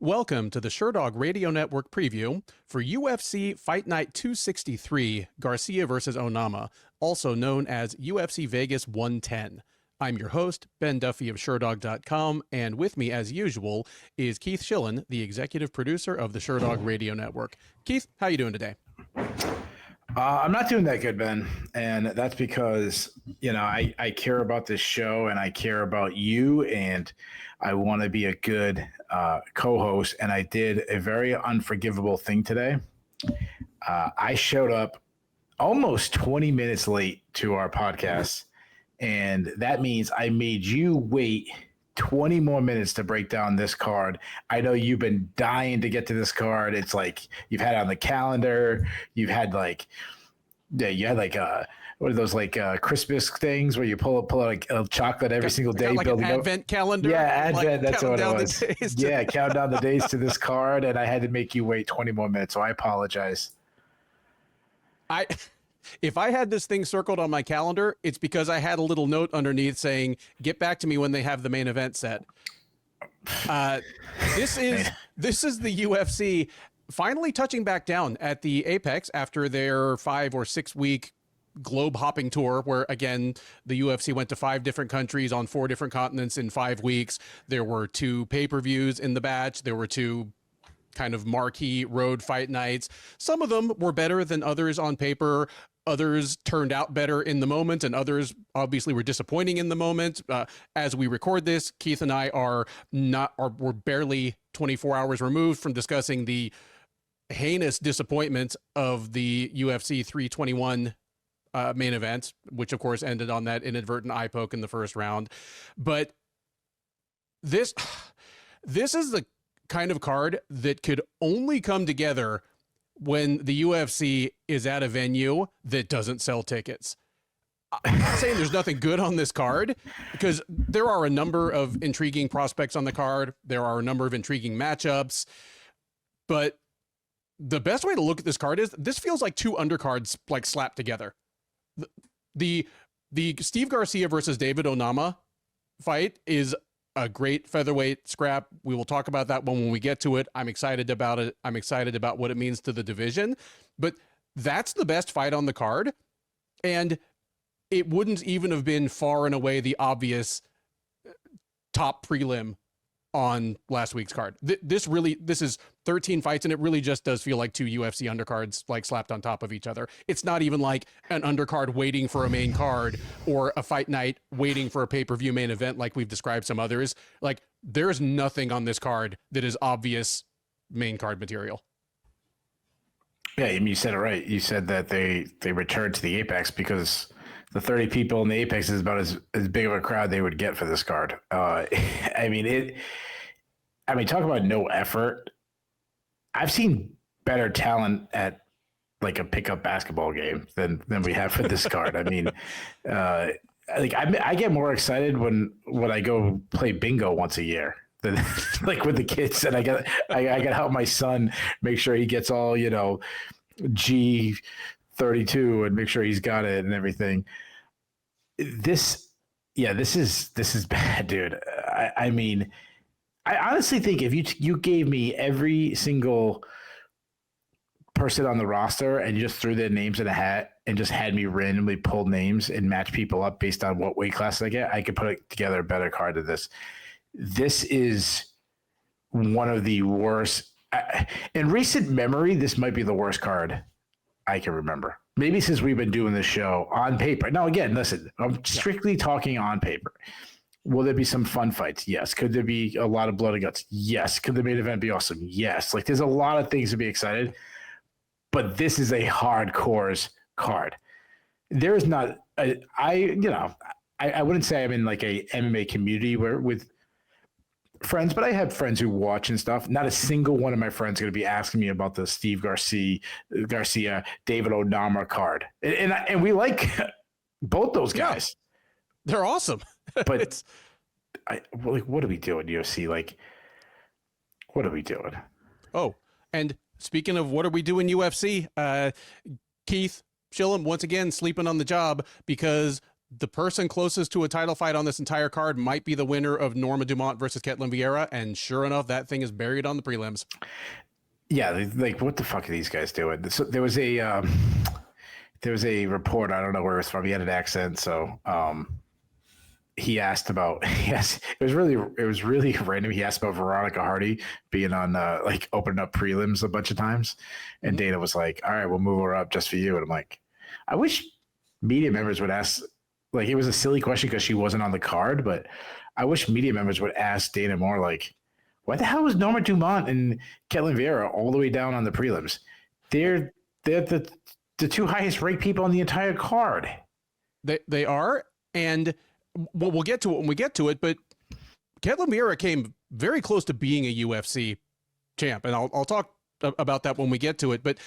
Welcome to the Sherdog Radio Network preview for UFC Fight Night 263, Garcia versus Onama, also known as UFC Vegas 110. I'm your host, Ben Duffy of Sherdog.com, and with me, as usual, is Keith Schillen, the executive producer of the Sherdog Radio Network. Keith, how you doing today? I'm not doing that good, Ben, and that's because, I care about this show, and I care about you, and I want to be a good co-host, and I did a very unforgivable thing today. I showed up almost 20 minutes late to our podcast, and that means I made you wait 20 more minutes to break down this card. I know you've been dying to get to this card. It's like you've had it on the calendar. You've had what are those Christmas things where you pull out a chocolate every single day, like building an Advent calendar. Yeah, Advent. That's what it was. Yeah, count down the days to this card, and I had to make you wait 20 more minutes. So I apologize. If I had this thing circled on my calendar, it's because I had a little note underneath saying, get back to me when they have the main event set. This is the UFC finally touching back down at the Apex after their 5 or 6 week globe hopping tour, where again, the UFC went to 5 different countries on 4 different continents in 5 weeks. There were 2 pay-per-views in the batch. There were 2 kind of marquee road fight nights. Some of them were better than others on paper. Others turned out better in the moment, and others obviously were disappointing in the moment. As we record this, Keith and I we're barely 24 hours removed from discussing the heinous disappointment of the UFC 321 main event, which of course ended on that inadvertent eye poke in the first round. But this is the kind of card that could only come together when the UFC is at a venue that doesn't sell tickets. I'm not saying there's nothing good on this card, because there are a number of intriguing prospects on the card. There are a number of intriguing matchups, but the best way to look at this card is this feels like 2 undercards slapped together. The Steve Garcia versus David Onama fight is a great featherweight scrap. We will talk about that when we get to it. I'm excited about it. I'm excited about what it means to the division, but that's the best fight on the card. And it wouldn't even have been far and away the obvious top prelim on last week's card. This is 13 fights, and it really just does feel like 2 UFC undercards slapped on top of each other. It's not even like an undercard waiting for a main card or a fight night waiting for a pay-per-view main event like we've described some others. There's nothing on this card that is obvious main card material. Yeah, you said it right. You said that they returned to the Apex because the 30 people in the Apex is about as big of a crowd they would get for this card. Talk about no effort. I've seen better talent at a pickup basketball game than we have for this card. I get more excited when I go play bingo once a year than with the kids, and I got to help my son make sure he gets all G32 and make sure he's got it and everything. This is bad, dude. I honestly think if you gave me every single person on the roster and you just threw their names in a hat and just had me randomly pull names and match people up based on what weight class I get, I could put together a better card than this. This is one of the worst. In recent memory, this might be the worst card I can remember. Maybe since we've been doing this show on paper. Now, again, listen, I'm strictly talking on paper. Will there be some fun fights? Yes. Could there be a lot of blood and guts? Yes. Could the main event be awesome? Yes. There's a lot of things to be excited, but this is a hardcore card. There is not I wouldn't say I'm in a MMA community with friends, but I have friends who watch and stuff. Not a single one of my friends is going to be asking me about the Steve Garcia, David Onama card. And we like both those guys. Yeah, they're awesome. But what are we doing, UFC? What are we doing? Oh, and speaking of what are we doing, UFC, Keith Schillen, once again, sleeping on the job because the person closest to a title fight on this entire card might be the winner of Norma Dumont versus Ketlen Vieira. And sure enough, that thing is buried on the prelims. Yeah, like what the fuck are these guys doing? So there was a report. I don't know where it's from. He had an accent, so he asked about. Yes, it was really random. He asked about Veronica Hardy being on like opening up prelims a bunch of times, and Dana was like, "All right, we'll move her up just for you." And I'm like, I wish media members would ask. Like, it was a silly question because she wasn't on the card, but I wish media members would ask Dana more like, why the hell was Norma Dumont and Ketlen Vieira all the way down on the prelims? They're the two highest ranked people on the entire card. They are, and we'll get to it when we get to it, but Ketlen Vieira came very close to being a UFC champ, and I'll talk about that when we get to it. But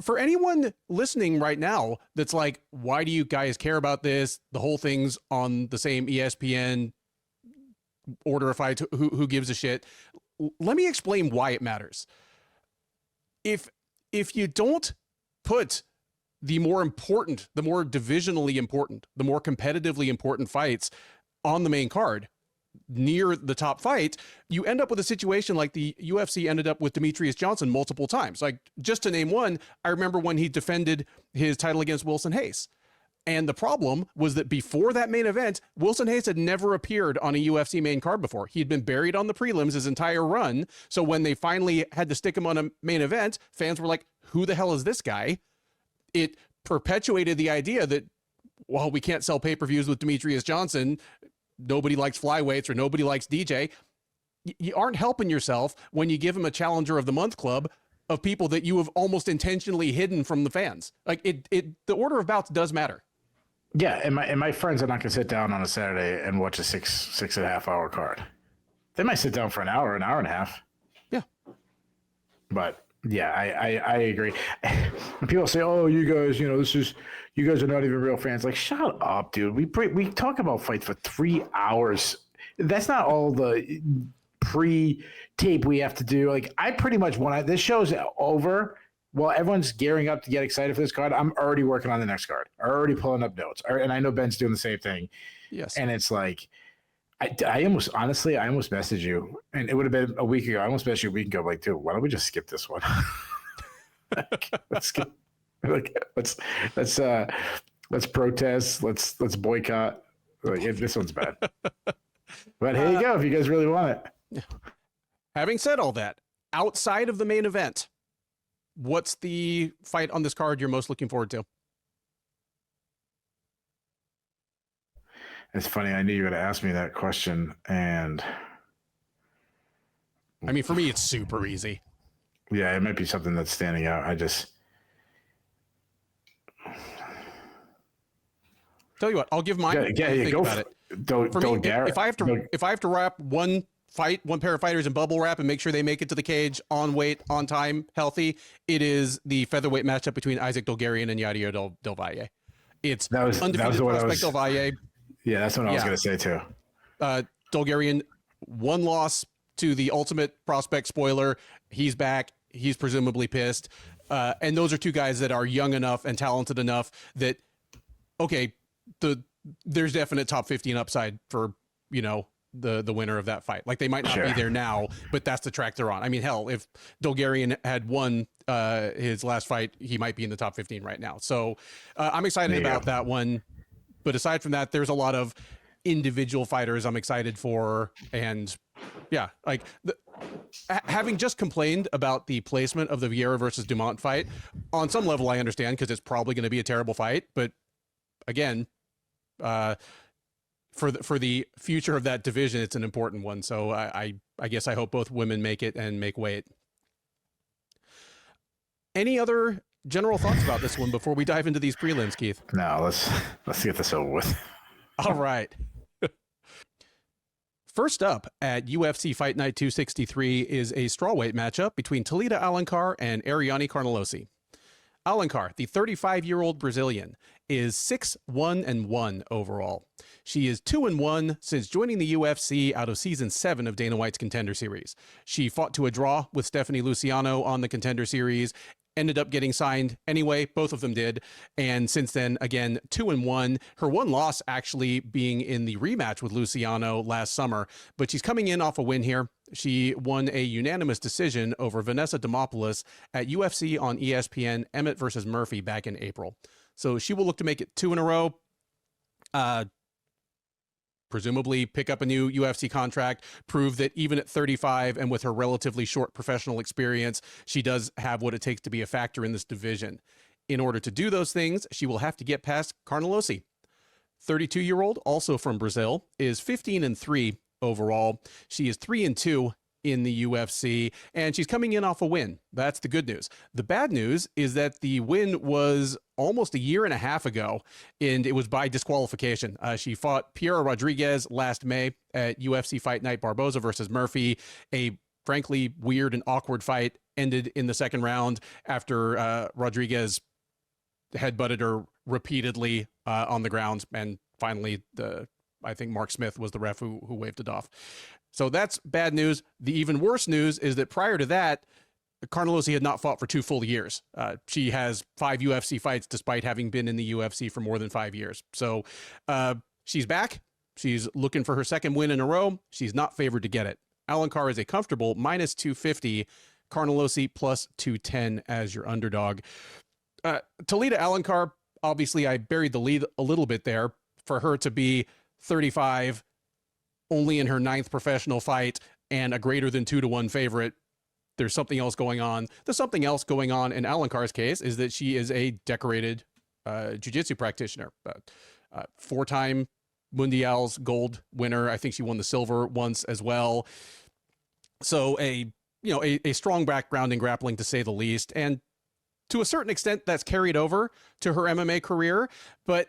for anyone listening right now that's like, why do you guys care about this? The whole thing's on the same ESPN order of fights. Who gives a shit? Let me explain why it matters. If you don't put the more important, the more divisionally important, the more competitively important fights on the main card near the top fight, you end up with a situation like the UFC ended up with Demetrius Johnson multiple times. Like, just to name one, I remember when he defended his title against Wilson Hayes. And the problem was that before that main event, Wilson Hayes had never appeared on a UFC main card before. He had been buried on the prelims his entire run. So when they finally had to stick him on a main event, fans were like, who the hell is this guy? It perpetuated the idea that, well, we can't sell pay-per-views with Demetrius Johnson. Nobody likes flyweights or nobody likes DJ. You aren't helping yourself when you give him a challenger of the month club of people that you have almost intentionally hidden from the fans. Like, the order of bouts does matter. Yeah, and my friends are not going to sit down on a Saturday and watch a 6.5 hour card. They might sit down for an hour and a half. Yeah. But yeah, I agree. When people say, "Oh, you guys, you guys are not even real fans," like, shut up, dude. We talk about fights for 3 hours. That's not all the pre-tape we have to do. Like, I pretty much this show's over. Well, everyone's gearing up to get excited for this card. I'm already working on the next card. I'm already pulling up notes. And I know Ben's doing the same thing. Yes. And it's like, I almost messaged you, and it would have been a week ago. I almost messaged you a week ago, like, dude, why don't we just skip this one? Let's skip. Like, let's protest. Let's boycott. Like, this one's bad. But here you go. If you guys really want it. Having said all that, outside of the main event, what's the fight on this card you're most looking forward to? It's funny. I knew you were going to ask me that question. And I mean, for me, it's super easy. Yeah, it might be something that's standing out. Tell you what, I'll give mine. Yeah, go about it. If I have to wrap one pair of fighters in bubble wrap and make sure they make it to the cage on weight, on time, healthy, it is the featherweight matchup between Isaac Dulgarian and Yadier del Valle. It's undefeated prospect del Valle. Yeah, that's what I was going to say too. Dulgarian, one loss to the ultimate prospect spoiler. He's back. He's presumably pissed. And those are two guys that are young enough and talented enough that, okay, there's definite top 15 upside for, the winner of that fight. Like, they might not be there now, but that's the track they're on. I mean, hell, if Dulgarian had won his last fight, he might be in the top 15 right now. So I'm excited about that one. But aside from that, there's a lot of individual fighters I'm excited for. And yeah, like having just complained about the placement of the Vieira versus Dumont fight, on some level I understand, because it's probably going to be a terrible fight. But again, for the future of that division, it's an important one. So I guess I hope both women make it and make weight. Any other general thoughts about this one before we dive into these prelims, Keith? No, let's get this over with. All right. First up at UFC Fight Night 263 is a strawweight matchup between Talita Alencar and Ariane Carnelossi. Alencar, the 35-year-old Brazilian, is 6-1-1 overall. She is 2-1 since joining the UFC out of Season 7 of Dana White's Contender Series. She fought to a draw with Stephanie Luciano on the Contender Series, ended up getting signed anyway. Both of them did. And since then, again, 2-1. Her one loss actually being in the rematch with Luciano last summer, but she's coming in off a win here. She won a unanimous decision over Vanessa Demopoulos at UFC on ESPN, Emmett versus Murphy back in April. So she will look to make it 2 in a row. Presumably pick up a new UFC contract, prove that even at 35 and with her relatively short professional experience, she does have what it takes to be a factor in this division. In order to do those things, she will have to get past Carnelossi. 32-year-old, also from Brazil, is 15-3 overall. She is 3-2 in the UFC, and she's coming in off a win. That's the good news. The bad news is that the win was almost a year and a half ago, and it was by disqualification. She fought Piera Rodriguez last May at UFC Fight Night Barboza versus Murphy. A frankly weird and awkward fight ended in the second round after Rodriguez headbutted her repeatedly on the ground, and finally I think Mark Smith was the ref who waved it off. So that's bad news. The even worse news is that prior to that, Carnelossi had not fought for 2 full years. She has 5 UFC fights despite having been in the UFC for more than 5 years. So she's back. She's looking for her second win in a row. She's not favored to get it. Alencar is a comfortable -250, Carnelossi +210 as your underdog. Talita Alencar, obviously I buried the lead a little bit there. For her to be 35, only in her 9th professional fight, and a greater than 2-1 favorite, there's something else going on. The something else going on in Alencar's case is that she is a decorated jiu-jitsu practitioner. 4-time Mundial's gold winner. I think she won the silver once as well. So a strong background in grappling, to say the least. And to a certain extent, that's carried over to her MMA career. But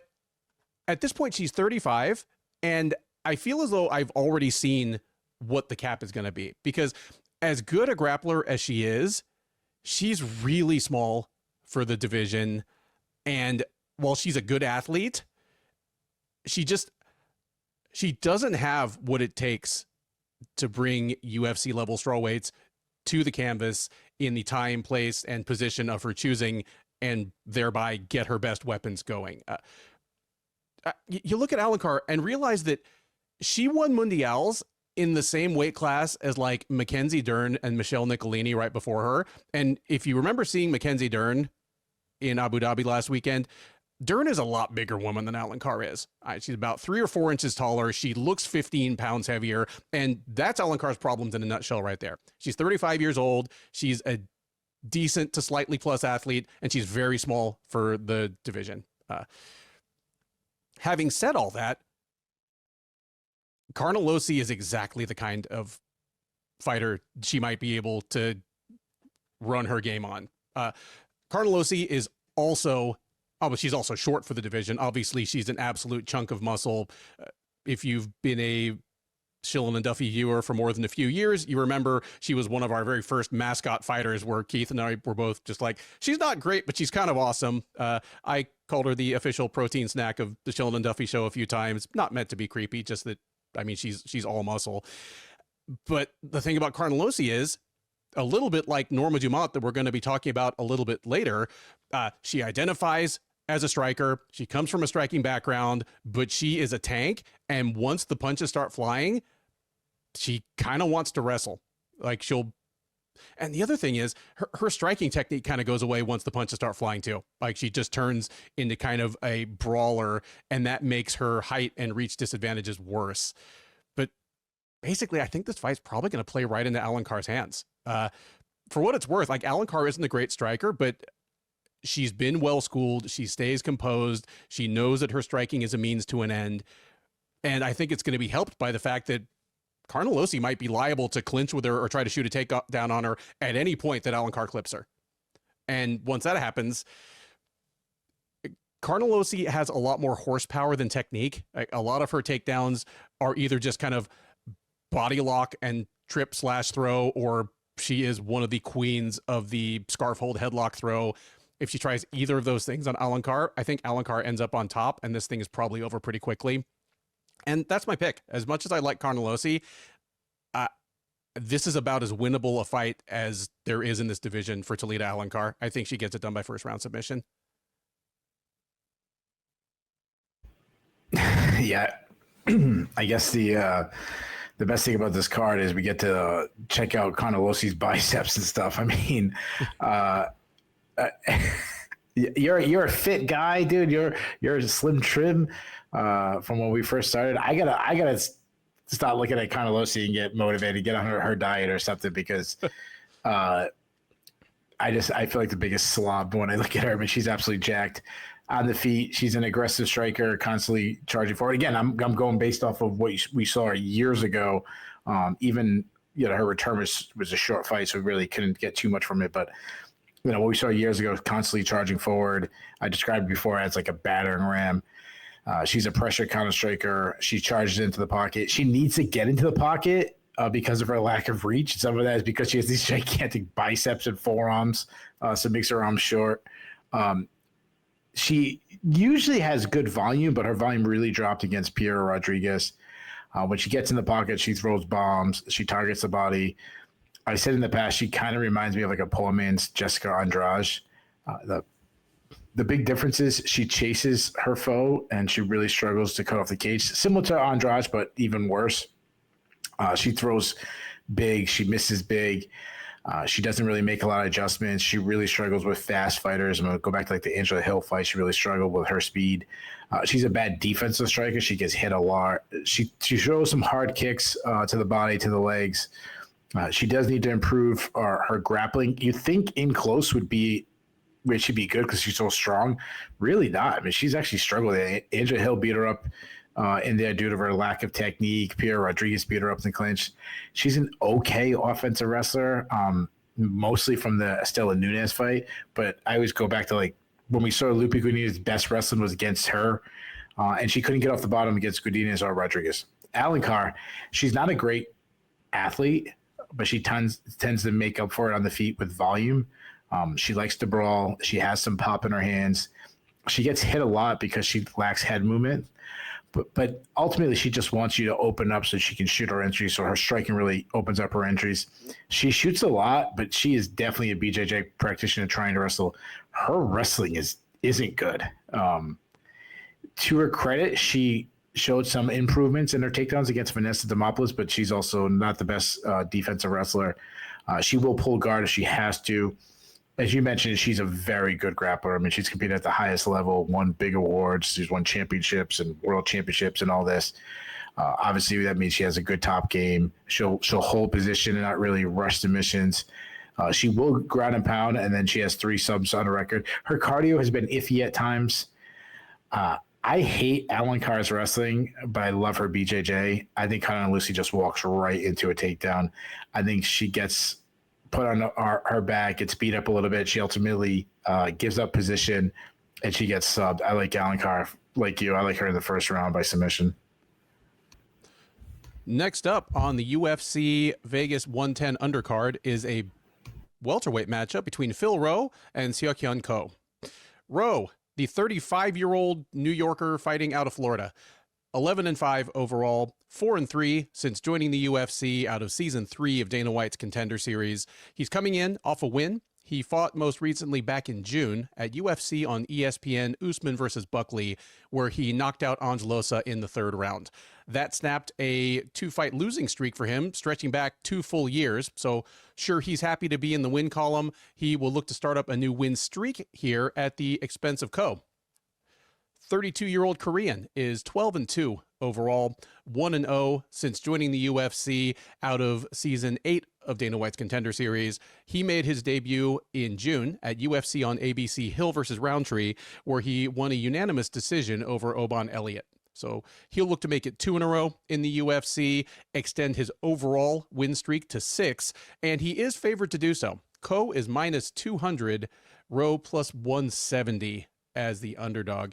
at this point, she's 35, and I feel as though I've already seen what the cap is going to be, because as good a grappler as she is, she's really small for the division. And while she's a good athlete, she doesn't have what it takes to bring UFC level strawweights to the canvas in the time, place, and position of her choosing, and thereby get her best weapons going. You look at Alencar and realize that she won Mundials in the same weight class as like Mackenzie Dern and Michelle Nicolini right before her. And if you remember seeing Mackenzie Dern in Abu Dhabi last weekend, Dern is a lot bigger woman than Alencar is. She's about 3 or 4 inches taller. She looks 15 pounds heavier. And that's Alencar's problems in a nutshell right there. She's 35 years old. She's a decent to slightly plus athlete, and she's very small for the division. Having said all that, Carnelossi is exactly the kind of fighter she might be able to run her game on. Carnelossi is also, but she's also short for the division. Obviously, she's an absolute chunk of muscle. If you've been a Shillen and Duffy viewer for more than a few years, you remember she was one of our very first mascot fighters where Keith and I were both just like, she's not great, but she's kind of awesome. I called her the official protein snack of the Shillen and Duffy show a few times. Not meant to be creepy, just that, I mean, she's all muscle. But the thing about Carnelossi is, a little bit like Norma Dumont that we're going to be talking about a little bit later, she identifies as a striker. She comes from a striking background, but she is a tank. And once the punches start flying, she kind of wants to wrestle. Like and the other thing is her striking technique kind of goes away once the punches start flying too. Like she just turns into kind of a brawler, and that makes her height and reach disadvantages worse. But basically, I think this fight's probably going to play right into Alencar's hands. For what it's worth, like Alencar isn't a great striker, but she's been well schooled. She stays composed. She knows that her striking is a means to an end. And I think it's going to be helped by the fact that Carnelossi might be liable to clinch with her or try to shoot a takedown on her at any point that Alencar clips her. And once that happens, Carnelossi has a lot more horsepower than technique. A lot of her takedowns are either just kind of body lock and trip/throw, or she is one of the queens of the scarf hold headlock throw. If she tries either of those things on Alencar, I think Alencar ends up on top, and this thing is probably over pretty quickly. And that's my pick. As much as I like Carnelossi, this is about as winnable a fight as there is in this division for Talita Alencar. I think she gets it done by first round submission. Yeah. I guess the best thing about this card is we get to check out Carnelossi's biceps and stuff. I mean, you're a fit guy, dude. You're a slim trim from when we first started. I gotta stop looking at Carnelossi and get motivated, get on her diet or something, because I feel like the biggest slob when I look at her. I mean, she's absolutely jacked on the feet. She's an aggressive striker, constantly charging forward. Again, I'm going based off of what we saw years ago. Even her return was a short fight, so we really couldn't get too much from it. But what we saw years ago, constantly charging forward. I described before as like a battering ram. She's a pressure counter striker. She charges into the pocket. She needs to get into the pocket because of her lack of reach. Some of that is because she has these gigantic biceps and forearms, so it makes her arms short. She usually has good volume, but her volume really dropped against Vieira Rodriguez. When she gets in the pocket, she throws bombs. She targets the body. I said in the past, she kind of reminds me of like a poor man's Jessica Andrade. The big difference is she chases her foe and she really struggles to cut off the cage. Similar to Andrade, but even worse. She throws big. She misses big. She doesn't really make a lot of adjustments. She really struggles with fast fighters. I'm going to go back to like the Angela Hill fight. She really struggled with her speed. She's a bad defensive striker. She gets hit a lot. She throws some hard kicks to the body, to the legs. She does need to improve her grappling. You think in close should be good because she's so strong. Really not. I mean, she's actually struggled. Angela Hill beat her up in there due to her lack of technique. Vieira Rodriguez beat her up in the clinch. She's an okay offensive wrestler, mostly from the Estela Nunes fight. But I always go back to like when we saw Lupe Godinez's best wrestling was against her, and she couldn't get off the bottom against Godinez or Rodriguez. Alencar, she's not a great athlete, but she tends to make up for it on the feet with volume. She likes to brawl. She has some pop in her hands. She gets hit a lot because she lacks head movement. But ultimately, she just wants you to open up so she can shoot her entries. So her striking really opens up her entries. She shoots a lot, but she is definitely a BJJ practitioner trying to wrestle. Her wrestling isn't good. To her credit, she showed some improvements in her takedowns against Vanessa Demopoulos, but she's also not the best defensive wrestler. She will pull guard if she has to. As you mentioned, she's a very good grappler. I mean, she's competed at the highest level, won big awards. She's won championships and world championships and all this. Obviously, that means she has a good top game. She'll hold position and not really rush submissions. She will ground and pound, and then she has 3 subs on her record. Her cardio has been iffy at times. I hate Alencar's wrestling, but I love her BJJ. I think Carnelossi just walks right into a takedown. I think she gets put on her back, gets beat up a little bit. She ultimately gives up position, and she gets subbed. I like Alencar, like you. I like her in the first round by submission. Next up on the UFC Vegas 110 undercard is a welterweight matchup between Phil Rowe and Seok Ko. Rowe, the 35-year-old New Yorker fighting out of Florida, 11-5 overall, 4-3 since joining the UFC out of season 3 of Dana White's Contender Series. He's coming in off a win. He fought most recently back in June at UFC on ESPN, Usman versus Buckley, where he knocked out Angelosa in the 3rd round. That snapped a 2-fight losing streak for him, stretching back 2 full years. So sure, he's happy to be in the win column. He will look to start up a new win streak here at the expense of Ko. 32-year-old Korean is 12-2 overall, 1-0 since joining the UFC out of season 8 of Dana White's Contender Series. He made his debut in June at UFC on ABC Hill versus Roundtree, where he won a unanimous decision over Oban Elliott. So he'll look to make it 2 in a row in the UFC, extend his overall win streak to 6, and he is favored to do so. Ko is minus 200, Rowe plus 170 as the underdog.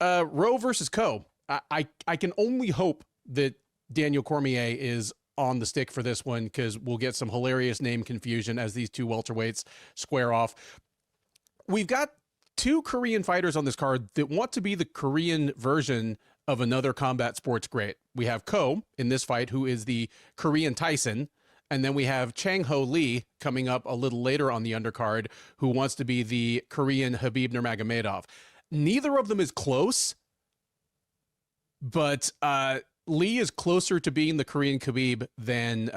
Rowe versus Ko. I can only hope that Daniel Cormier is on the stick for this one, because we'll get some hilarious name confusion as these 2 welterweights square off. We've got 2 Korean fighters on this card that want to be the Korean version of another combat sports great. We have Ko in this fight, who is the Korean Tyson, And then we have Chang Ho Lee coming up a little later on the undercard, who wants to be the Korean Khabib Nurmagomedov. Neither of them is close, but Lee is closer to being the Korean Khabib than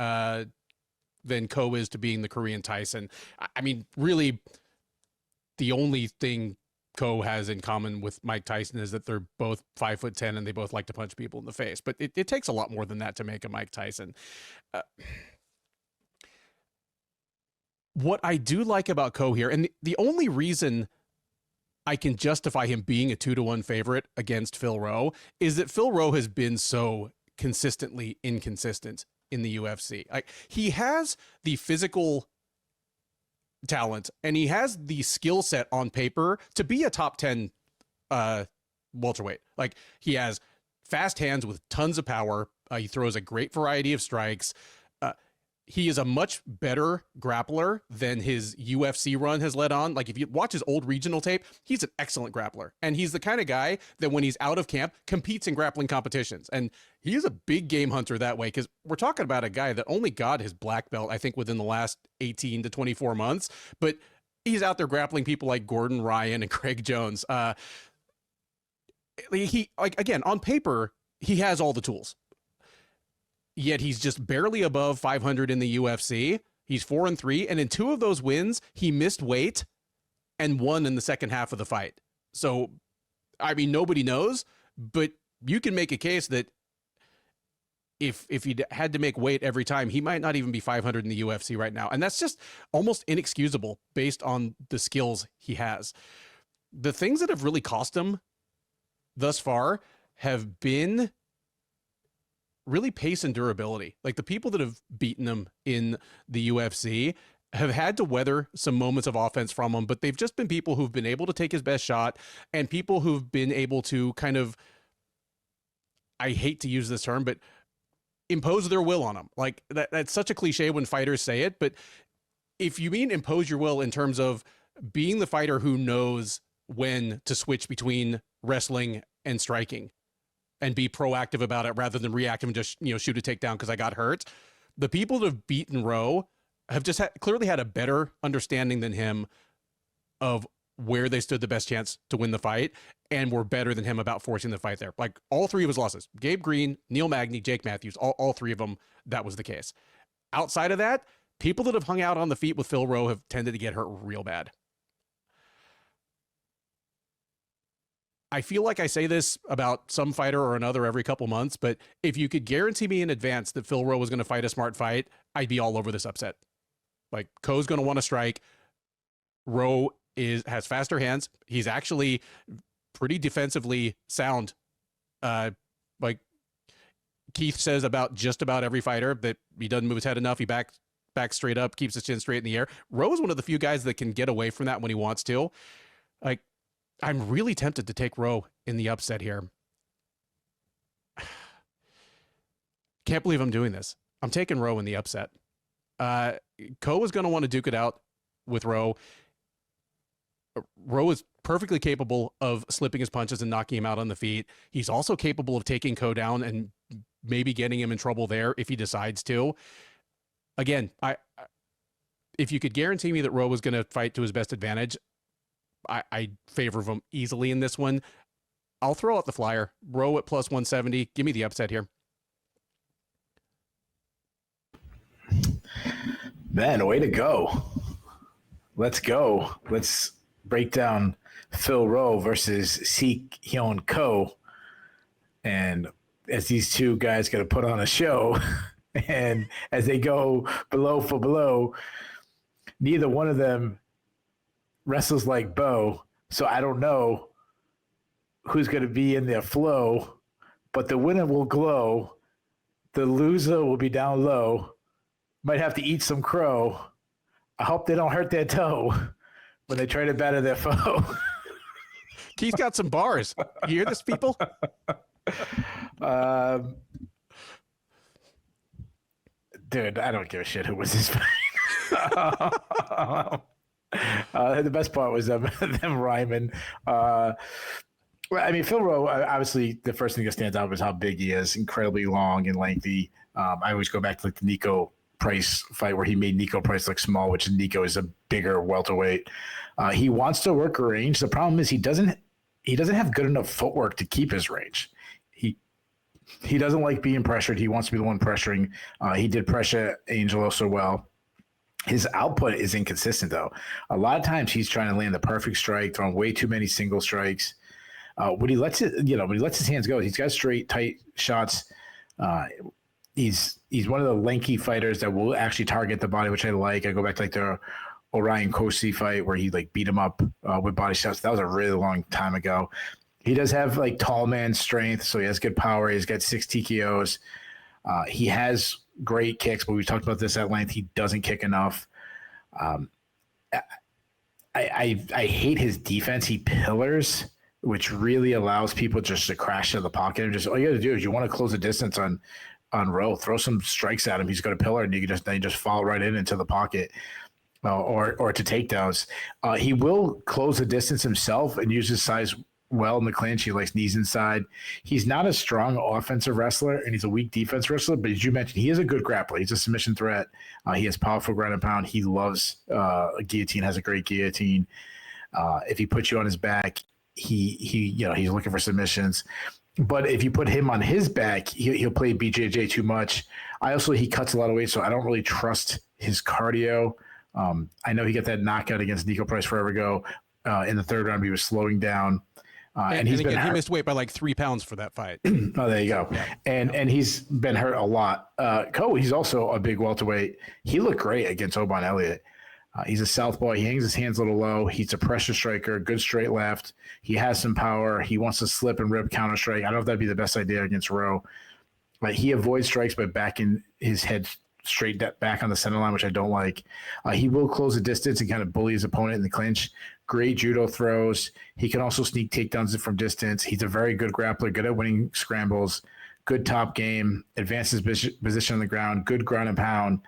Ko is to being the Korean Tyson. I mean, really, the only thing Ko has in common with Mike Tyson is that they're both 5'10" and they both like to punch people in the face. But it takes a lot more than that to make a Mike Tyson. What I do like about Ko here, and the only reason I can justify him being a 2-1 favorite against Phil Rowe, is that Phil Rowe has been so consistently inconsistent in the UFC. Like, he has the physical talent and he has the skill set on paper to be a top 10 welterweight. Like, he has fast hands with tons of power. He throws a great variety of strikes. He is a much better grappler than his UFC run has led on. Like, if you watch his old regional tape, he's an excellent grappler. And he's the kind of guy that when he's out of camp, competes in grappling competitions. And he is a big game hunter that way, because we're talking about a guy that only got his black belt, I think, within the last 18 to 24 months. But he's out there grappling people like Gordon Ryan and Craig Jones. He, like, again, on paper, he has all the tools. Yet he's just barely above 500 in the UFC. He's 4-3, and in 2 of those wins, he missed weight and won in the second half of the fight. So, I mean, nobody knows, but you can make a case that if he had to make weight every time, he might not even be 500 in the UFC right now. And that's just almost inexcusable based on the skills he has. The things that have really cost him thus far have been really pace and durability. Like, the people that have beaten him in the UFC have had to weather some moments of offense from him, but they've just been people who've been able to take his best shot and people who've been able to kind of, I hate to use this term, but impose their will on him. Like, that's such a cliche when fighters say it, but if you mean impose your will in terms of being the fighter who knows when to switch between wrestling and striking, and be proactive about it rather than reactive and just, shoot a takedown because I got hurt. The people that have beaten Rowe have just clearly had a better understanding than him of where they stood the best chance to win the fight, and were better than him about forcing the fight there. Like, all 3 of his losses, Gabe Green, Neil Magny, Jake Matthews, all 3 of them, that was the case. Outside of that, people that have hung out on the feet with Phil Rowe have tended to get hurt real bad. I feel like I say this about some fighter or another every couple months, but if you could guarantee me in advance that Phil Rowe was going to fight a smart fight, I'd be all over this upset. Like, Ko's going to want to strike. Rowe has faster hands. He's actually pretty defensively sound. Like Keith says about just about every fighter, that he doesn't move his head enough. He backs straight up, keeps his chin straight in the air. Rowe is one of the few guys that can get away from that when he wants to. Like, I'm really tempted to take Rowe in the upset here. Can't believe I'm doing this. I'm taking Rowe in the upset. Ko is going to want to duke it out with Rowe. Rowe is perfectly capable of slipping his punches and knocking him out on the feet. He's also capable of taking Ko down and maybe getting him in trouble there if he decides to. Again, if you could guarantee me that Rowe was going to fight to his best advantage, I favor him easily in this one. I'll throw out the flyer. Rowe at plus 170. Give me the upset here. Man, way to go. Let's go. Let's break down Phil Rowe versus Hyeon Ko. And as these 2 guys got to put on a show, and as they go below for below, neither one of them wrestles like Bo, so I don't know who's going to be in their flow, but the winner will glow. The loser will be down low. Might have to eat some crow. I hope they don't hurt their toe when they try to batter their foe. Keith's got some bars. You hear this, people? Dude, I don't give a shit who was this fight. The best part was them rhyming. I mean, Phil Rowe, obviously, the first thing that stands out is how big he is, incredibly long and lengthy. I always go back to like the Nico Price fight where he made Nico Price look small, which Nico is a bigger welterweight. He wants to work a range. The problem is he doesn't have good enough footwork to keep his range. He doesn't like being pressured. He wants to be the one pressuring. He did pressure Angelo so well. His output is inconsistent, though. A lot of times he's trying to land the perfect strike, throwing way too many single strikes. When he lets his hands go, he's got straight, tight shots. He's one of the lanky fighters that will actually target the body, which I like. I go back to like the Orion Kosi fight where he like beat him up with body shots. That was a really long time ago. He does have like tall man strength, so he has good power. He's got 6 TKOs. He has great kicks, but we've talked about this at length. He doesn't kick enough. I hate his defense. He pillars, which really allows people just to crash to the pocket. And just all you got to do is you want to close the distance on Rowe, throw some strikes at him. He's going to pillar, and you just fall right into the pocket. Or to takedowns. He will close the distance himself and use his size well in the clinch. He likes knees inside. He's not a strong offensive wrestler, and he's a weak defense wrestler, but as you mentioned, he is a good grappler. He's a submission threat. He has powerful ground and pound. He loves a guillotine, has a great guillotine. If he puts you on his back, he's looking for submissions. But if you put him on his back, he'll play BJJ too much. He cuts a lot of weight, so I don't really trust his cardio. I know he got that knockout against Nico Price forever ago. In the third round, he was slowing down. And he missed weight by like 3 pounds for that fight. Oh, there you go. Yeah. And he's been hurt a lot. Cody, he's also a big welterweight. He looked great against Oban Elliott. He's a southpaw. He hangs his hands a little low. He's a pressure striker, good straight left. He has some power. He wants to slip and rip counter strike. I don't know if that'd be the best idea against Rowe. But he avoids strikes by backing his head straight back on the center line, which I don't like. He will close the distance and kind of bully his opponent in the clinch. Great judo throws. He can also sneak takedowns from distance. He's a very good grappler, good at winning scrambles, good top game, advances position on the ground, good ground and pound,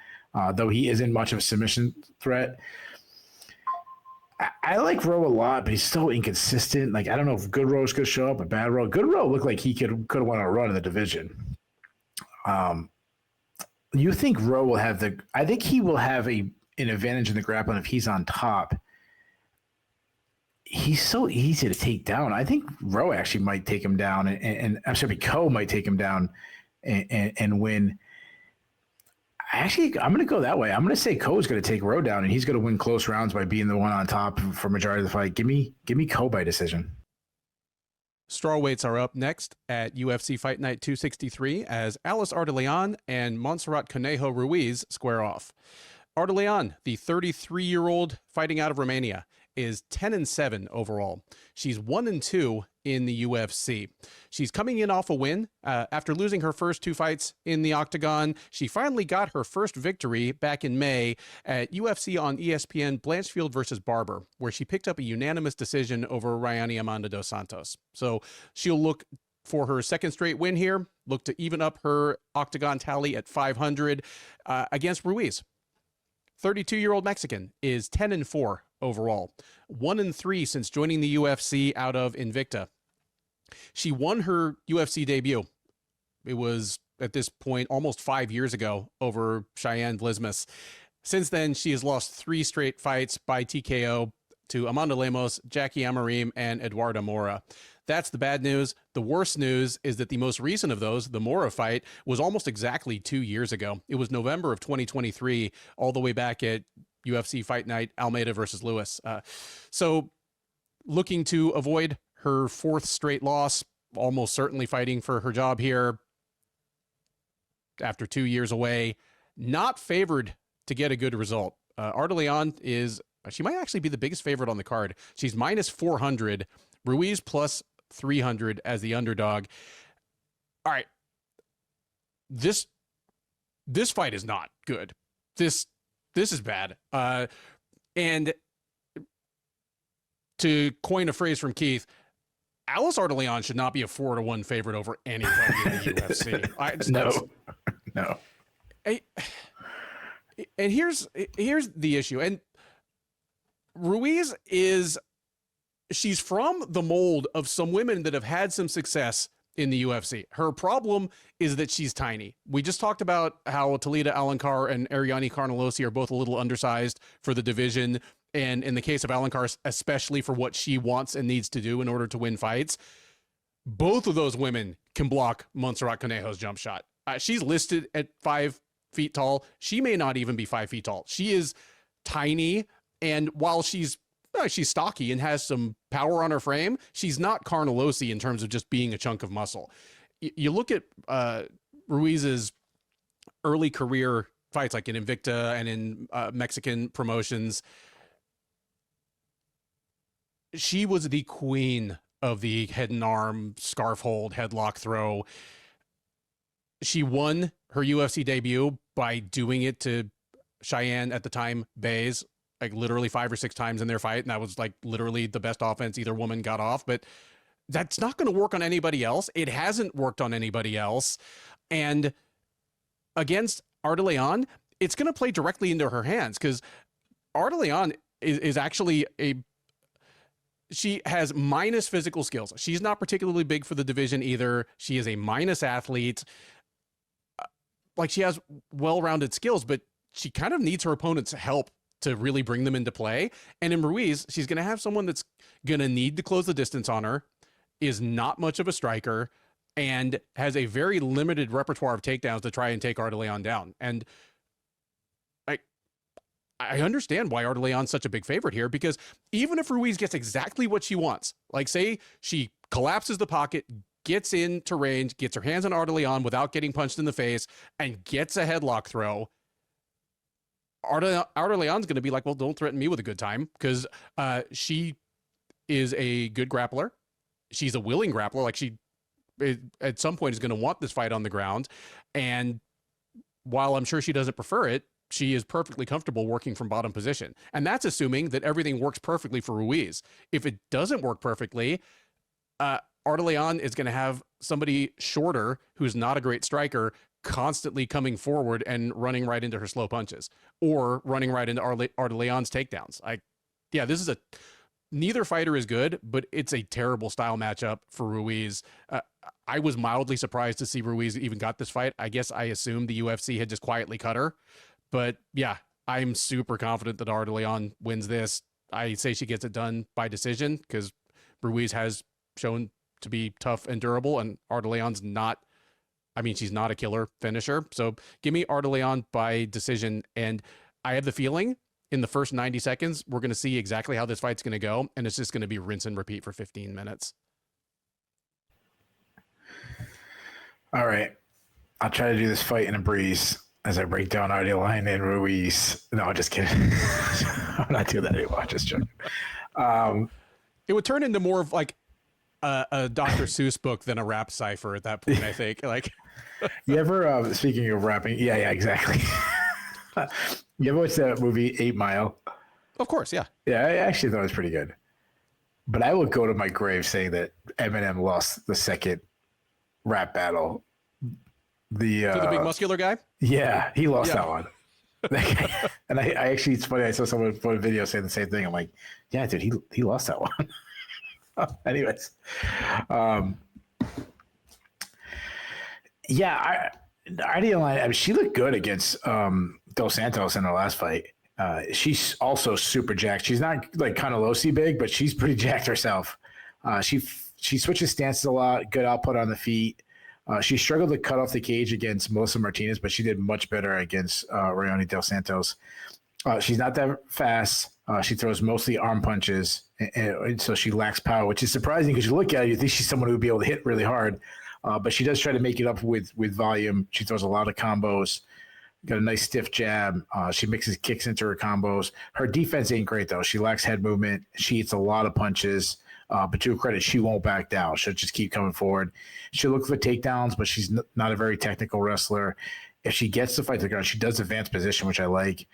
though he isn't much of a submission threat. I like Rowe a lot, but he's so inconsistent. Like, I don't know if good Rowe's going to show up, but bad Rowe. Good Rowe looked like he could have won a run in the division. You think Rowe will have I think he will have an advantage in the grappling if he's on top. He's so easy to take down. I think Rowe actually might take him down, and I'm sorry, Ko might take him down and win. I'm going to go that way. I'm going to say Ko's going to take Rowe down, and he's going to win close rounds by being the one on top for majority of the fight. Give me Ko by decision. Strawweights are up next at UFC Fight Night 263 as Alice Ardelean and Montserrat Conejo Ruiz square off. Ardelean, the 33-year-old fighting out of Romania, is 10-7 overall. She's 1-2 in the UFC. She's coming in off a win after losing her first 2 fights in the octagon. She finally got her first victory back in May at UFC on ESPN Blanchfield versus Barber, where she picked up a unanimous decision over Rayane Amanda dos Santos. So she'll look for her second straight win here, look to even up her octagon tally at 500 against Ruiz. 32-year-old Mexican is 10-4 overall, 1-3 since joining the UFC out of Invicta. She won her UFC debut. It was, at this point, almost 5 years ago over Cheyenne Vlismas. Since then, she has lost 3 straight fights by TKO to Amanda Lemos, Jackie Amarim, and Eduarda Mora. That's the bad news. The worst news is that the most recent of those, the Mora fight, was almost exactly 2 years ago. It was November of 2023, all the way back at UFC Fight Night, Almeida versus Lewis. So looking to avoid her 4th straight loss, almost certainly fighting for her job here after 2 years away, not favored to get a good result. Ardelean she might actually be the biggest favorite on the card. She's minus 400, Ruiz plus 300 as the underdog. All right. This fight is not good. This is bad. And to coin a phrase from Keith, Alice Ardelean should not be a 4-1 favorite over anybody in the UFC. No. And here's the issue. And Ruiz she's from the mold of some women that have had some success in the UFC. Her problem is that she's tiny. We just talked about how Talita, Alencar, and Ariane Carnelossi are both a little undersized for the division. And in the case of Alencar, especially for what she wants and needs to do in order to win fights, both of those women can block Montserrat Conejo's jump shot. She's listed at 5 feet tall. She may not even be 5 feet tall. She is tiny. And while she's stocky and has some power on her frame, she's not Carnelossi in terms of just being a chunk of muscle. You look at Ruiz's early career fights, like in Invicta and in Mexican promotions. She was the queen of the head and arm, scarf hold, headlock throw. She won her UFC debut by doing it to Cheyenne, at the time, Bays, like literally 5 or 6 times in their fight. And that was like literally the best offense either woman got off. But that's not going to work on anybody else. It hasn't worked on anybody else. And against Ardelean, it's going to play directly into her hands, because Ardelean is actually she has minus physical skills. She's not particularly big for the division either. She is a minus athlete. Like, she has well-rounded skills, but she kind of needs her opponent's help to really bring them into play. And in Ruiz, she's going to have someone that's going to need to close the distance on her, is not much of a striker, and has a very limited repertoire of takedowns to try and take Ardelean down. And I understand why Ardelean's such a big favorite here, because even if Ruiz gets exactly what she wants, like say she collapses the pocket, gets into range, gets her hands on Ardelean without getting punched in the face, and gets a headlock throw, Ardelean's going to be like, well, don't threaten me with a good time, because she is a good grappler. She's a willing grappler. Like, she at some point is going to want this fight on the ground. And while I'm sure she doesn't prefer it, she is perfectly comfortable working from bottom position. And that's assuming that everything works perfectly for Ruiz. If it doesn't work perfectly, Ardelean is going to have somebody shorter who's not a great striker constantly coming forward and running right into her slow punches, or running right into Ardelean's takedowns. Neither fighter is good, but it's a terrible style matchup for Ruiz. I was mildly surprised to see Ruiz even got this fight. I guess I assumed the UFC had just quietly cut her. But yeah, I'm super confident that Ardelean wins this. I say she gets it done by decision, because Ruiz has shown to be tough and durable, and Ardelean's not. I mean, she's not a killer finisher. So give me Ardelean by decision. And I have the feeling in the first 90 seconds, we're going to see exactly how this fight's going to go. And it's just going to be rinse and repeat for 15 minutes. All right. I'll try to do this fight in a breeze as I break down Ardelean and Ruiz. No, just kidding. I'm not doing that anymore. Just joking. It would turn into more of like a Dr. Seuss book than a rap cipher at that point, I think. Like, you ever, speaking of rapping, yeah, exactly. You ever watch that movie 8 Mile? Of course, yeah. Yeah, I actually thought it was pretty good. But I will go to my grave saying that Eminem lost the second rap battle. To the big muscular guy? Yeah, he lost that one. And I actually, it's funny, I saw someone put a video saying the same thing. I'm like, yeah, dude, he lost that one. Anyways. Ardelean, I mean, she looked good against Dos Santos in her last fight. She's also super jacked. She's not like Carnelossi big, but she's pretty jacked herself. She switches stances a lot, good output on the feet. She struggled to cut off the cage against Melissa Martinez, but she did much better against Rayoni Dos Santos. She's not that fast. She throws mostly arm punches, and so she lacks power, which is surprising because you look at her, you think she's someone who would be able to hit really hard. But she does try to make it up with volume. She throws a lot of combos, got a nice stiff jab. She mixes kicks into her combos. Her defense ain't great, though. She lacks head movement. She eats a lot of punches. But to her credit, she won't back down. She'll just keep coming forward. She'll look for takedowns, but she's not a very technical wrestler. If she gets to fight the ground, she does advance position, which I like.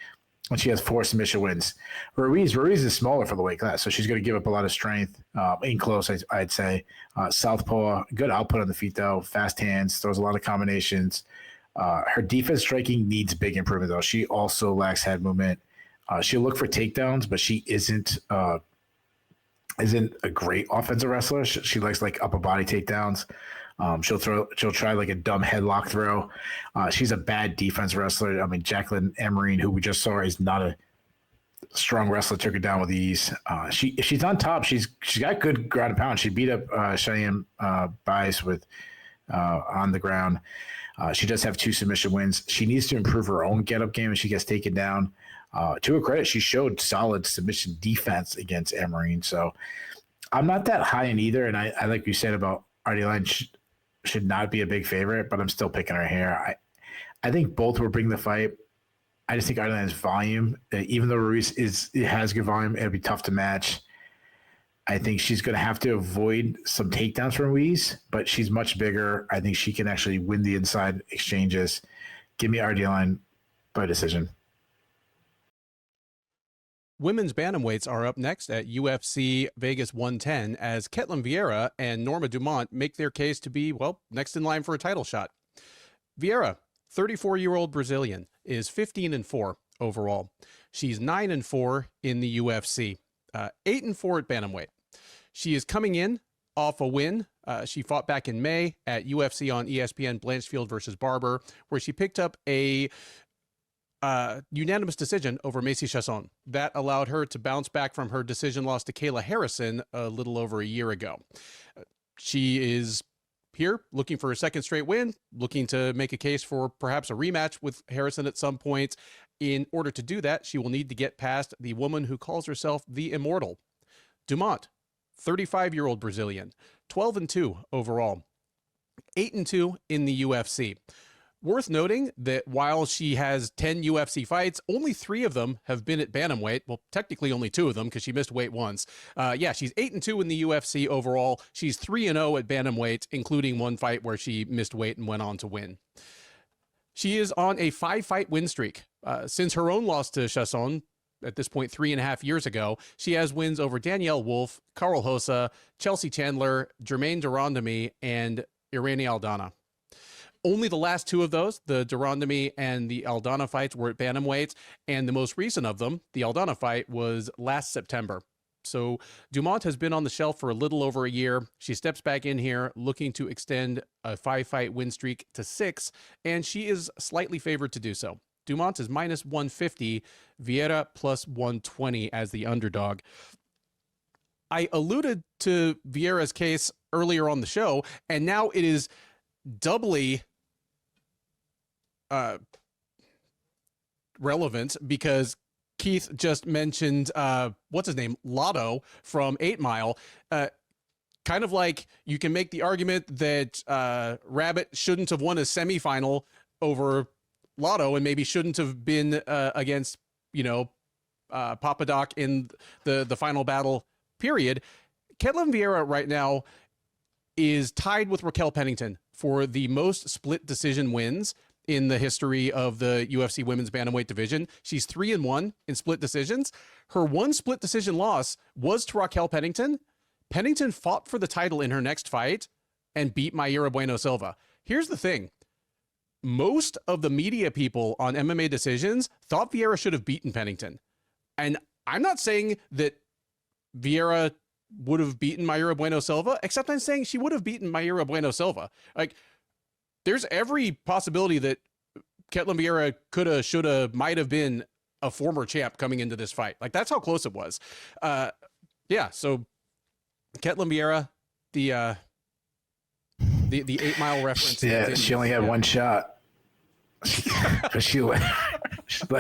And she has 4 submission wins. Ruiz is smaller for the weight class, so she's going to give up a lot of strength. In close, I'd say. Southpaw, good output on the feet, though. Fast hands, throws a lot of combinations. Her defense striking needs big improvement, though. She also lacks head movement. She'll look for takedowns, but she isn't a great offensive wrestler. She likes like upper body takedowns. She'll try like a dumb headlock throw. She's a bad defense wrestler. I mean, Jacqueline Emerine, who we just saw, is not a strong wrestler, took her down with ease. If she's on top, she's got good ground and pound. She beat up Cheyenne Bice with on the ground. She does have 2 submission wins. She needs to improve her own get-up game, and she gets taken down. To her credit, she showed solid submission defense against Emerine. So I'm not that high in either. And I like you said about Ardelean should not be a big favorite, but I'm still picking her here. I think both will bring the fight. I just think Ardelean's volume, even though Ruiz has good volume, it'll be tough to match. I think she's going to have to avoid some takedowns from Ruiz, but she's much bigger. I think she can actually win the inside exchanges. Give me Ardelean by decision. Women's bantamweights are up next at UFC Vegas 110 as Ketlen Vieira and Norma Dumont make their case to be, well, next in line for a title shot. Vieira, 34-year-old Brazilian, is 15-4 overall. She's 9-4 in the UFC, 8-4 at bantamweight. She is coming in off a win. She fought back in May at UFC on ESPN Blanchfield versus Barber, where she picked up a unanimous decision over Macy Chasson. That allowed her to bounce back from her decision loss to Kayla Harrison a little over a year ago. She is here looking for a second straight win, looking to make a case for perhaps a rematch with Harrison at some point. In order to do that, she will need to get past the woman who calls herself the Immortal. Dumont, 35-year-old Brazilian, 12-2 overall, 8-2 in the UFC. Worth noting that while she has 10 UFC fights, only 3 of them have been at bantamweight. Well, technically only 2 of them because she missed weight once. She's 8-2 in the UFC overall. She's 3-0 at bantamweight, including one fight where she missed weight and went on to win. She is on a 5-fight win streak. Since her own loss to Chasson, at this point 3.5 years ago, she has wins over Danielle Wolf, Carl Hossa, Chelsea Chandler, Jermaine Durandamy, and Irene Aldana. Only the last 2 of those, the Durandamy and the Aldana fights, were at bantamweights, and the most recent of them, the Aldana fight, was last September. So Dumont has been on the shelf for a little over a year. She steps back in here looking to extend a 5-fight win streak to 6, and she is slightly favored to do so. Dumont is minus 150, Vieira plus 120 as the underdog. I alluded to Vieira's case earlier on the show, and now it is doubly relevant because Keith just mentioned what's his name, Lotto from 8 Mile. Kind of like you can make the argument that Rabbit shouldn't have won a semifinal over Lotto and maybe shouldn't have been against Papadoc in the final battle period. Ketlen Vieira right now is tied with Raquel Pennington for the most split decision wins in the history of the UFC women's bantamweight division. She's 3-1 in split decisions. Her one split decision loss was to Raquel Pennington. Pennington fought for the title in her next fight and beat Mayra Bueno Silva. Here's the thing. Most of the media people on MMA decisions thought Vieira should have beaten Pennington. And I'm not saying that Vieira would have beaten Mayra Bueno Silva, except I'm saying she would have beaten Mayra Bueno Silva. Like, there's every possibility that Ketlen Vieira coulda, shoulda, might have been a former champ coming into this fight. Like, that's how close it was. So Ketlen Vieira, the 8 Mile reference. Yeah, she only had one shot. But she let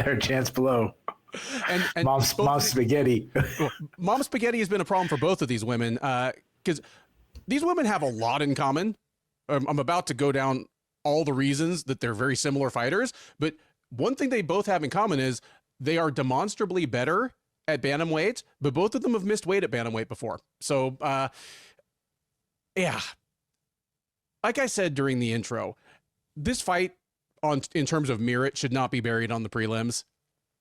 her chance blow. And Mom Spaghetti. Mom Spaghetti has been a problem for both of these women because these women have a lot in common. I'm about to go down all the reasons that they're very similar fighters, but one thing they both have in common is they are demonstrably better at bantamweight, but both of them have missed weight at bantamweight before. So, like I said during the intro, this fight in terms of merit should not be buried on the prelims.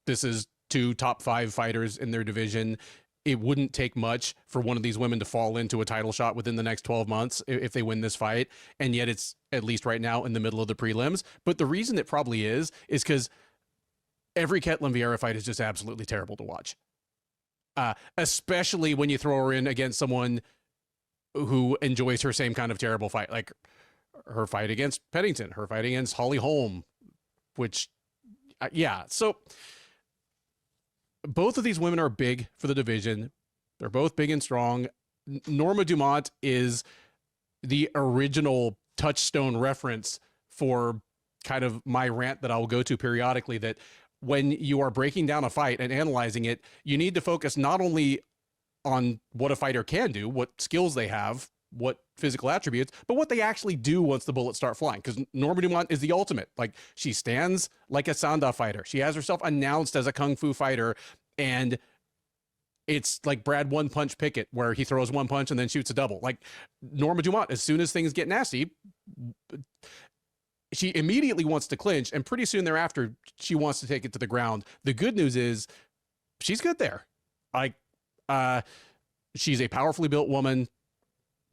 This is 2 top 5 fighters in their division. It wouldn't take much for one of these women to fall into a title shot within the next 12 months if they win this fight. And yet it's at least right now in the middle of the prelims. But the reason it probably is because every Ketlen Vieira fight is just absolutely terrible to watch. Especially when you throw her in against someone who enjoys her same kind of terrible fight. Like, her fight against Pennington, her fight against Holly Holm, which, yeah. So both of these women are big for the division. They're both big and strong. Norma Dumont is the original touchstone reference for kind of my rant that I'll go to periodically, that when you are breaking down a fight and analyzing it, you need to focus not only on what a fighter can do, what skills they have, what physical attributes, but what they actually do once the bullets start flying. Because Norma Dumont is the ultimate. Like, she stands like a Sanda fighter. She has herself announced as a Kung Fu fighter, and it's like Brad One Punch Pickett, where he throws one punch and then shoots a double. Like, Norma Dumont, as soon as things get nasty, she immediately wants to clinch, and pretty soon thereafter, she wants to take it to the ground. The good news is she's good there. Like, she's a powerfully built woman.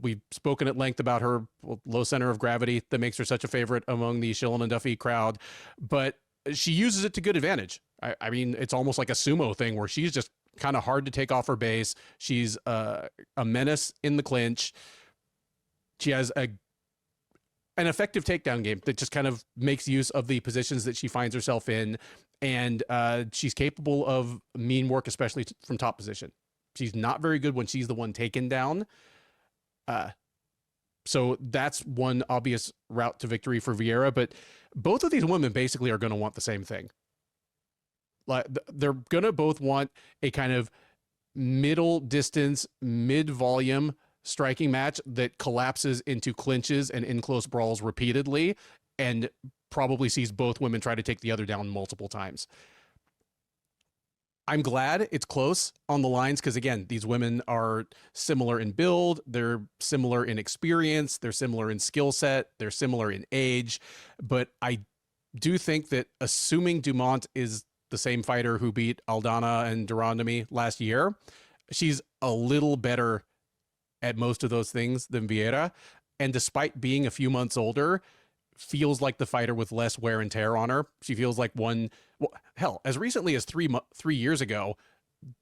We've spoken at length about her low center of gravity that makes her such a favorite among the Shillen and Duffy crowd, but she uses it to good advantage. I mean, it's almost like a sumo thing where she's just kind of hard to take off her base. She's a menace in the clinch. She has an effective takedown game that just kind of makes use of the positions that she finds herself in, and she's capable of mean work, especially from top position. She's not very good when she's the one taken down. So that's one obvious route to victory for Vieira, but both of these women basically are going to want the same thing. Like, they're going to both want a kind of middle distance, mid volume striking match that collapses into clinches and in close brawls repeatedly, and probably sees both women try to take the other down multiple times. I'm glad it's close on the lines, because again, these women are similar in build, they're similar in experience, they're similar in skill set, they're similar in age, but I do think that, assuming Dumont is the same fighter who beat Aldana and Durandamy last year, she's a little better at most of those things than Vieira, and despite being a few months older, feels like the fighter with less wear and tear on her. She feels like one, well, hell, as recently as 3 years ago,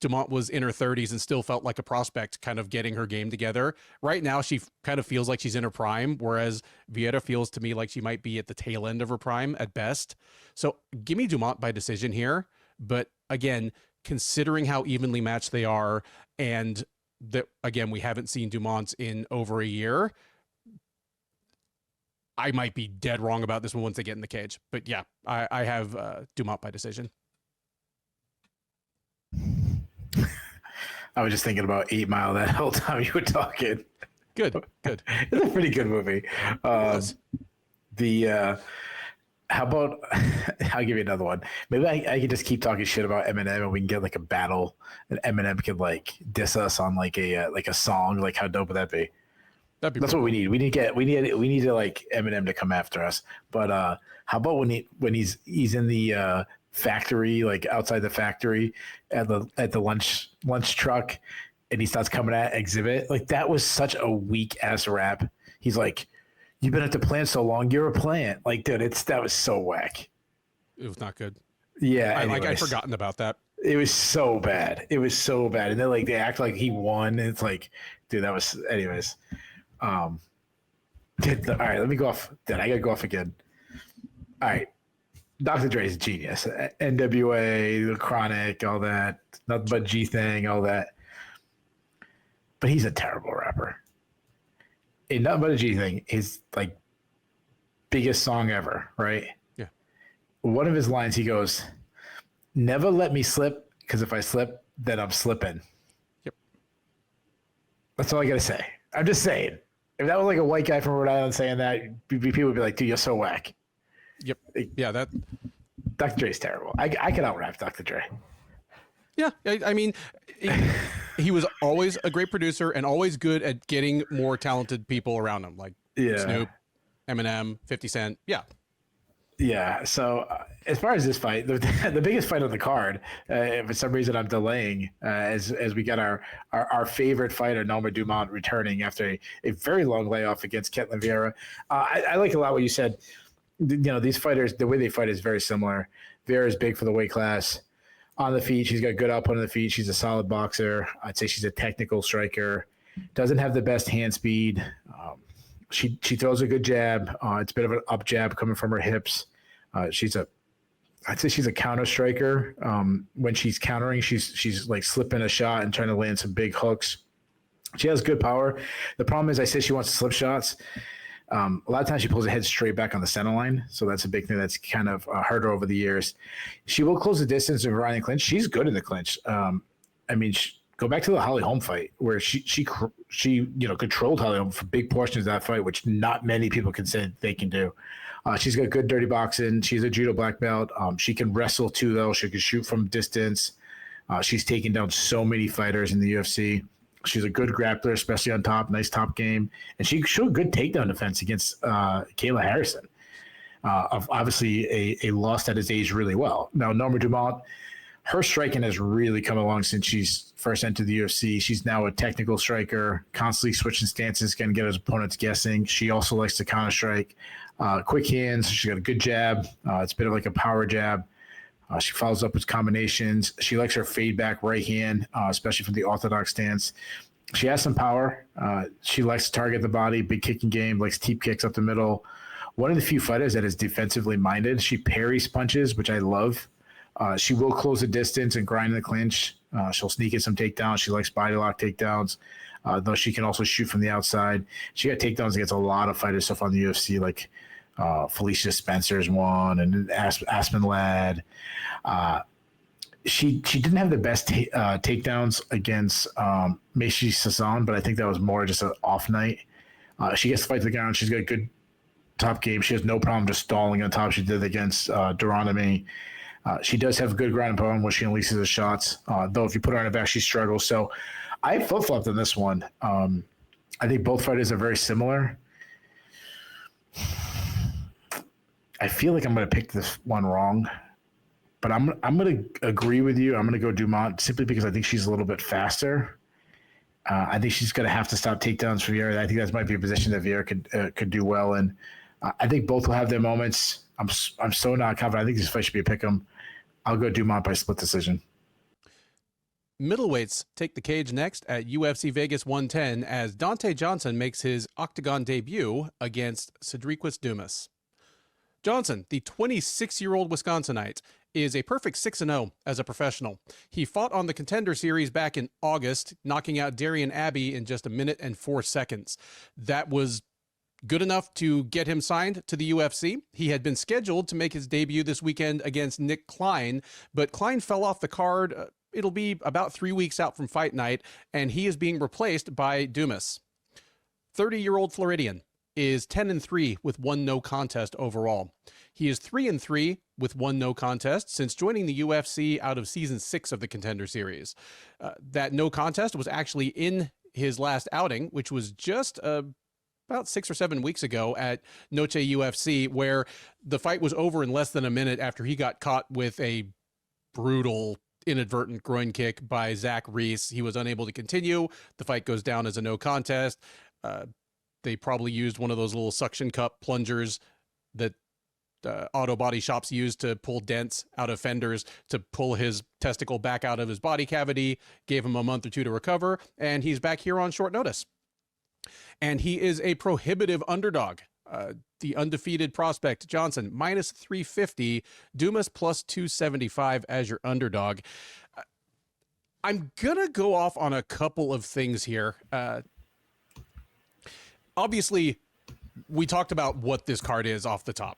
Dumont was in her 30s and still felt like a prospect, kind of getting her game together. Right now, she kind of feels like she's in her prime, whereas Vieira feels to me like she might be at the tail end of her prime at best. So give me Dumont by decision here. But again, considering how evenly matched they are, and that, again, we haven't seen Dumont in over a year, I might be dead wrong about this one once they get in the cage. But yeah, I have Dumont by decision. I was just thinking about 8 Mile that whole time you were talking. Good. It's a pretty good movie. How about, I'll give you another one. Maybe I could just keep talking shit about Eminem, and we can get like a battle, and Eminem could like diss us on like a song. Like, how dope would that be? That's what we need. We need to like Eminem to come after us. But how about when he's in the factory, like outside the factory at the lunch truck, and he starts coming at Exhibit? Like, that was such a weak ass rap. He's like, "You've been at the plant so long, you're a plant." Like, dude, that was so whack. It was not good. Yeah, I'd forgotten about that. It was so bad. And then like they act like he won, and it's like, dude, that was, anyways. All right, let me go off. Then I gotta go off again. All right, Dr. Dre is a genius. NWA, the Chronic, all that, nothing but G thing, all that. But he's a terrible rapper. And nothing but a G thing is like biggest song ever, right? Yeah. One of his lines, he goes, "Never let me slip, because if I slip, then I'm slipping." Yep. That's all I gotta say. I'm just saying. If that was like a white guy from Rhode Island saying that, people would be like, "Dude, you're so whack." Yep. Yeah, that Dr. Dre's terrible. I can out-rap Dr. Dre. Yeah, I mean, he was always a great producer and always good at getting more talented people around him, like Snoop, Eminem, 50 Cent. Yeah. Yeah. So as far as this fight, the biggest fight on the card, for some reason I'm delaying as we got our favorite fighter, Norma Dumont, returning after a very long layoff against Ketlen Vieira. I like a lot what you said. You know, these fighters, the way they fight is very similar. Vieira is big for the weight class. On the feet, she's got good output on the feet. She's a solid boxer. I'd say she's a technical striker. Doesn't have the best hand speed. She throws a good jab. It's a bit of an up jab coming from her hips. I'd say she's a counter striker. When she's countering, she's like slipping a shot and trying to land some big hooks. She has good power. The problem is, I say she wants to slip shots. A lot of times she pulls her head straight back on the center line. So that's a big thing that's kind of hurt her over the years. She will close the distance and grind the clinch. She's good in the clinch. Go back to the Holly Holm fight where she controlled Holly Holm for big portions of that fight, which not many people can say they can do. She's got good dirty boxing. She's a judo black belt. She can wrestle too, though. She can shoot from distance. She's taken down so many fighters in the UFC. She's a good grappler, especially on top. Nice top game. And she showed good takedown defense against Kayla Harrison. Obviously, a loss that has aged really well. Now, Norma Dumont, her striking has really come along since she's first entered the UFC. She's now a technical striker, constantly switching stances, can get his opponents guessing. She also likes to counter strike. Quick hands. She's got a good jab. It's a bit of like a power jab. She follows up with combinations. She likes her fade back right hand, especially from the orthodox stance. She has some power. She likes to target the body, big kicking game, likes teep kicks up the middle. One of the few fighters that is defensively minded. She parries punches, which I love. She will close the distance and grind in the clinch. She'll sneak in some takedowns. She likes body lock takedowns, though she can also shoot from the outside. She got takedowns against a lot of fighters so far in the UFC, like Felicia Spencer's one and Aspen Ladd. She didn't have the best takedowns against Meishi Sasson, but I think that was more just an off night. She gets to fight to the ground. She's got a good top game. She has no problem just stalling on top. She did against Duranami. She does have good ground and pound when she unleashes the shots, though if you put her on her back, she struggles. So I flip-flopped on this one. I think both fighters are very similar. I feel like I'm going to pick this one wrong, but I'm going to agree with you. I'm going to go Dumont simply because I think she's a little bit faster. I think she's going to have to stop takedowns for Vieira. I think that might be a position that Vieira could do well in. I think both will have their moments. I'm so not confident. I think this fight should be a pick 'em. I'll go Dumont by split decision. Middleweights take the cage next at UFC Vegas 110 as Donte Johnson makes his octagon debut against Sedriques Dumas. Johnson, the 26-year-old Wisconsinite, is a perfect 6-0 as a professional. He fought on the Contender Series back in August, knocking out Darian Abbey in just 1 minute and 4 seconds. That was good enough to get him signed to the UFC. He had been scheduled to make his debut this weekend against Nick Klein, but Klein fell off the card. It'll be about 3 weeks out from fight night, and he is being replaced by Dumas. 30-year-old Floridian is 10-3 with 1 no contest overall. He is 3-3 with 1 no contest since joining the UFC out of season 6 of the Contender Series. That no contest was actually in his last outing, which was just about 6 or 7 weeks ago at Noche UFC, where the fight was over in less than a minute after he got caught with a brutal inadvertent groin kick by Zach Reese. He was unable to continue. The fight goes down as a no contest. They probably used one of those little suction cup plungers that auto body shops use to pull dents out of fenders to pull his testicle back out of his body cavity, gave him a month or 2 to recover, and he's back here on short notice. And he is a prohibitive underdog. The undefeated prospect, Johnson, minus 350, Dumas plus 275 as your underdog. I'm going to go off on a couple of things here. Obviously, we talked about what this card is off the top.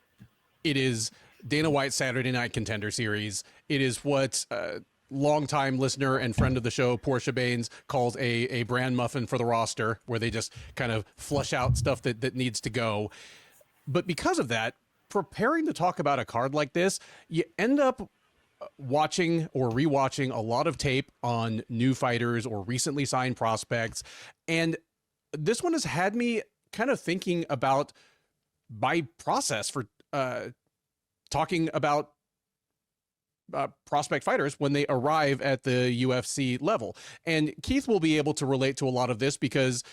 It is Dana White's Saturday Night Contender Series. It is what longtime listener and friend of the show, Portia Baines, calls a brand muffin for the roster, where they just kind of flush out stuff that needs to go. But because of that, preparing to talk about a card like this, you end up watching or rewatching a lot of tape on new fighters or recently signed prospects. And this one has had me kind of thinking about my process for talking about prospect fighters when they arrive at the UFC level. And Keith will be able to relate to a lot of this because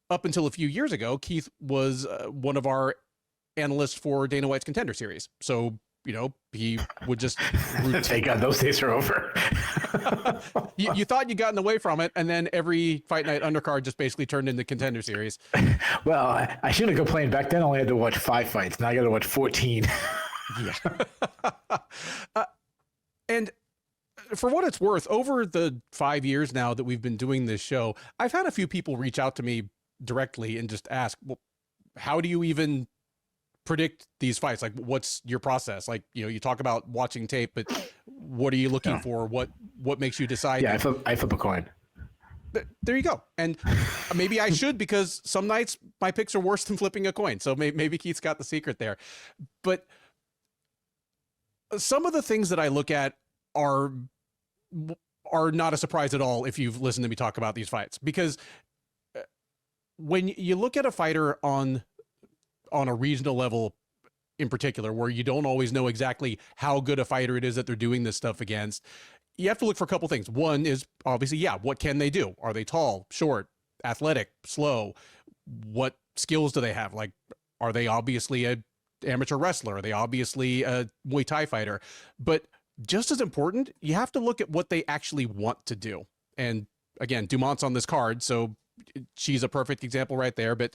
up until a few years ago, Keith was one of our analysts for Dana White's Contender Series. So, you know, he would just thank God those days are over. You thought you gotten away from it, and then every Fight Night undercard just basically turned into Contender Series. Well, I shouldn't have complained. Back then, I only had to watch 5 fights. Now I got to watch 14. Yeah. And for what it's worth, over the 5 years now that we've been doing this show, I've had a few people reach out to me directly and just ask, well, how do you even predict these fights? Like, what's your process? Like, you talk about watching tape, but what are you looking for? What makes you decide? Yeah, I flip a coin. There you go. And maybe I should, because some nights my picks are worse than flipping a coin. So maybe Keith's got the secret there. But some of the things that I look at are not a surprise at all if you've listened to me talk about these fights, because when you look at a fighter on a regional level in particular, where you don't always know exactly how good a fighter it is that they're doing this stuff against, you have to look for a couple things. One is obviously, what can they do? Are they tall, short, athletic, slow? What skills do they have? Like, are they obviously a amateur wrestler? Are they obviously a Muay Thai fighter? But just as important, you have to look at what they actually want to do. And again, Dumont's on this card, so she's a perfect example right there. But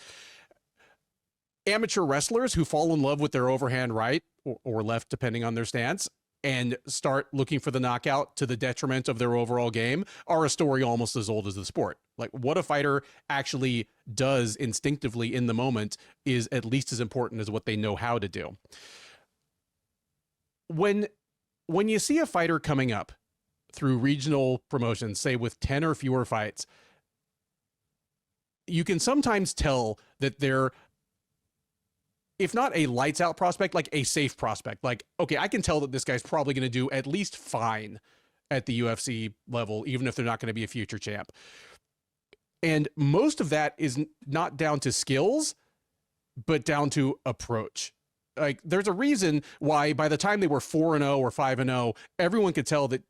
amateur wrestlers who fall in love with their overhand right or left, depending on their stance, and start looking for the knockout to the detriment of their overall game are a story almost as old as the sport. Like, what a fighter actually does instinctively in the moment is at least as important as what they know how to do. When you see a fighter coming up through regional promotions, say with 10 or fewer fights, you can sometimes tell that they're, if not a lights out prospect, like a safe prospect. Like, okay, I can tell that this guy's probably going to do at least fine at the UFC level, even if they're not going to be a future champ. And most of that is not down to skills, but down to approach. Like, there's a reason why by the time they were 4-0 or 5-0, everyone could tell that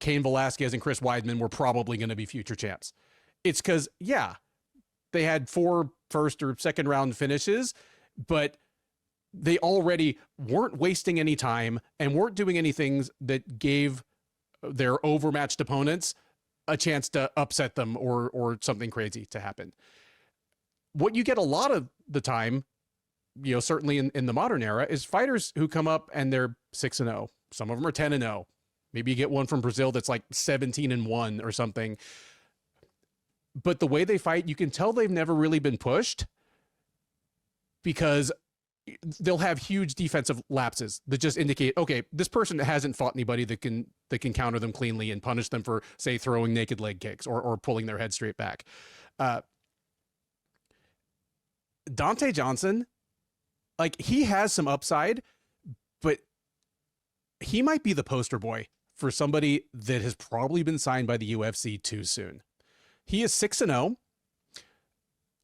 Cain Velasquez and Chris Weidman were probably going to be future champs. It's because, they had 4 first or second round finishes, but they already weren't wasting any time and weren't doing any things that gave their overmatched opponents a chance to upset them or something crazy to happen. What you get a lot of the time, certainly in the modern era, is fighters who come up and they're 6-0. Some of them are 10-0. Maybe you get one from Brazil that's like 17-1 or something. But the way they fight, you can tell they've never really been pushed, because they'll have huge defensive lapses that just indicate, okay, this person hasn't fought anybody that can counter them cleanly and punish them for, say, throwing naked leg kicks or pulling their head straight back. Donte Johnson, like, he has some upside, but he might be the poster boy for somebody that has probably been signed by the UFC too soon. He is 6-0.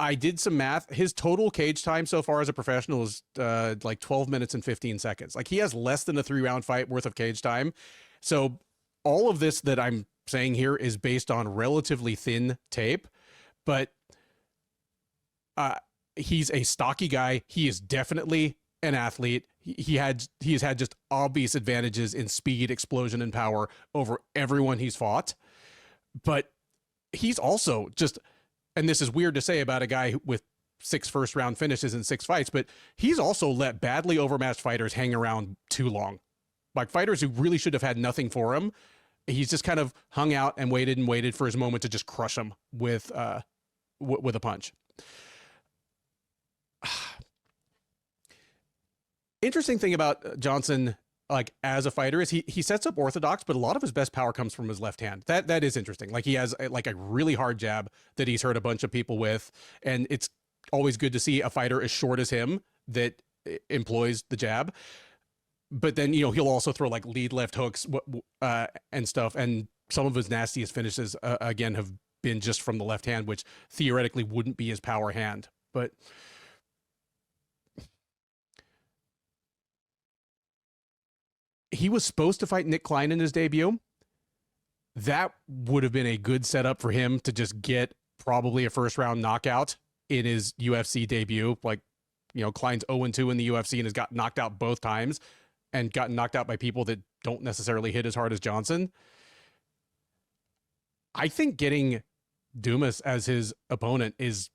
I did some math. His total cage time so far as a professional is like 12 minutes and 15 seconds. Like, he has less than a 3-round fight worth of cage time. So all of this that I'm saying here is based on relatively thin tape, but he's a stocky guy. He is definitely an athlete. He has had just obvious advantages in speed, explosion, and power over everyone he's fought. But he's also just, and this is weird to say about a guy with 6 first-round finishes in 6 fights, but he's also let badly overmatched fighters hang around too long. Like, fighters who really should have had nothing for him, he's just kind of hung out and waited for his moment to just crush him with a punch. Interesting thing about Johnson, like, as a fighter, is he sets up orthodox, but a lot of his best power comes from his left hand. That is interesting. Like, he has like a really hard jab that he's hurt a bunch of people with, and it's always good to see a fighter as short as him that employs the jab. But then, he'll also throw like lead left hooks and stuff, and some of his nastiest finishes again have been just from the left hand, which theoretically wouldn't be his power hand. But he was supposed to fight Nick Klein in his debut. That would have been a good setup for him to just get probably a first-round knockout in his UFC debut. Like, Klein's 0-2 in the UFC and has got knocked out both times and gotten knocked out by people that don't necessarily hit as hard as Johnson. I think getting Dumas as his opponent is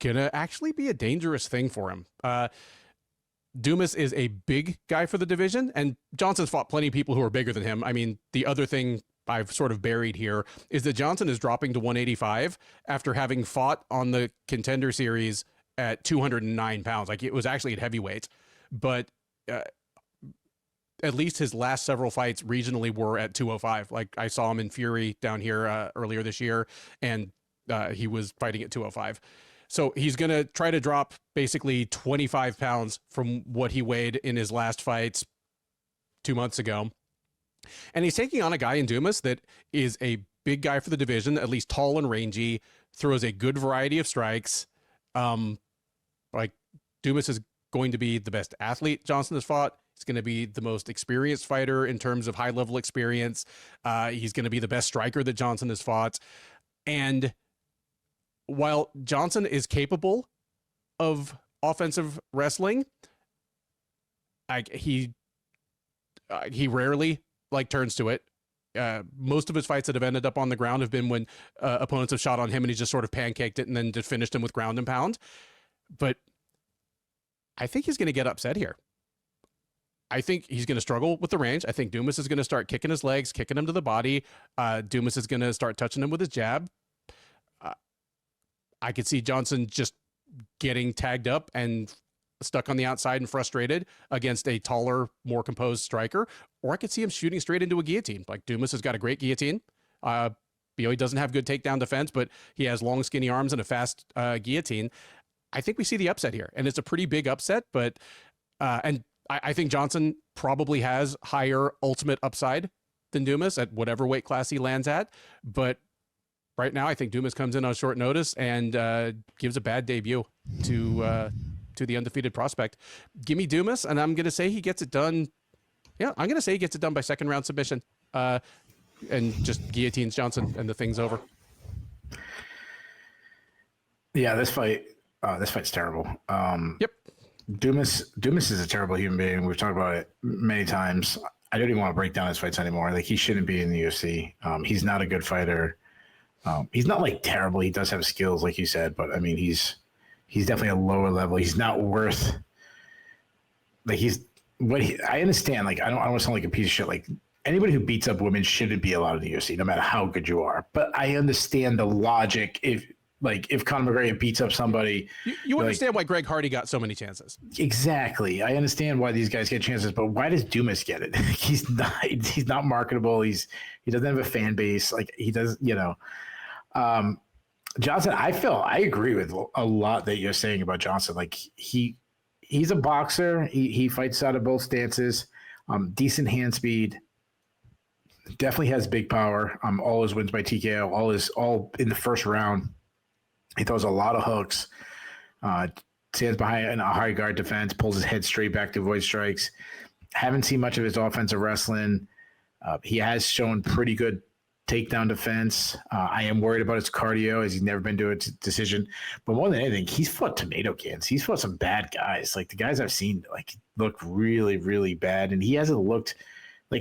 gonna actually be a dangerous thing for him. Dumas is a big guy for the division, and Johnson's fought plenty of people who are bigger than him. I mean, the other thing I've sort of buried here is that Johnson is dropping to 185 after having fought on the Contender Series at 209 pounds. Like, it was actually at heavyweight, but at least his last several fights regionally were at 205. Like, I saw him in Fury down here earlier this year, and he was fighting at 205. So he's going to try to drop basically 25 pounds from what he weighed in his last fights 2 months ago. And he's taking on a guy in Dumas that is a big guy for the division, at least tall and rangy, throws a good variety of strikes. Like, Dumas is going to be the best athlete Johnson has fought. He's going to be the most experienced fighter in terms of high-level experience. He's going to be the best striker that Johnson has fought. And while Johnson is capable of offensive wrestling, he rarely turns to it. Most of his fights that have ended up on the ground have been when opponents have shot on him and he's just sort of pancaked it and then just finished him with ground and pound. But I think he's going to get upset here. I think he's going to struggle with the range. I think Dumas is going to start kicking his legs, kicking him to the body. Dumas is going to start touching him with his jab. I could see Johnson just getting tagged up and stuck on the outside and frustrated against a taller, more composed striker. Or I could see him shooting straight into a guillotine. Like, Dumas has got a great guillotine. He doesn't have good takedown defense, but he has long, skinny arms and a fast guillotine. I think we see the upset here, and it's a pretty big upset, but I think Johnson probably has higher ultimate upside than Dumas at whatever weight class he lands at. But right now, I think Dumas comes in on short notice and gives a bad debut to the undefeated prospect. Give me Dumas, and I'm going to say he gets it done. Yeah, I'm going to say he gets it done by second round submission, and just guillotines Johnson, and the thing's over. Yeah, this fight's terrible. Yep. Dumas is a terrible human being. We've talked about it many times. I don't even want to break down his fights anymore. Like, he shouldn't be in the UFC. He's not a good fighter. He's not terrible. He does have skills, like you said, but I mean, he's definitely a lower level. He's not worth I understand. Like, I don't want to sound like a piece of shit. Like, anybody who beats up women shouldn't be allowed in the UFC, no matter how good you are. But I understand the logic. If Conor McGregor beats up somebody, you understand why Greg Hardy got so many chances. Exactly. I understand why these guys get chances, but why does Dumas get it? He's not marketable. He doesn't have a fan base. Like, he does, Johnson, I agree with a lot that you're saying about Johnson. Like, he's a boxer. He fights out of both stances. Decent hand speed. Definitely has big power. All his wins by TKO. All in the first round. He throws a lot of hooks. Stands behind in a high guard defense. Pulls his head straight back to avoid strikes. Haven't seen much of his offensive wrestling. He has shown pretty good takedown defense. I am worried about his cardio, as he's never been to a decision. But more than anything, he's fought tomato cans. He's fought some bad guys. Like, the guys I've seen look really, really bad, and he hasn't looked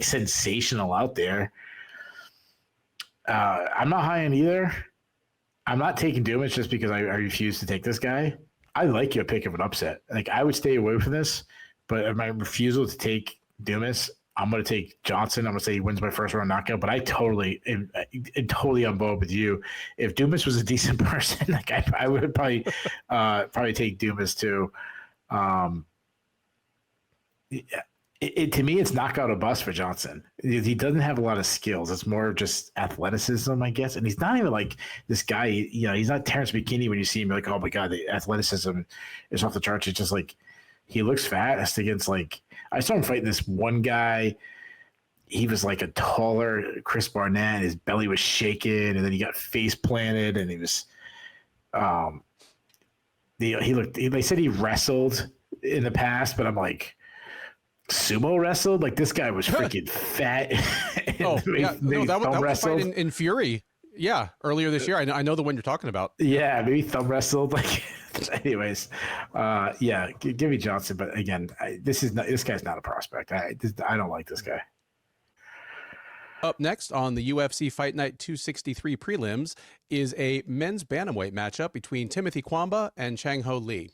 sensational out there. I'm not high on either. I'm not taking Dumas just because I refuse to take this guy. I like your pick of an upset. Like, I would stay away from this, but my refusal to take Dumas, I'm going to take Johnson. I'm going to say he wins by first round knockout, but I totally on board with you. If Dumas was a decent person, I would probably take Dumas too. To me, it's knockout or bust for Johnson. He doesn't have a lot of skills. It's more of just athleticism, I guess. And he's not even like this guy. He's not Terrence McKinney when you see him. You're like, oh my god, the athleticism is off the charts. It's just like he looks fast against I saw him fighting this one guy. He was like a taller Chris Barnett. His belly was shaking, and then he got face planted, and he was. They said he wrestled in the past, but I'm like. Sumo wrestled? Like, this guy was freaking fat. That was fight in Fury. Yeah, earlier this year. I know the one you're talking about. Yeah, maybe thumb wrestled. Anyways, give me Johnson. But again, this guy's not a prospect. I don't like this guy. Up next on the UFC Fight Night 263 prelims is a men's bantamweight matchup between Timothy Cuamba and Chang Lee.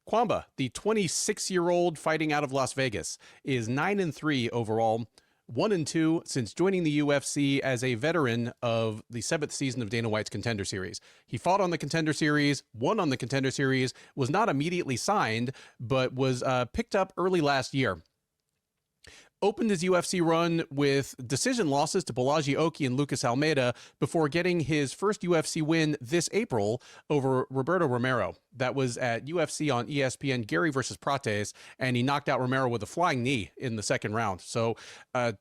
Cuamba, the 26-year-old fighting out of Las Vegas, is 9-3 overall, 1-2 since joining the UFC as a veteran of the 7th season of Dana White's Contender Series. He fought on the Contender Series, won on the Contender Series, was not immediately signed, but was picked up early last year. Opened his UFC run with decision losses to Balaji Oki and Lucas Almeida before getting his first UFC win this April over Roberto Romero. That was at UFC on ESPN, Gary versus Prates, and he knocked out Romero with a flying knee in the second round. So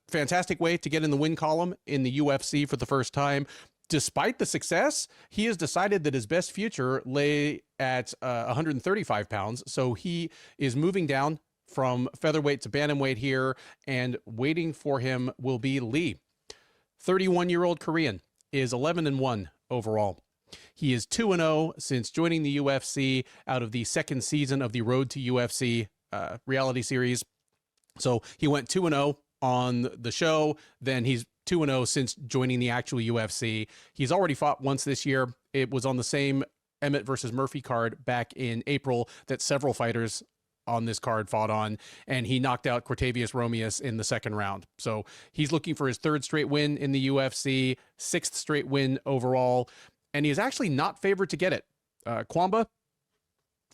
fantastic way to get in the win column in the UFC for the first time. Despite the success, he has decided that his best future lay at 135 pounds. So he is moving down from featherweight to bantamweight here, and waiting for him will be Lee. 31-year-old Korean is 11-1 overall. He is 2-0 since joining the UFC out of the second season of the Road to UFC reality series. So he went 2-0 on the show, then he's 2-0 since joining the actual UFC. He's already fought once this year. It was on the same Emmett versus Murphy card back in April that several fighters on this card fought on, and he knocked out Cortavius Romeus in the second round. So he's looking for his third straight win in the UFC, sixth straight win overall, and he is actually not favored to get it. Cuamba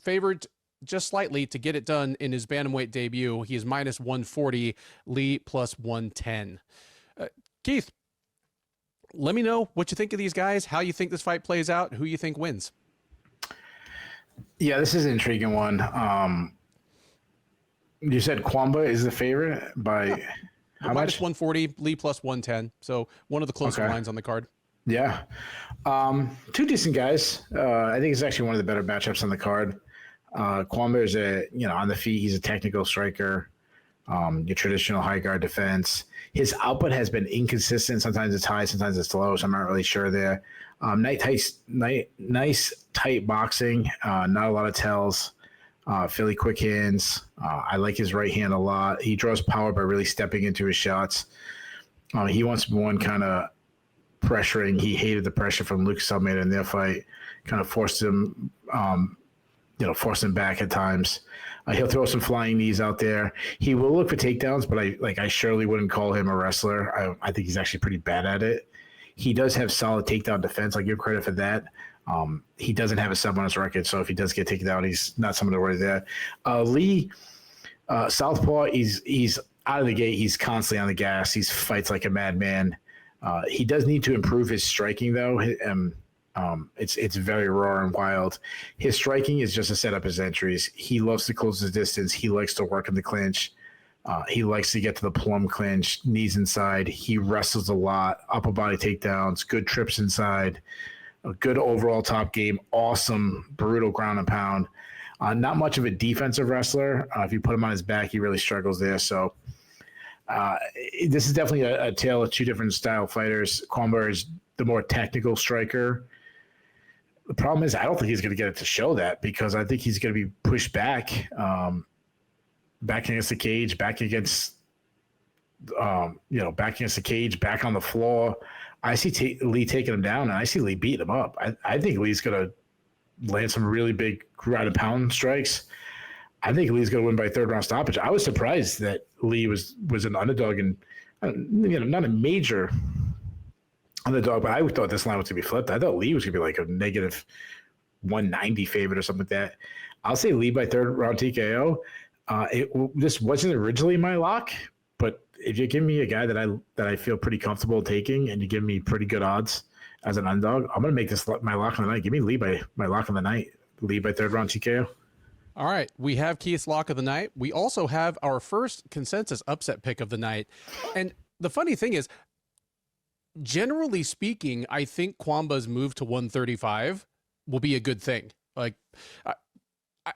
favored just slightly to get it done in his bantamweight debut. He is minus 140, Lee plus 110. Keith, let me know what you think of these guys, how you think this fight plays out, who you think wins. Yeah, this is an intriguing one. You said Cuamba is the favorite by how minus much? 140, Lee plus 110. So one of the closer lines on the card. Yeah. Two decent guys. I think it's actually one of the better matchups on the card. Cuamba is on the feet. He's a technical striker. Your traditional high guard defense. His output has been inconsistent. Sometimes it's high, sometimes it's low. So I'm not really sure there. Nice tight boxing. Not a lot of tells. Fairly quick hands. I like his right hand a lot. He draws power by really stepping into his shots. He wants one kind of pressuring. He hated the pressure from Lucas Almeida in their fight. Kind of forced him, forced him back at times. He'll throw some flying knees out there. He will look for takedowns, but I surely wouldn't call him a wrestler. I think he's actually pretty bad at it. He does have solid takedown defense. I give credit for that. He doesn't have a sub on his record, so if he does get taken down, he's not someone to worry there. Lee, southpaw, he's out of the gate. He's constantly on the gas. He fights like a madman. He does need to improve his striking, though. It's very raw and wild. His striking is just to set up his entries. He loves to close his distance. He likes to work in the clinch. He likes to get to the plum clinch, knees inside. He wrestles a lot, upper body takedowns, good trips inside. A good overall top game, awesome, brutal ground and pound. Not much of a defensive wrestler. If you put him on his back, he really struggles there. So this is definitely a tale of two different style fighters. Cuamba is the more technical striker. The problem is I don't think he's going to get it to show that, because I think he's going to be pushed back, back against the cage, back against the cage, back on the floor. I see Lee taking him down, and I see Lee beating him up. I think Lee's going to land some really big ground and pound strikes. I think Lee's going to win by third round stoppage. I was surprised that Lee was an underdog, and not a major underdog, but I thought this line was going to be flipped. I thought Lee was going to be like a negative 190 favorite or something like that. I'll say Lee by third round TKO. This wasn't originally my lock, but if you give me a guy that I feel pretty comfortable taking, and you give me pretty good odds as an underdog, I'm going to make this my lock of the night. Give me Lee by my lock of the night. Lee by third round TKO. All right. We have Keith's lock of the night. We also have our first consensus upset pick of the night. And the funny thing is, generally speaking, I think Cuamba's move to 135 will be a good thing. Like,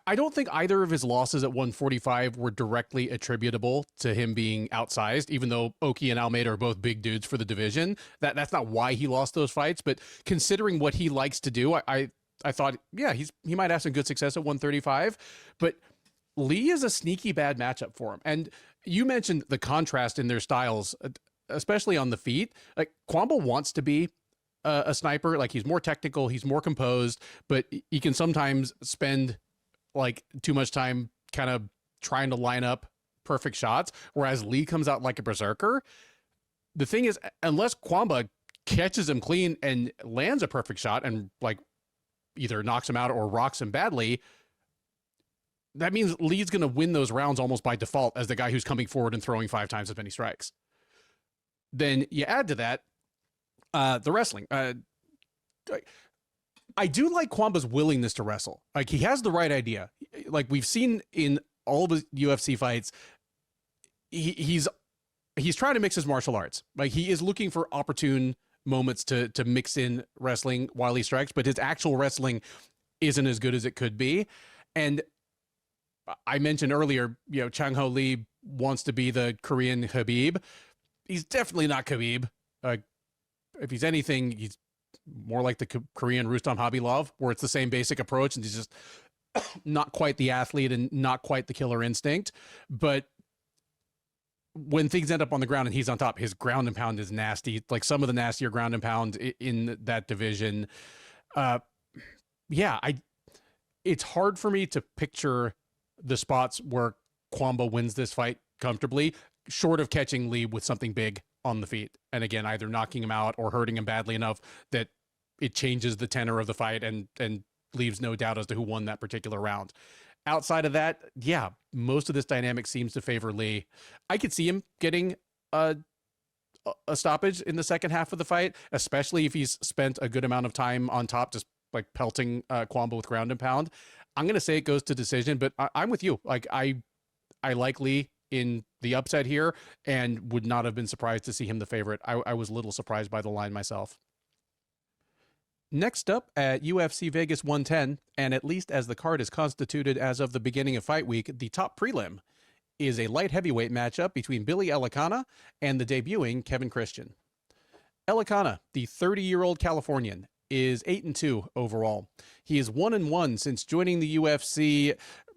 I don't think either of his losses at 145 were directly attributable to him being outsized, even though Oki and Almeida are both big dudes for the division. That's not why he lost those fights, but considering what he likes to do, I thought, yeah, he might have some good success at 135, but Lee is a sneaky bad matchup for him. And you mentioned the contrast in their styles. especially on the feet. Like Cuamba wants to be a sniper. Like he's more technical, he's more composed, but he can sometimes spend like too much time kind of trying to line up perfect shots, whereas Lee comes out like a berserker. The thing is, unless Cuamba catches him clean and lands a perfect shot and like either knocks him out or rocks him badly, that means Lee's going to win those rounds almost by default as the guy who's coming forward and throwing 5 times as many strikes. Then you add to that the wrestling. I do like Cuamba's willingness to wrestle. Like he has the right idea. Like we've seen in all of his UFC fights, he's trying to mix his martial arts. Like he is looking for opportune moments to mix in wrestling while he strikes, but his actual wrestling isn't as good as it could be. And I mentioned earlier, Chang Ho Lee wants to be the Korean Khabib. He's definitely not Khabib. If he's anything, he's more like the Korean Rustam Khabilov, where it's the same basic approach, and he's just not quite the athlete and not quite the killer instinct. But when things end up on the ground and he's on top, his ground and pound is nasty. Like some of the nastier ground and pound in that division. It's hard for me to picture the spots where Cuamba wins this fight comfortably, short of catching Lee with something big on the feet. And again, either knocking him out or hurting him badly enough that it changes the tenor of the fight and leaves no doubt as to who won that particular round. Outside of that, yeah, most of this dynamic seems to favor Lee. I could see him getting a stoppage in the second half of the fight, especially if he's spent a good amount of time on top, just like pelting Cuamba with ground and pound. I'm going to say it goes to decision, but I'm with you. Like I like Lee in the upset here and would not have been surprised to see him the favorite. I was a little surprised by the line myself. Next up at UFC Vegas 110, and at least as the card is constituted as of the beginning of fight week, the top prelim is a light heavyweight matchup between Billy Elekana and the debuting Kevin Christian. Elekana, the 30-year-old Californian, is 8-2 overall. He is 1-1 since joining the UFC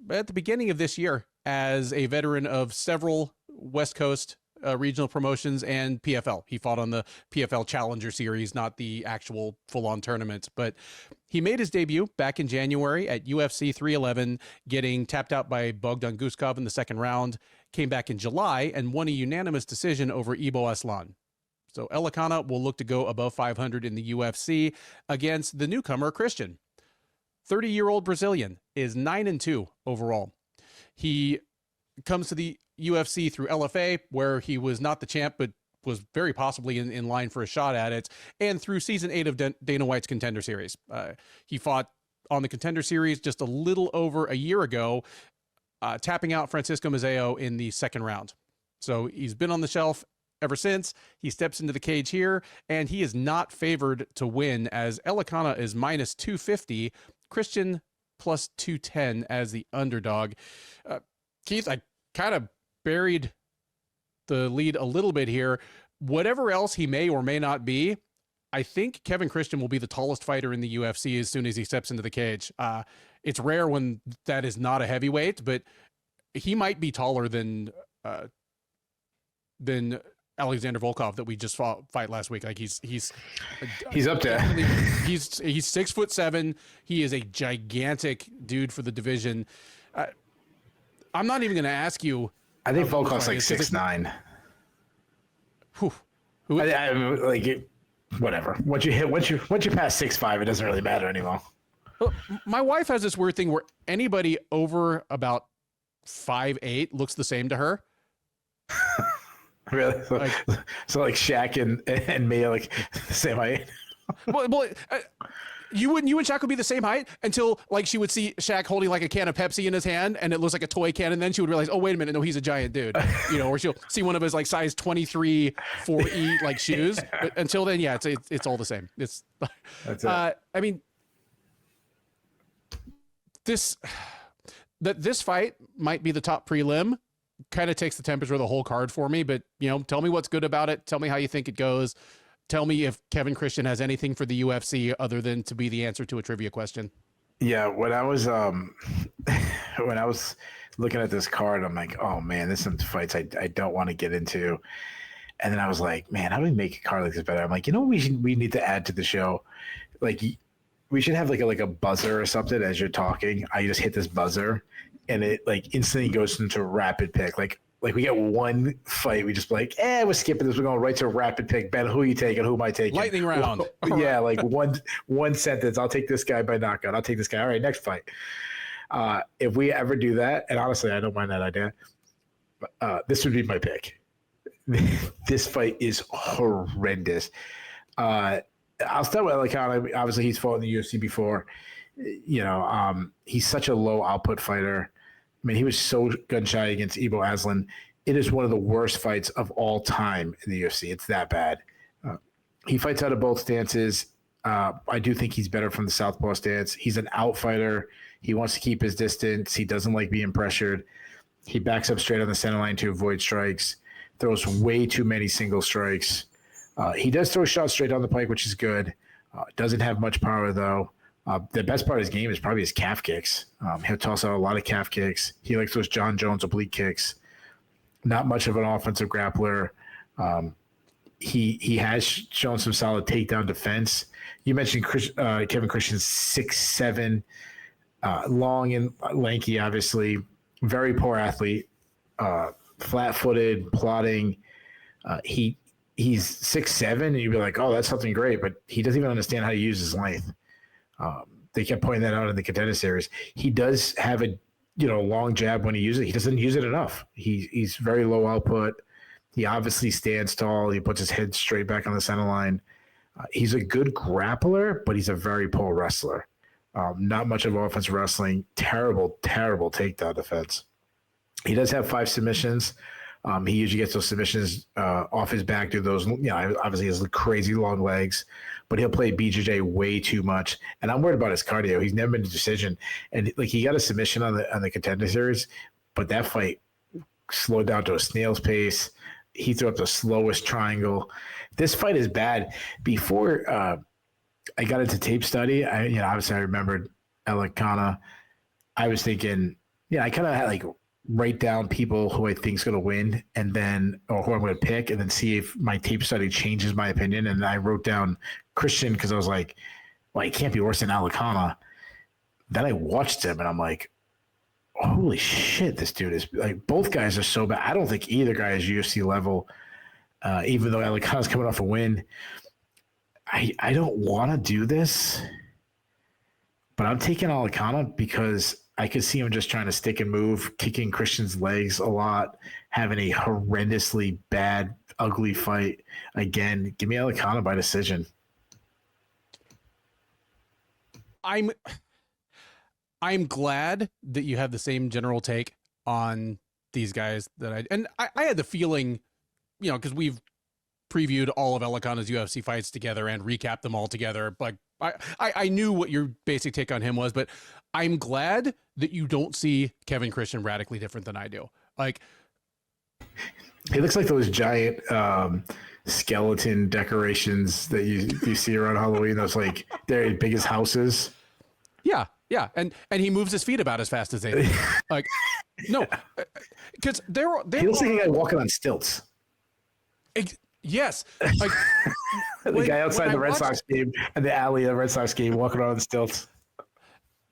at the beginning of this year as a veteran of several West Coast regional promotions and PFL. He fought on the PFL Challenger Series, not the actual full-on tournament, but he made his debut back in January at UFC 311, getting tapped out by Bogdan Guskov in the second round, came back in July and won a unanimous decision over Ibo Aslan. So Elekana will look to go above 500 in the UFC against the newcomer Christian. 30-year-old Brazilian is 9-2 overall. He comes to the UFC through LFA, where he was not the champ, but was very possibly in line for a shot at it, and through season 8 of Dana White's Contender Series. He fought on the Contender Series just a little over a year ago, tapping out Francisco Mazzeo in the second round. So he's been on the shelf ever since. He steps into the cage here, and he is not favored to win, as Elekana is minus 250, Christian plus 210 as the underdog. Keith, I kind of buried the lead a little bit here. Whatever else he may or may not be, I think Kevin Christian will be the tallest fighter in the UFC as soon as he steps into the cage. It's rare when that is not a heavyweight, but he might be taller than Alexander Volkov that we just fight last week. Like he's up there. He's 6'7". He is a gigantic dude for the division. I'm not even going to ask you. I think Volkov's like 6'9". Whatever. Once you pass 6'5", it doesn't really matter anymore. Well, my wife has this weird thing where anybody over about 5'8" looks the same to her. Really? So like Shaq and me are like the same height. Well, you and Shaq would be the same height until like she would see Shaq holding like a can of Pepsi in his hand and it looks like a toy can, and then she would realize, oh wait a minute, no, he's a giant dude, or she'll see one of his like size 23 4E like shoes. But until then, yeah, it's all the same. That's it. I mean, this fight might be the top prelim. Kind of takes the temperature of the whole card for me, but tell me what's good about it. Tell me how you think it goes. Tell me if Kevin Christian has anything for the UFC other than to be the answer to a trivia question. Yeah, when I was looking at this card, I'm like, oh man, there's some fights I don't want to get into. And then I was like, man, how do we make a card like this better? I'm like, we need to add to the show. Like, we should have like a buzzer or something as you're talking. I just hit this buzzer and it like instantly goes into a rapid pick. Like we get one fight, we just like, we're skipping this. We're going right to a rapid pick. Ben, who are you taking? Who am I taking? Lightning round. Yeah, like one sentence. I'll take this guy by knockout. I'll take this guy. All right, next fight. If we ever do that, and honestly, I don't mind that idea. This would be my pick. This fight is horrendous. I'll start with Elekana. Obviously, he's fought in the UFC before. He's such a low output fighter. I mean, he was so gun shy against Ivo Aslan. It is one of the worst fights of all time in the UFC. It's that bad. He fights out of both stances. I do think he's better from the southpaw stance. He's an out fighter. He wants to keep his distance. He doesn't like being pressured. He backs up straight on the center line to avoid strikes. Throws way too many single strikes. He does throw shots straight down the pike, which is good. Doesn't have much power, though. The best part of his game is probably his calf kicks. He'll toss out a lot of calf kicks. He likes those John Jones oblique kicks. Not much of an offensive grappler. He has shown some solid takedown defense. You mentioned Kevin Christian's 6'7", long and lanky, obviously. Very poor athlete. Flat-footed, plodding. He's 6'7", and you'd be like, oh, that's something great, but he doesn't even understand how to use his length. They kept pointing that out in the contender series. He does have a long jab when he uses it. He doesn't use it enough. He's very low output. He obviously stands tall. He puts his head straight back on the center line. He's a good grappler, but he's a very poor wrestler. Not much of offensive wrestling. Terrible, terrible takedown defense. He does have 5 submissions. He usually gets those submissions off his back through those, obviously he has crazy long legs, but he'll play BJJ way too much. And I'm worried about his cardio. He's never been a decision. And he got a submission on the contender series, but that fight slowed down to a snail's pace. He threw up the slowest triangle. This fight is bad. Before I got into tape study, obviously I remembered Elekana. I was thinking, I kind of had write down people who I think is going to win or who I'm going to pick, and then see if my tape study changes my opinion. And I wrote down Christian because I was like, well, he can't be worse than Elekana. Then I watched him and I'm like, holy shit, this dude is both guys are so bad. I don't think either guy is UFC level, even though Elekana's coming off a win. I don't want to do this, but I'm taking Elekana because I could see him just trying to stick and move, kicking Christian's legs a lot, having a horrendously bad, ugly fight. Again, give me Elekana by decision. I'm glad that you have the same general take on these guys that I had the feeling, because we've previewed all of Elekana's UFC fights together and recapped them all together. Like I knew what your basic take on him was, but I'm glad that you don't see Kevin Christian radically different than I do. He looks like those giant skeleton decorations that you see around Halloween. Those they're biggest houses. Yeah. Yeah. And he moves his feet about as fast as they do. No, because he looks like a guy walking on stilts. Yes. The guy outside the Red Sox game and the alley of the Red Sox game walking around the stilts.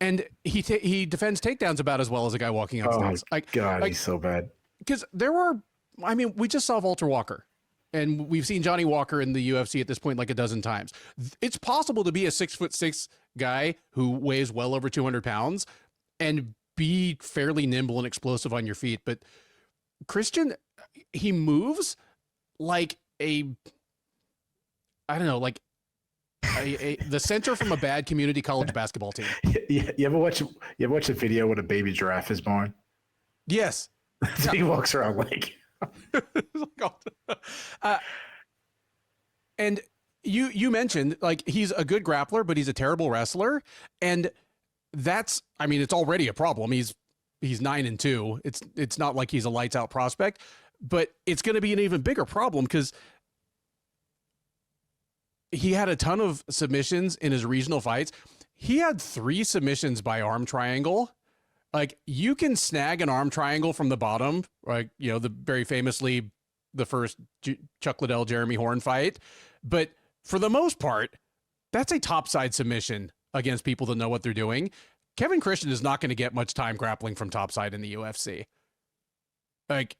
And he defends takedowns about as well as a guy walking on stilts. God, he's so bad. Because we just saw Walter Walker, and we've seen Johnny Walker in the UFC at this point a dozen times. It's possible to be a 6'6" guy who weighs well over 200 pounds and be fairly nimble and explosive on your feet. But Christian, he moves like the center from a bad community college basketball team. You ever watch a video when a baby giraffe is born? Yes. So he walks around and you mentioned he's a good grappler, but he's a terrible wrestler. And that's, it's already a problem. He's 9-2. It's not like he's a lights out prospect, but it's going to be an even bigger problem because he had a ton of submissions in his regional fights. He had 3 submissions by arm triangle. You can snag an arm triangle from the bottom, the very famously the first Chuck Liddell, Jeremy Horn fight. But for the most part, that's a topside submission against people that know what they're doing. Kevin Christian is not going to get much time grappling from topside in the UFC. Like,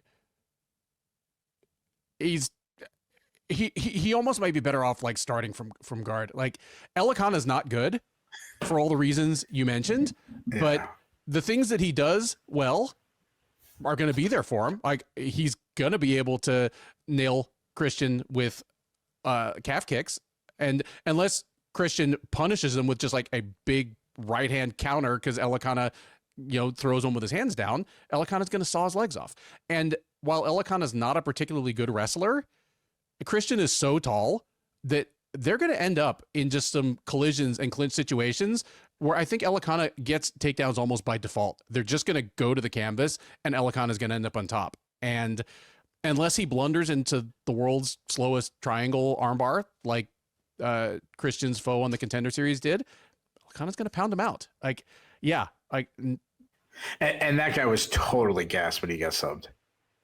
he almost might be better off like starting from guard. Like, Elekana is not good for all the reasons you mentioned, but the things that he does well are going to be there for him. Like, he's going to be able to nail Christian with calf kicks, and unless Christian punishes him with just like a big right hand counter because Elekana, throws him with his hands down, Elekana's going to saw his legs off. And while Elekana's not a particularly good wrestler, Christian is so tall that they're going to end up in just some collisions and clinch situations where I think Elekana gets takedowns almost by default. They're just going to go to the canvas and Elekana is going to end up on top. And unless he blunders into the world's slowest triangle armbar, like Christian's foe on the Contender Series did, Elekana's going to pound him out. Like, yeah. And that guy was totally gassed when he got subbed.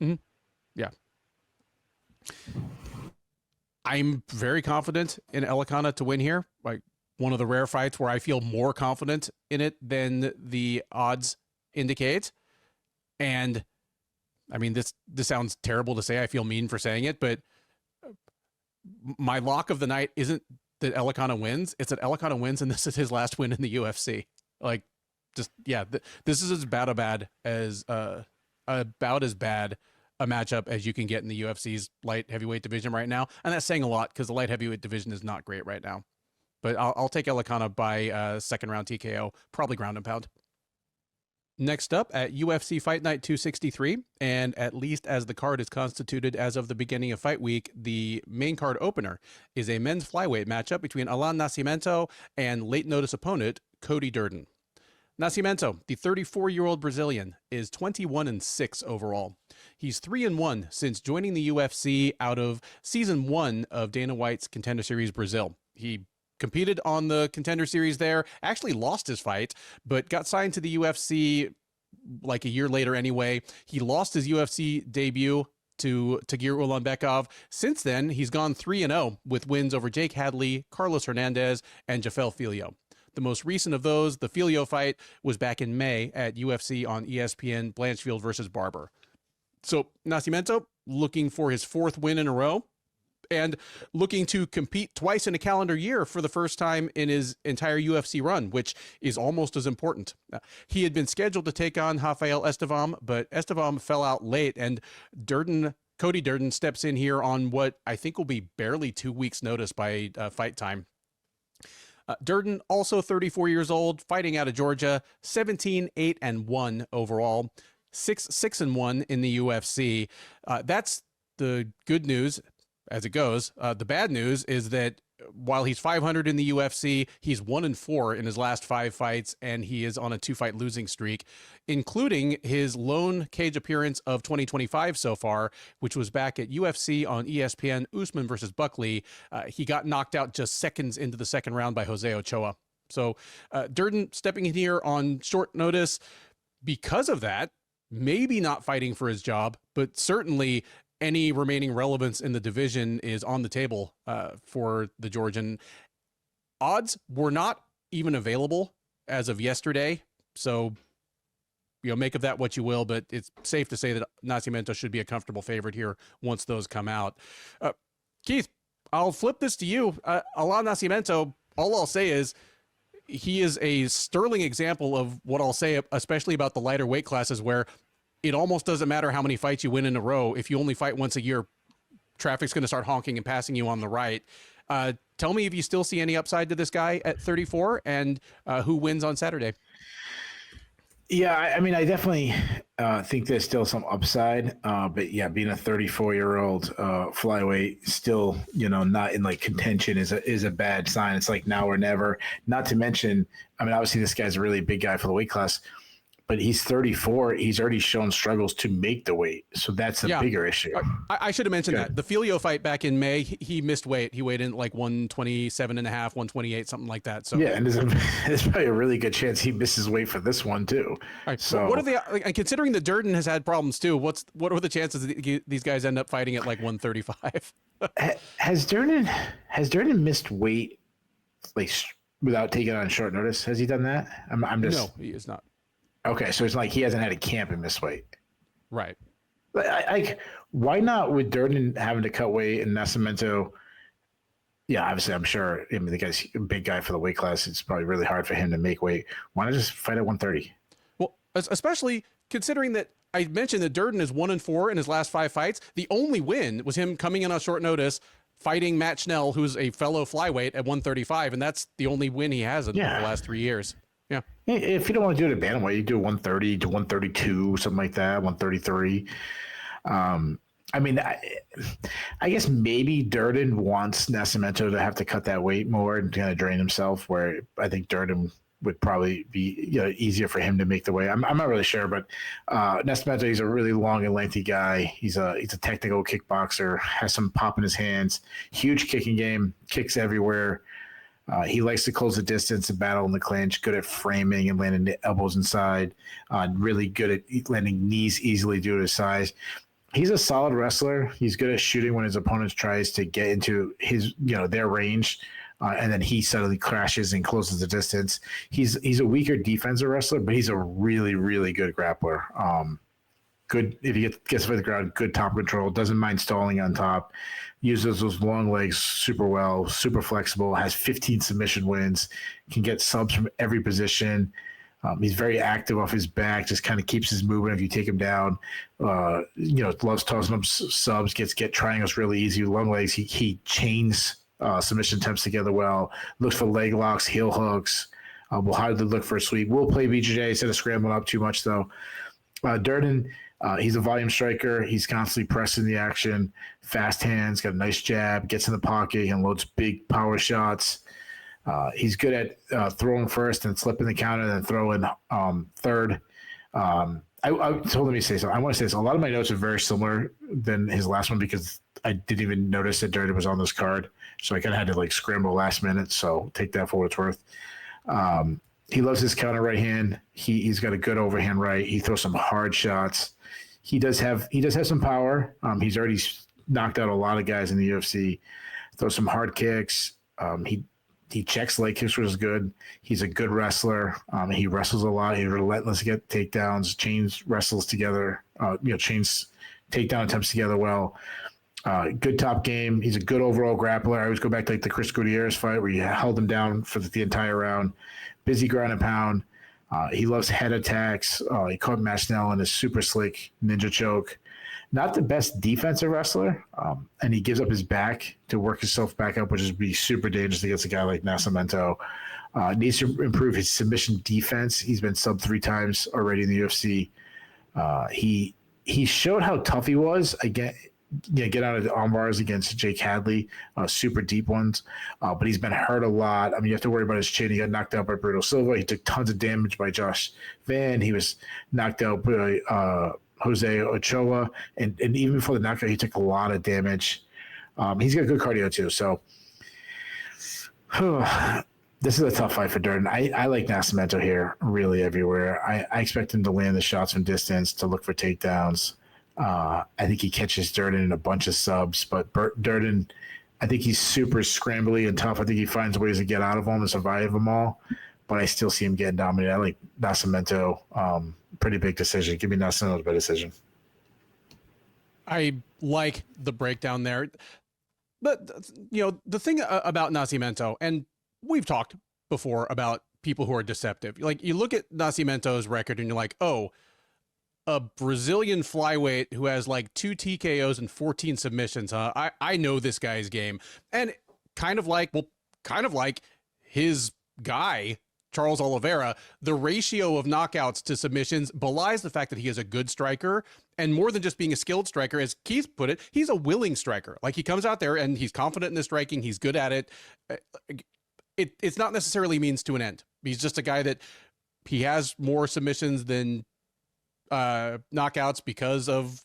Mm-hmm. Yeah. I'm very confident in Elekana to win here. Like, one of the rare fights where I feel more confident in it than the odds indicate. And I mean, this sounds terrible to say. I feel mean for saying it, but my lock of the night isn't that Elekana wins. It's that Elekana wins, and this is his last win in the UFC. Like, just, yeah, this is about as bad a matchup as you can get in the UFC's light heavyweight division right now. And that's saying a lot because the light heavyweight division is not great right now. But I'll take Elekana by second round TKO, probably ground and pound. Next up at UFC Fight Night 263, and at least as the card is constituted as of the beginning of fight week, the main card opener is a men's flyweight matchup between Allan Nascimento and late notice opponent Cody Durden. Nascimento, the 34-year-old Brazilian, is 21-6 overall. He's 3-1 since joining the UFC out of season 1 of Dana White's Contender Series Brazil. He competed on the Contender Series there, actually lost his fight, but got signed to the UFC like a year later anyway. He lost his UFC debut to Tagir Ulanbekov. Since then, he's gone 3-0 with wins over Jake Hadley, Carlos Hernandez, and Jafel Filho. The most recent of those, the Filho fight, was back in May at UFC on ESPN, Blanchfield versus Barber. So Nascimento looking for his 4th win in a row and looking to compete twice in a calendar year for the first time in his entire UFC run, which is almost as important. He had been scheduled to take on Rafael Estevam, but Estevam fell out late, and Cody Durden steps in here on what I think will be barely 2 weeks' notice by fight time. Durden, also 34 years old, fighting out of Georgia, 17-8-1 overall, 6-6-1 in the UFC. That's the good news as it goes. The bad news is that while he's 500 in the UFC, he's 1-4 in his last 5 fights, and he is on a 2-fight losing streak, including his lone cage appearance of 2025 so far, which was back at UFC on ESPN, Usman versus Buckley. He got knocked out just seconds into the second round by Jose Ochoa. So Durden stepping in here on short notice because of that, maybe not fighting for his job, but certainly any remaining relevance in the division is on the table for the Georgian. Odds were not even available as of yesterday, so make of that what you will, but it's safe to say that Nascimento should be a comfortable favorite here once those come out. Keith, I'll flip this to you. Allan Nascimento, all I'll say is he is a sterling example of what I'll say, especially about the lighter weight classes, where it almost doesn't matter how many fights you win in a row. If you only fight once a year, traffic's going to start honking and passing you on the right. Tell me if you still see any upside to this guy at 34 and who wins on Saturday. Yeah, I mean, I definitely think there's still some upside. But yeah, being a 34-year-old flyweight, still, not in like contention is a bad sign. It's like now or never. Not to mention, I mean, obviously this guy's a really big guy for the weight class, but he's 34. He's already shown struggles to make the weight. So that's a bigger issue. I should have mentioned that. The Filio fight back in May, he missed weight. He weighed in like 127 and a half, 128, something like that. So yeah, and there's probably a really good chance he misses weight for this one too. All right, so what are they, and considering that Durden has had problems too, what are the chances that these guys end up fighting at like 135? Has Durden missed weight like without taking on short notice? Has he done that? I'm just No, he is not. Okay, so it's like he hasn't had a camp and missed weight. Right. Like, why not with Durden having to cut weight and Nascimento? Yeah, obviously, I'm sure. I mean, the guy's a big guy for the weight class. It's probably really hard for him to make weight. Why not just fight at 130? Well, especially considering that I mentioned that Durden is 1-4 in his last 5 fights. The only win was him coming in on short notice, fighting Matt Schnell, who's a fellow flyweight at 135, and that's the only win he has in the last 3 years. Yeah. If you don't want to do it at bantamweight, you do 130 to 132, something like that, 133. I mean, I guess maybe Durden wants Nascimento to have to cut that weight more and kind of drain himself, where I think Durden would probably be easier for him to make the weight. I'm not really sure, but Nascimento, he's a really long and lengthy guy. He's a technical kickboxer, has some pop in his hands, huge kicking game, kicks everywhere. He likes to close the distance and battle in the clinch, good at framing and landing the elbows inside, really good at landing knees easily due to his size. He's a solid wrestler. He's good at shooting when his opponent tries to get into his, their range, and then he suddenly crashes and closes the distance. He's a weaker defensive wrestler, but he's a really, really good grappler. Good if he gets to the ground, good top control, doesn't mind stalling on top, uses those long legs super well, super flexible, has 15 submission wins, can get subs from every position. He's very active off his back, just kind of keeps his movement if you take him down. Loves tossing up subs, get triangles really easy with long legs. He chains submission attempts together well, looks for leg locks, heel hooks, will hardly look for a sweep. Will play BJJ instead of scrambling up too much, though. Durden, he's a volume striker. He's constantly pressing the action, fast hands, got a nice jab, gets in the pocket, and loads big power shots. He's good at throwing first and slipping the counter and then throwing third. So let me say something. I want to say this. A lot of my notes are very similar than his last one because I didn't even notice that Durden was on this card. So I kind of had to scramble last minute. So take that for what it's worth. He loves his counter right hand. He's got a good overhand right. He throws some hard shots. He does have some power. He's already knocked out a lot of guys in the UFC. Throws some hard kicks. He checks leg kicks, which is good. He's a good wrestler. He wrestles a lot. He's relentless to get takedowns, chains wrestles together, chains takedown attempts together well. Good top game. He's a good overall grappler. I always go back to the Chris Gutierrez fight where you held him down for the entire round. Busy ground and pound. He loves head attacks. He caught Matt Schnell in a super slick ninja choke. Not the best defensive wrestler, and he gives up his back to work himself back up, which is be super dangerous against a guy like Nascimento. Needs to improve his submission defense. He's been sub 3 times already in the UFC. He showed how tough he was again. Get out of the arm bars against Jake Hadley, super deep ones. But he's been hurt a lot. I mean, you have to worry about his chin. He got knocked out by Bruno Silva. He took tons of damage by Josh Van. He was knocked out by Jose Ochoa, and even before the knockout, he took a lot of damage. He's got good cardio too. So this is a tough fight for Durden. I like Nascimento here really everywhere. I expect him to land the shots from distance, to look for takedowns. I think he catches Durden in a bunch of subs, but Durden, I think he's super scrambly and tough. I think he finds ways to get out of them and survive them all, but I still see him getting dominated. I like Nascimento. Pretty big decision. Give me Nascimento by decision. I like the breakdown there. But, the thing about Nascimento, and we've talked before about people who are deceptive. You look at Nascimento's record and you're like, oh, a Brazilian flyweight who has 2 TKOs and 14 submissions. I know this guy's game. And kind of like his guy, Charles Oliveira, the ratio of knockouts to submissions belies the fact that he is a good striker. And more than just being a skilled striker, as Keith put it, he's a willing striker. He comes out there and he's confident in his striking. He's good at it. It's not necessarily means to an end. He's just a guy that he has more submissions than knockouts because of,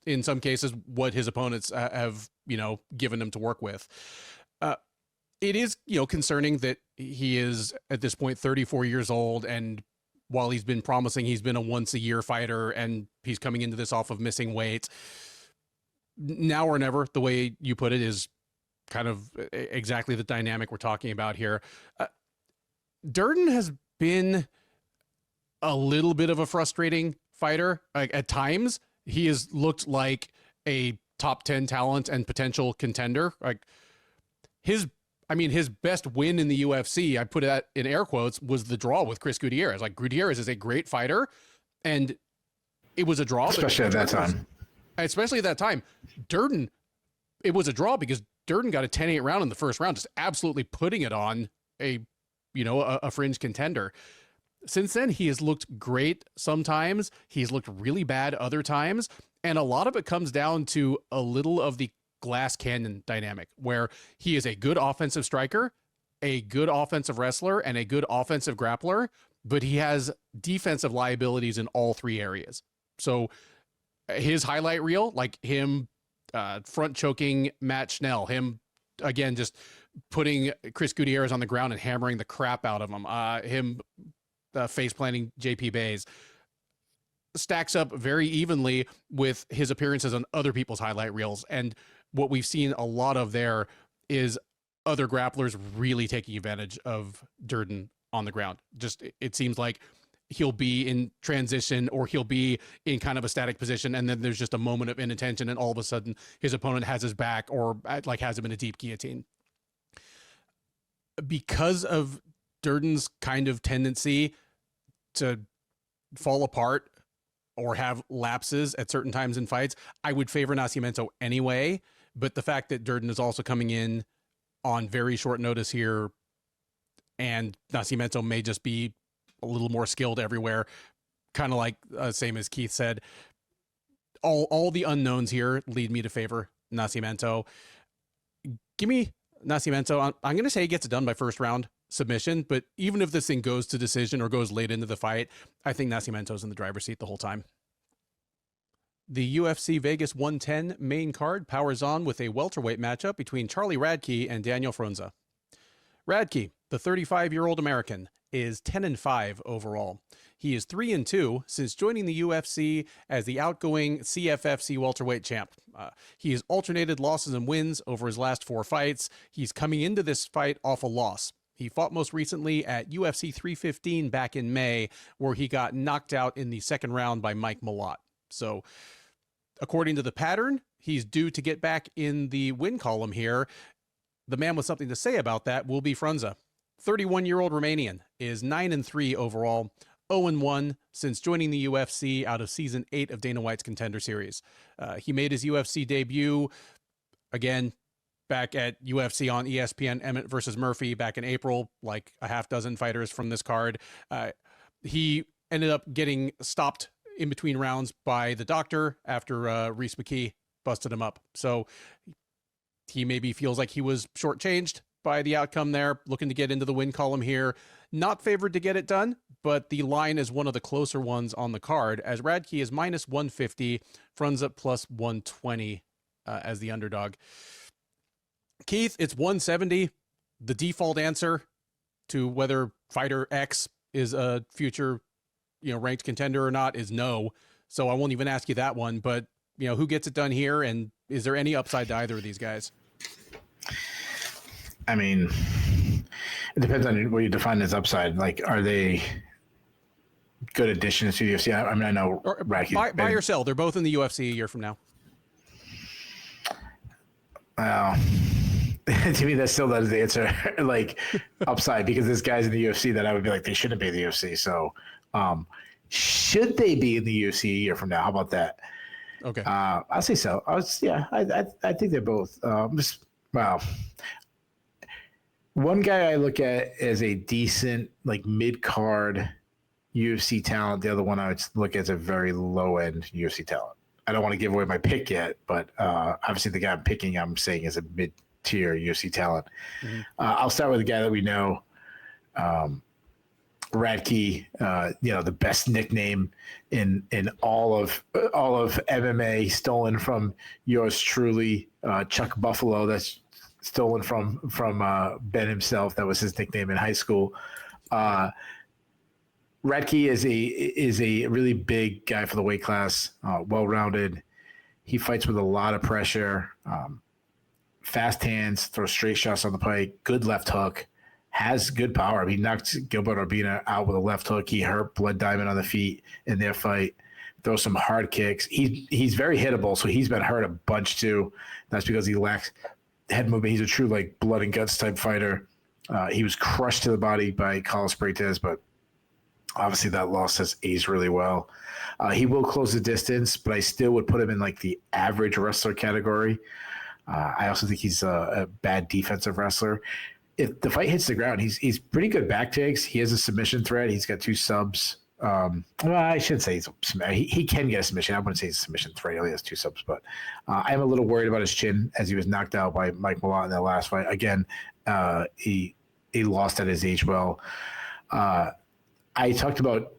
in some cases, what his opponents have, given him to work with. It is, concerning that he is at this point 34 years old, and while he's been promising he's been a once-a-year fighter and he's coming into this off of missing weight, now or never, the way you put it, is kind of exactly the dynamic we're talking about here. Durden has been a little bit of a frustrating fighter. Like, at times, he has looked like a top 10 talent and potential contender. Like, his best win in the UFC, I put that in air quotes, was the draw with Chris Gutierrez. Like, Gutierrez is a great fighter, and it was a draw. Especially at that time. Especially at that time. Durden, it was a draw because Durden got a 10-8 round in the first round, just absolutely putting it on a fringe contender. Since then, he has looked great sometimes. He's looked really bad other times. And a lot of it comes down to a little of the glass cannon dynamic, where he is a good offensive striker, a good offensive wrestler, and a good offensive grappler, but he has defensive liabilities in all three areas. So his highlight reel, like him front choking Matt Schnell, him, again, just putting Chris Gutierrez on the ground and hammering the crap out of him, him face planting JP Bays, stacks up very evenly with his appearances on other people's highlight reels. And what we've seen a lot of there is other grapplers really taking advantage of Durden on the ground. Just, it seems like he'll be in transition or he'll be in kind of a static position, and then there's just a moment of inattention, and all of a sudden his opponent has his back or like has him in a deep guillotine. Because of Durden's kind of tendency to fall apart or have lapses at certain times in fights, I would favor Nascimento anyway. But the fact that Durden is also coming in on very short notice here, and Nascimento may just be a little more skilled everywhere, kind of like same as Keith said, all the unknowns here lead me to favor Nascimento. Give me Nascimento. I'm going to say he gets it done by first round submission, but even if this thing goes to decision or goes late into the fight, I think Nascimento's in the driver's seat the whole time. The UFC Vegas 110 main card powers on with a welterweight matchup between Charlie Radtke and Daniel Frunza. Radtke, the 35-year-old American, is 10-5 overall. He is 3-2 since joining the UFC as the outgoing CFFC welterweight champ. He has alternated losses and wins over his last 4 fights. He's coming into this fight off a loss. He fought most recently at UFC 315 back in May, where he got knocked out in the second round by Mike Malott. So, according to the pattern, he's due to get back in the win column here. The man with something to say about that will be Frunza. 31-year-old Romanian is 9-3 overall, 0-1 since joining the UFC out of Season 8 of Dana White's Contender Series. He made his UFC debut, again, back at UFC on ESPN, Emmett versus Murphy back in April, like a half dozen fighters from this card. He ended up getting stopped in between rounds by the doctor after Reese McKee busted him up. So he maybe feels like he was shortchanged by the outcome there, looking to get into the win column here. Not favored to get it done, but the line is one of the closer ones on the card, as Radtke is minus 150, Frunza plus 120 as the underdog. Keith, it's 170. The default answer to whether fighter X is a future, ranked contender or not is no. So I won't even ask you that one, but who gets it done here? And is there any upside to either of these guys? I mean, it depends on what you define as upside. Like, are they good additions to the UFC? I mean, I know Radtke. Buy or sell. They're both in the UFC a year from now. Well, to me, that still doesn't answer like upside, because there's guys in the UFC that I would be like, they shouldn't be in the UFC. So, should they be in the UFC a year from now? How about that? Okay. I'll say so. I think they're both. One guy I look at as a decent, like, mid-card UFC talent. The other one I would look at as a very low-end UFC talent. I don't want to give away my pick yet, but obviously the guy I'm picking, I'm saying is a mid-tier UFC talent. Mm-hmm. I'll start with a guy that we know, Radtke, the best nickname in all of MMA, stolen from yours truly, Chuck Buffalo. That's stolen from Ben himself. That was his nickname in high school. Radtke is a really big guy for the weight class, well-rounded. He fights with a lot of pressure, fast hands, throws straight shots on the pike, good left hook, has good power. I mean, he knocked Gilbert Urbina out with a left hook. He hurt Blood Diamond on the feet in their fight. Throws some hard kicks. He's very hittable, so he's been hurt a bunch too. That's because he lacks head movement. He's a true blood and guts type fighter. He was crushed to the body by Carlos Bretes, but obviously that loss has aged really well. He will close the distance, but I still would put him in the average wrestler category. I also think he's a bad defensive wrestler. If the fight hits the ground, he's pretty good back takes. He has a submission threat. He's got 2 subs. Well, I shouldn't say he can get a submission. I wouldn't say he's a submission threat. He only has 2 subs, but I'm a little worried about his chin as he was knocked out by Mike Malott in that last fight. Again, he lost at his age well. I talked about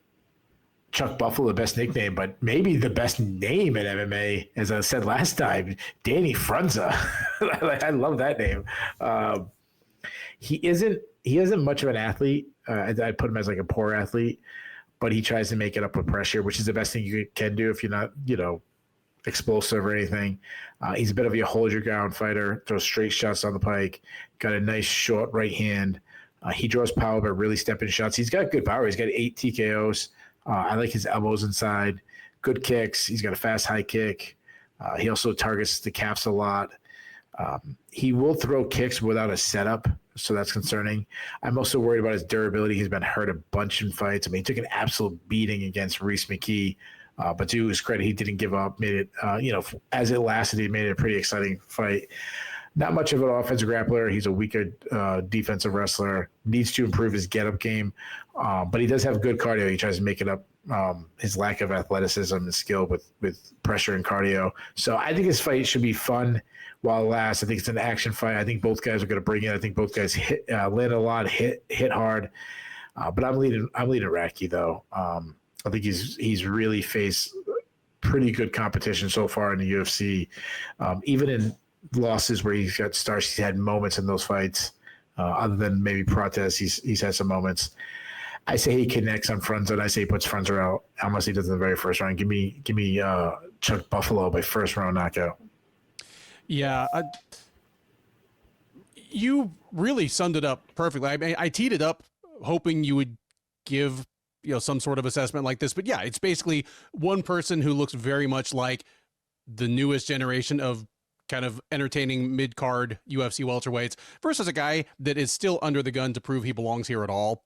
Chuck Buffalo, the best nickname, but maybe the best name in MMA, as I said last time, Danny Frunza. I love that name. He isn't much of an athlete. I'd put him as a poor athlete, but he tries to make it up with pressure, which is the best thing you can do if you're not, explosive or anything. He's a bit of a hold your ground fighter, throws straight shots on the pike, got a nice short right hand. He draws power, but really stepping shots. He's got good power. He's got 8 TKOs. I like his elbows inside, good kicks. He's got a fast high kick. He also targets the calves a lot. He will throw kicks without a setup, so that's concerning. I'm also worried about his durability. He's been hurt a bunch in fights. I mean, he took an absolute beating against Ruiz McKee, but to his credit, he didn't give up. Made it, as it lasted, he made it a pretty exciting fight. Not much of an offensive grappler. He's a weaker defensive wrestler. Needs to improve his get-up game, but he does have good cardio. He tries to make it up his lack of athleticism and skill with pressure and cardio. So I think his fight should be fun while it lasts. I think it's an action fight. I think both guys are going to bring it. I think both guys land a lot, hit hard. But I'm leading Radtke though. I think he's really faced pretty good competition so far in the UFC, even in losses where he's got starts. He's had moments in those fights. Other than maybe Protes, he's had some moments. I say he connects on Frunza, and I say he puts Frunza out unless he does in the very first round. Give me Chuck Buffalo by first round knockout. Yeah, you really summed it up perfectly. I mean, I teed it up hoping you would give some sort of assessment like this, but yeah, it's basically one person who looks very much like the newest generation of kind of entertaining mid-card UFC welterweights versus a guy that is still under the gun to prove he belongs here at all.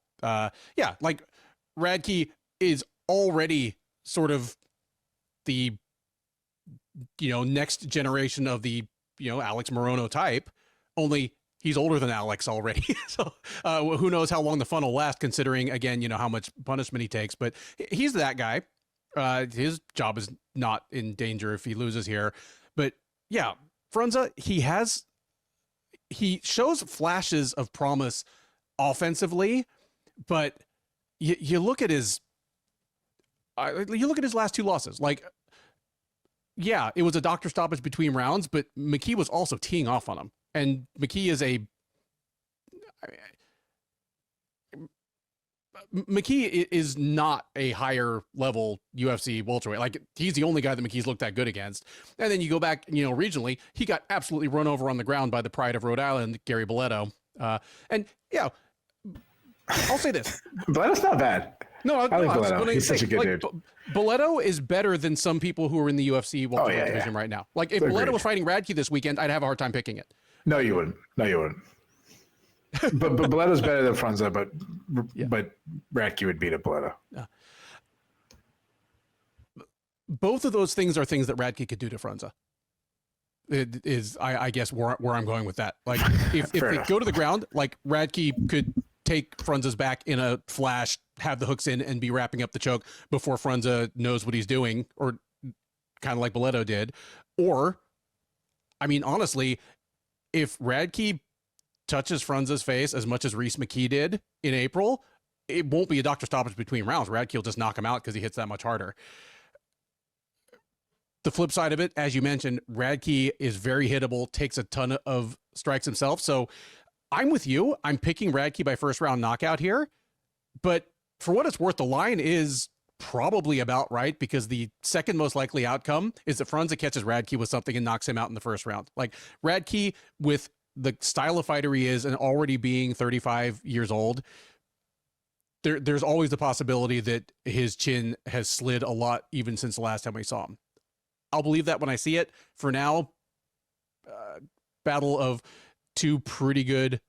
Radtke is already sort of the, next generation of the, Alex Morono type, only he's older than Alex already. So who knows how long the fun will last, considering, again, how much punishment he takes. But he's that guy. His job is not in danger if he loses here. But yeah, Frunza, he shows flashes of promise offensively, but you look at his last 2 losses. Yeah, it was a doctor stoppage between rounds, but McKee was also teeing off on him, and McKee is not a higher level UFC welterweight. He's the only guy that McKee's looked that good against. And then you go back, regionally, he got absolutely run over on the ground by the pride of Rhode Island, Gary Boletto. And yeah, I'll say this. Boleto's not bad. No, I like Boletto. He's such a good dude. Boletto is better than some people who are in the UFC welterweight division right now. If Boletto was fighting Radtke this weekend, I'd have a hard time picking it. No, you wouldn't. but Boletto's better than Frunza, but Radtke would beat a Boletto. Both of those things are things that Radtke could do to Frunza. It is, I guess, where I'm going with that. If they go to the ground, Radtke could take Frunza's back in a flash, have the hooks in, and be wrapping up the choke before Frunza knows what he's doing, or kind of like Boletto did. Or, I mean, honestly, if Radtke touches Frunza's face as much as Ruiz McKee did in April, it won't be a doctor stoppage between rounds. Radtke will just knock him out because he hits that much harder. The flip side of it, as you mentioned, Radtke is very hittable, takes a ton of strikes himself. So I'm with you. I'm picking Radtke by first round knockout here. But for what it's worth, the line is probably about right, because the second most likely outcome is that Frunza catches Radtke with something and knocks him out in the first round. Like Radtke, with the style of fighter he is and already being 35 years old, there's always the possibility that his chin has slid a lot even since the last time we saw him. I'll believe that when I see it. For now, battle of two pretty good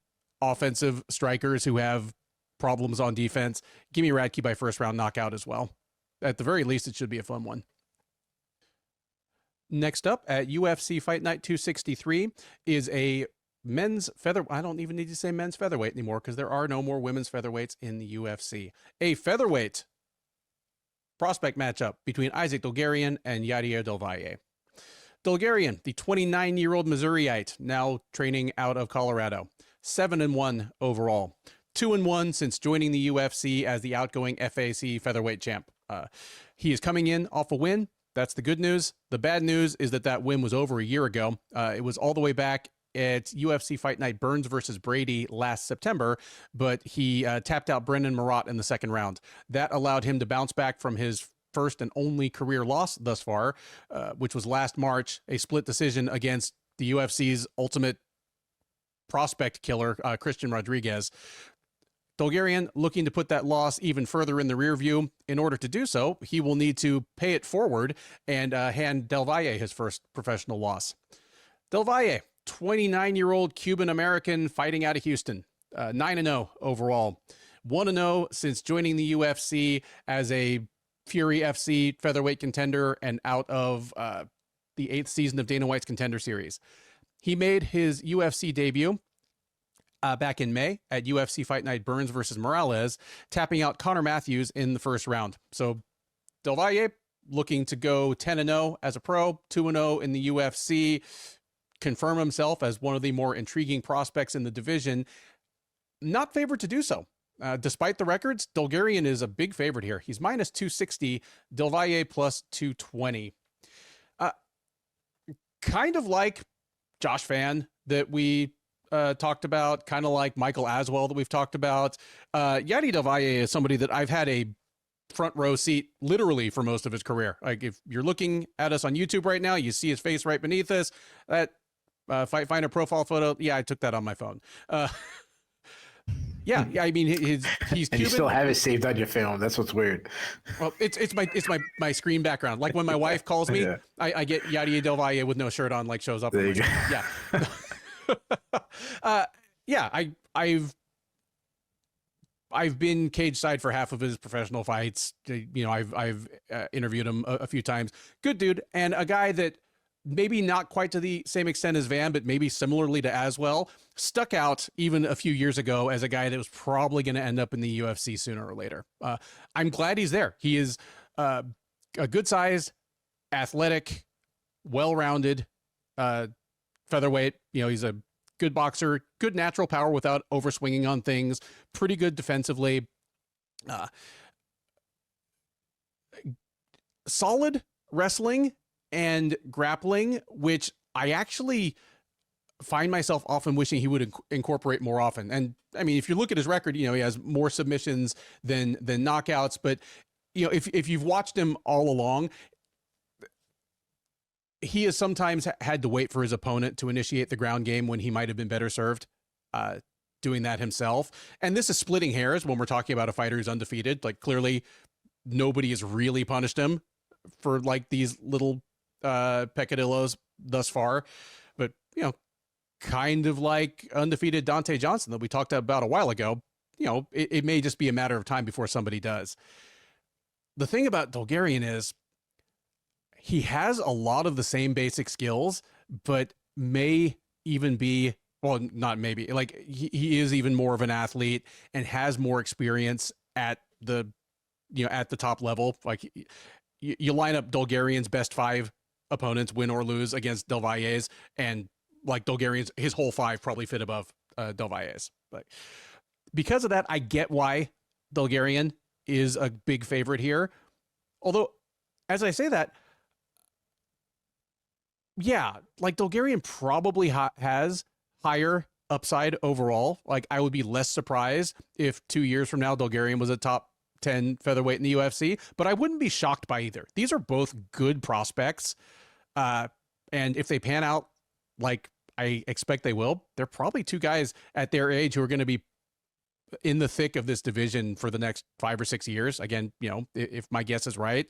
offensive strikers who have problems on defense. Give me Radtke by first round knockout as well. At the very least, it should be a fun one. Next up at UFC Fight Night 263 is a men's feather. I don't even need to say men's featherweight anymore because there are no more women's featherweights in the UFC. A featherweight prospect matchup between Isaac Dulgarian and Yadier del Valle. Dulgarian, the 29-year-old Missouriite, now training out of Colorado, 7-1 overall, 2-1 since joining the UFC as the outgoing FAC featherweight champ. He is coming in off a win. That's the good news. The bad news is that win was over a year ago. It was all the way back at UFC Fight Night Burns versus Brady last September, but he tapped out Brendan Marat in the second round. That allowed him to bounce back from his first and only career loss thus far, which was last March, a split decision against the UFC's ultimate prospect killer, Christian Rodriguez. Dulgarian looking to put that loss even further in the rear view. In order to do so, he will need to pay it forward and hand Del Valle his first professional loss. Del Valle, 29-year-old Cuban-American fighting out of Houston, 9-0 overall, 1-0 since joining the UFC as a Fury FC featherweight contender and out of the 8th season of Dana White's Contender Series. He made his UFC debut back in May at UFC Fight Night Burns versus Morales, tapping out Connor Matthews in the first round. So Del Valle looking to go 10-0 as a pro, 2-0 in the UFC, confirm himself as one of the more intriguing prospects in the division. Not favored to do so. Despite the records, Dulgarian is a big favorite here. He's minus 260, Del Valle plus 220. Kind of like Josh Fan that we talked about, kind of like Michael Aswell that we've talked about. Yadi Del Valle is somebody that I've had a front row seat literally for most of his career. Like if you're looking at us on YouTube right now, you see his face right beneath us. That Fight Finder profile photo. Yeah, I took that on my phone. Yeah, I mean he's Cuban. And you still have it saved on your film. That's what's weird. Well, it's my screen background. Like when my wife calls me, yeah. I get Yadier Del Valle with no shirt on, like shows up. There you go. Yeah. Yeah, I've been cage side for half of his professional fights. You know, I've interviewed him a few times. Good dude, and a guy that maybe not quite to the same extent as Van, but maybe similarly to Aswell, stuck out even a few years ago as a guy that was probably going to end up in the UFC sooner or later. I'm glad he's there. He is a good size, athletic, well-rounded featherweight. You know, he's a good boxer, good natural power without overswinging on things, pretty good defensively. Solid wrestling and grappling, which I actually find myself often wishing he would incorporate more often. And I mean, if you look at his record, you know, he has more submissions than knockouts, but you know, if you've watched him all along, he has sometimes had to wait for his opponent to initiate the ground game when he might have been better served doing that himself. And this is splitting hairs when we're talking about a fighter who's undefeated. Like clearly nobody has really punished him for like these little peccadillos thus far, but you know, kind of like undefeated Donte Johnson that we talked about a while ago. You know, it may just be a matter of time before somebody does. The thing about Dulgarian is he has a lot of the same basic skills, but may even be, well, not maybe, like he is even more of an athlete and has more experience at the, you know, at the top level. Like you line up Dulgarian's best 5 opponents, win or lose, against Del Valle's, and like Dulgarian's, his whole 5 probably fit above Del Valle's. But because of that, I get why Dulgarian is a big favorite here. Although, as I say that, yeah, like Dulgarian probably has higher upside overall. Like I would be less surprised if 2 years from now Dulgarian was a top 10 featherweight in the UFC, but I wouldn't be shocked by either. These are both good prospects. And if they pan out like I expect they will, they're probably two guys at their age who are going to be in the thick of this division for the next 5 or 6 years. Again, if my guess is right,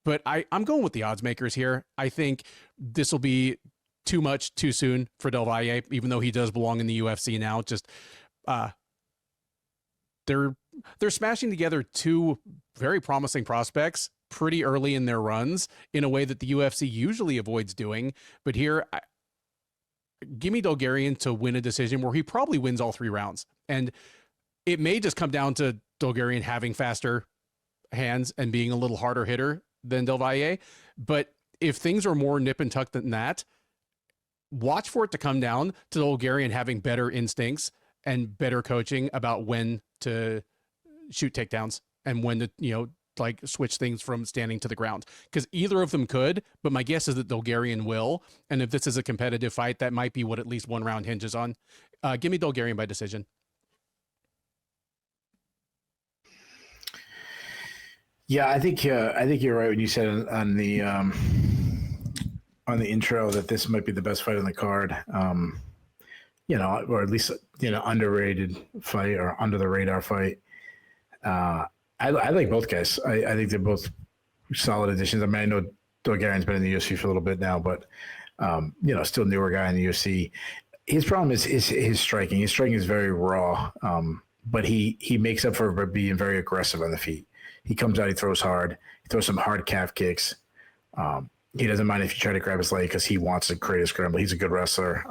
but I'm going with the odds makers here. I think this will be too much too soon for Del Valle, even though he does belong in the UFC now. Just, they're smashing together two very promising prospects pretty early in their runs in a way that the UFC usually avoids doing. But here, give me Dulgarian to win a decision where he probably wins all 3 rounds. And it may just come down to Dulgarian having faster hands and being a little harder hitter than Del Valle. But if things are more nip and tuck than that, watch for it to come down to Dulgarian having better instincts and better coaching about when to shoot takedowns and when to, like switch things from standing to the ground, because either of them could, but my guess is that Dulgarian will. And if this is a competitive fight, that might be what at least one round hinges on. Give me Dulgarian by decision. Yeah, I think you're right when you said on the intro that this might be the best fight on the card. Or at least underrated fight or under the radar fight. I like both guys. I think they're both solid additions. I mean, I know Dulgarian's been in the UFC for a little bit now, but still newer guy in the UFC. His problem is his striking. His striking is very raw, but he makes up for being very aggressive on the feet. He comes out, he throws hard. He throws some hard calf kicks. He doesn't mind if you try to grab his leg because he wants to create a scramble. He's a good wrestler.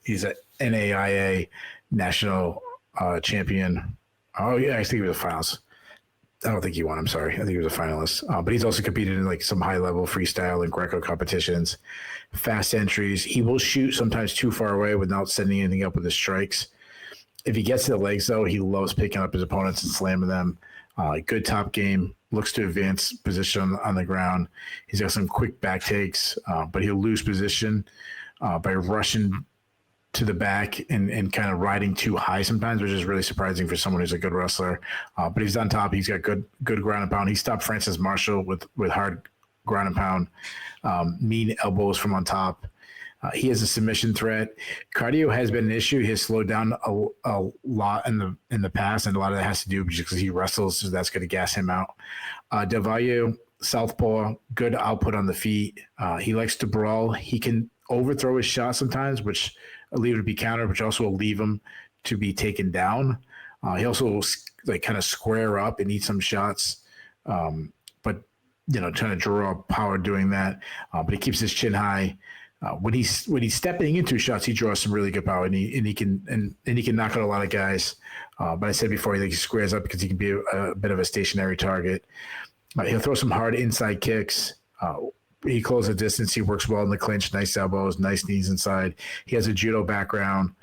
He's an NAIA national champion. Oh, yeah, I think he was a finalist. I don't think he won. I'm sorry. I think he was a finalist. But he's also competed in like some high-level freestyle and Greco competitions. Fast entries. He will shoot sometimes too far away without sending anything up with his strikes. If he gets to the legs, though, he loves picking up his opponents and slamming them. Good top game. Looks to advance position on the ground. He's got some quick back takes, but he'll lose position by rushing to the back and kind of riding too high sometimes, which is really surprising for someone who's a good wrestler. But he's on top. He's got good ground and pound. He stopped Francis Marshall with hard ground and pound, mean elbows from on top. He has a submission threat. Cardio has been an issue. He has slowed down a lot in the past, and a lot of that has to do because he wrestles, so that's going to gas him out. Del Valle, southpaw, good output on the feet. He likes to brawl. He can overthrow his shot sometimes, which will leave it to be countered, which also will leave him to be taken down. He also will kind of square up and eat some shots, but trying to draw power doing that. But he keeps his chin high. When he's stepping into shots, he draws some really good power, and he can knock out a lot of guys. But I said before, he squares up because he can be a bit of a stationary target. He'll throw some hard inside kicks. He closes the distance. He works well in the clinch. Nice elbows, nice knees inside. He has a judo background,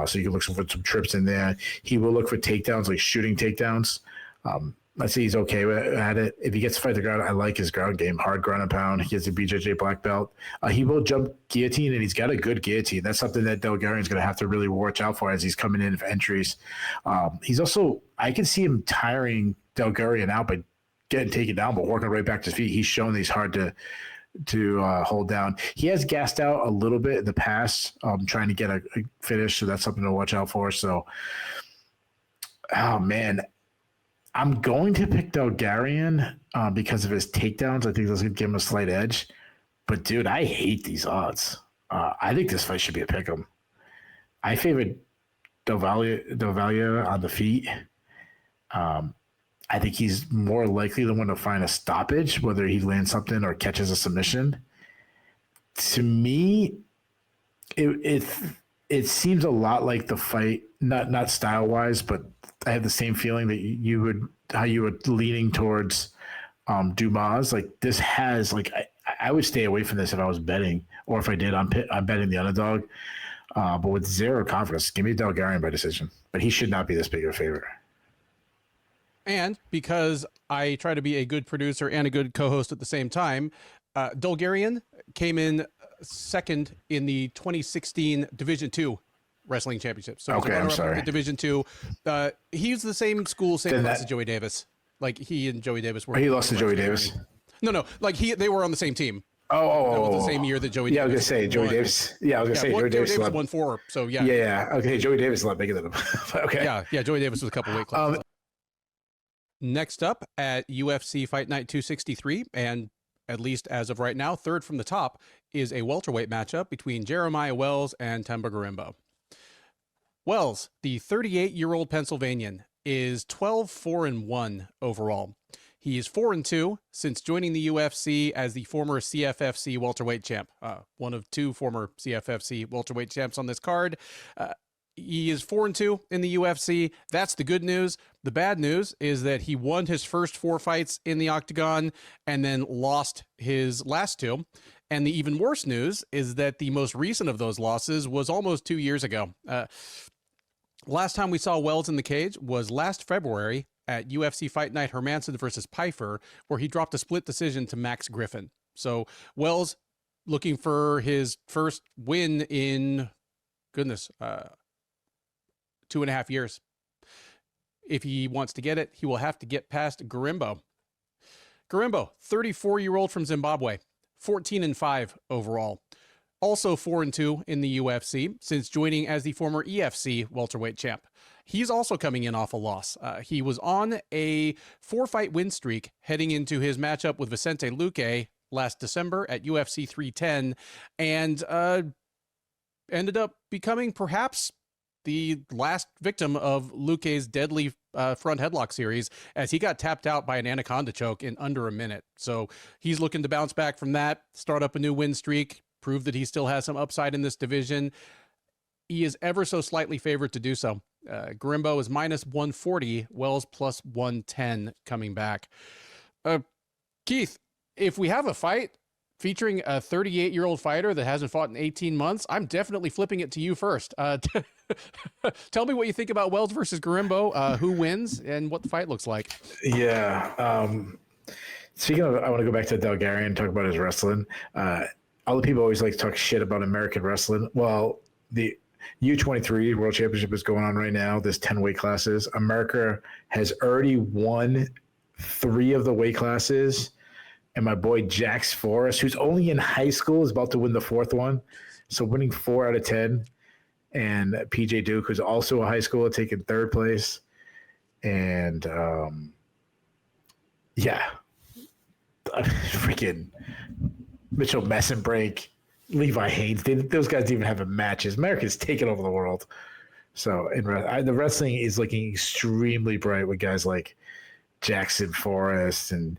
so you can look for some trips in there. He will look for takedowns, like shooting takedowns. Let's say he's okay at it. If he gets to fight the ground, I like his ground game. Hard ground and pound. He has a BJJ black belt. He will jump guillotine, and he's got a good guillotine. That's something that Dulgarian's going to have to really watch out for as he's coming in for entries. He's also – I can see him tiring Dulgarian out by getting taken down, but working right back to his feet. He's shown that he's hard to hold down. He has gassed out a little bit in the past, trying to get a finish, so that's something to watch out for. So, oh, man – I'm going to pick Dulgarian because of his takedowns. I think that's going to give him a slight edge. But, dude, I hate these odds. I think this fight should be a pick'em. I favored Del Valle on the feet. I think he's more likely than one to find a stoppage, whether he lands something or catches a submission. To me, it seems a lot like the fight, not style-wise, but I have the same feeling that how you were leaning towards Dumas. Like this has I would stay away from this if I was betting, or if I did, I'm betting the underdog. But with zero confidence, give me Dulgarian by decision. But he should not be this big of a favorite. And because I try to be a good producer and a good co-host at the same time, Dulgarian came in second in the 2016 Division II Wrestling Championship. So okay, I'm sorry. At Division II. He's the same school, same Then class that- as Joey Davis. Like he and Joey Davis were. He lost to Joey Davis. No, like they were on the same team. That was the same year that Joey. Yeah, I was Davis gonna say Joey won. Davis. Yeah, I was gonna say Joey Davis won 4. So yeah. Yeah. Okay, Joey Davis is a lot bigger than him. Okay. Yeah. Joey Davis was a couple weight classes. Next up at UFC Fight Night 263, and at least as of right now, third from the top, is a welterweight matchup between Jeremiah Wells and Themba Gorimbo. Wells, the 38-year-old Pennsylvanian, is 12-4-1 overall. He is 4-2 since joining the UFC as the former CFFC welterweight champ, one of 2 former CFFC welterweight champs on this card. He is 4-2 in the UFC. That's the good news. The bad news is that he won his first 4 fights in the octagon and then lost his last 2. And the even worse news is that the most recent of those losses was almost 2 years ago. Last time we saw Wells in the cage was last February at UFC Fight Night Hermansson versus Pfeiffer, where he dropped a split decision to Max Griffin. So Wells looking for his first win in, 2.5 years. If he wants to get it, he will have to get past Gorimbo. Gorimbo, 34-year-old from Zimbabwe, 14-5 overall. Also 4-2 in the UFC since joining as the former EFC welterweight champ. He's also coming in off a loss. He was on a 4-fight win streak heading into his matchup with Vicente Luque last December at UFC 310 and ended up becoming perhaps the last victim of Luque's deadly front headlock series as he got tapped out by an anaconda choke in under a minute. So he's looking to bounce back from that, start up a new win streak, prove that he still has some upside in this division. He is ever so slightly favored to do so. Gorimbo is minus 140, Wells plus 110 coming back. Keith, if we have a fight featuring a 38-year-old fighter that hasn't fought in 18 months, I'm definitely flipping it to you first. Tell me what you think about Wells versus Gorimbo, who wins, and what the fight looks like. Yeah. Speaking of, I want to go back to Dulgarian and talk about his wrestling. All the people always like to talk shit about American wrestling. Well, the U23 World Championship is going on right now. There's 10 weight classes. America has already won 3 of the weight classes. And my boy Jax Forrest, who's only in high school, is about to win the 4th one. So winning 4 out of 10. And PJ Duke, who's also a high schooler, taking 3rd place. And freaking Mitchell Messenbrake, Levi Haynes. Those guys didn't even have a matches. America's taking over the world. So the wrestling is looking extremely bright with guys like Jackson Forrest and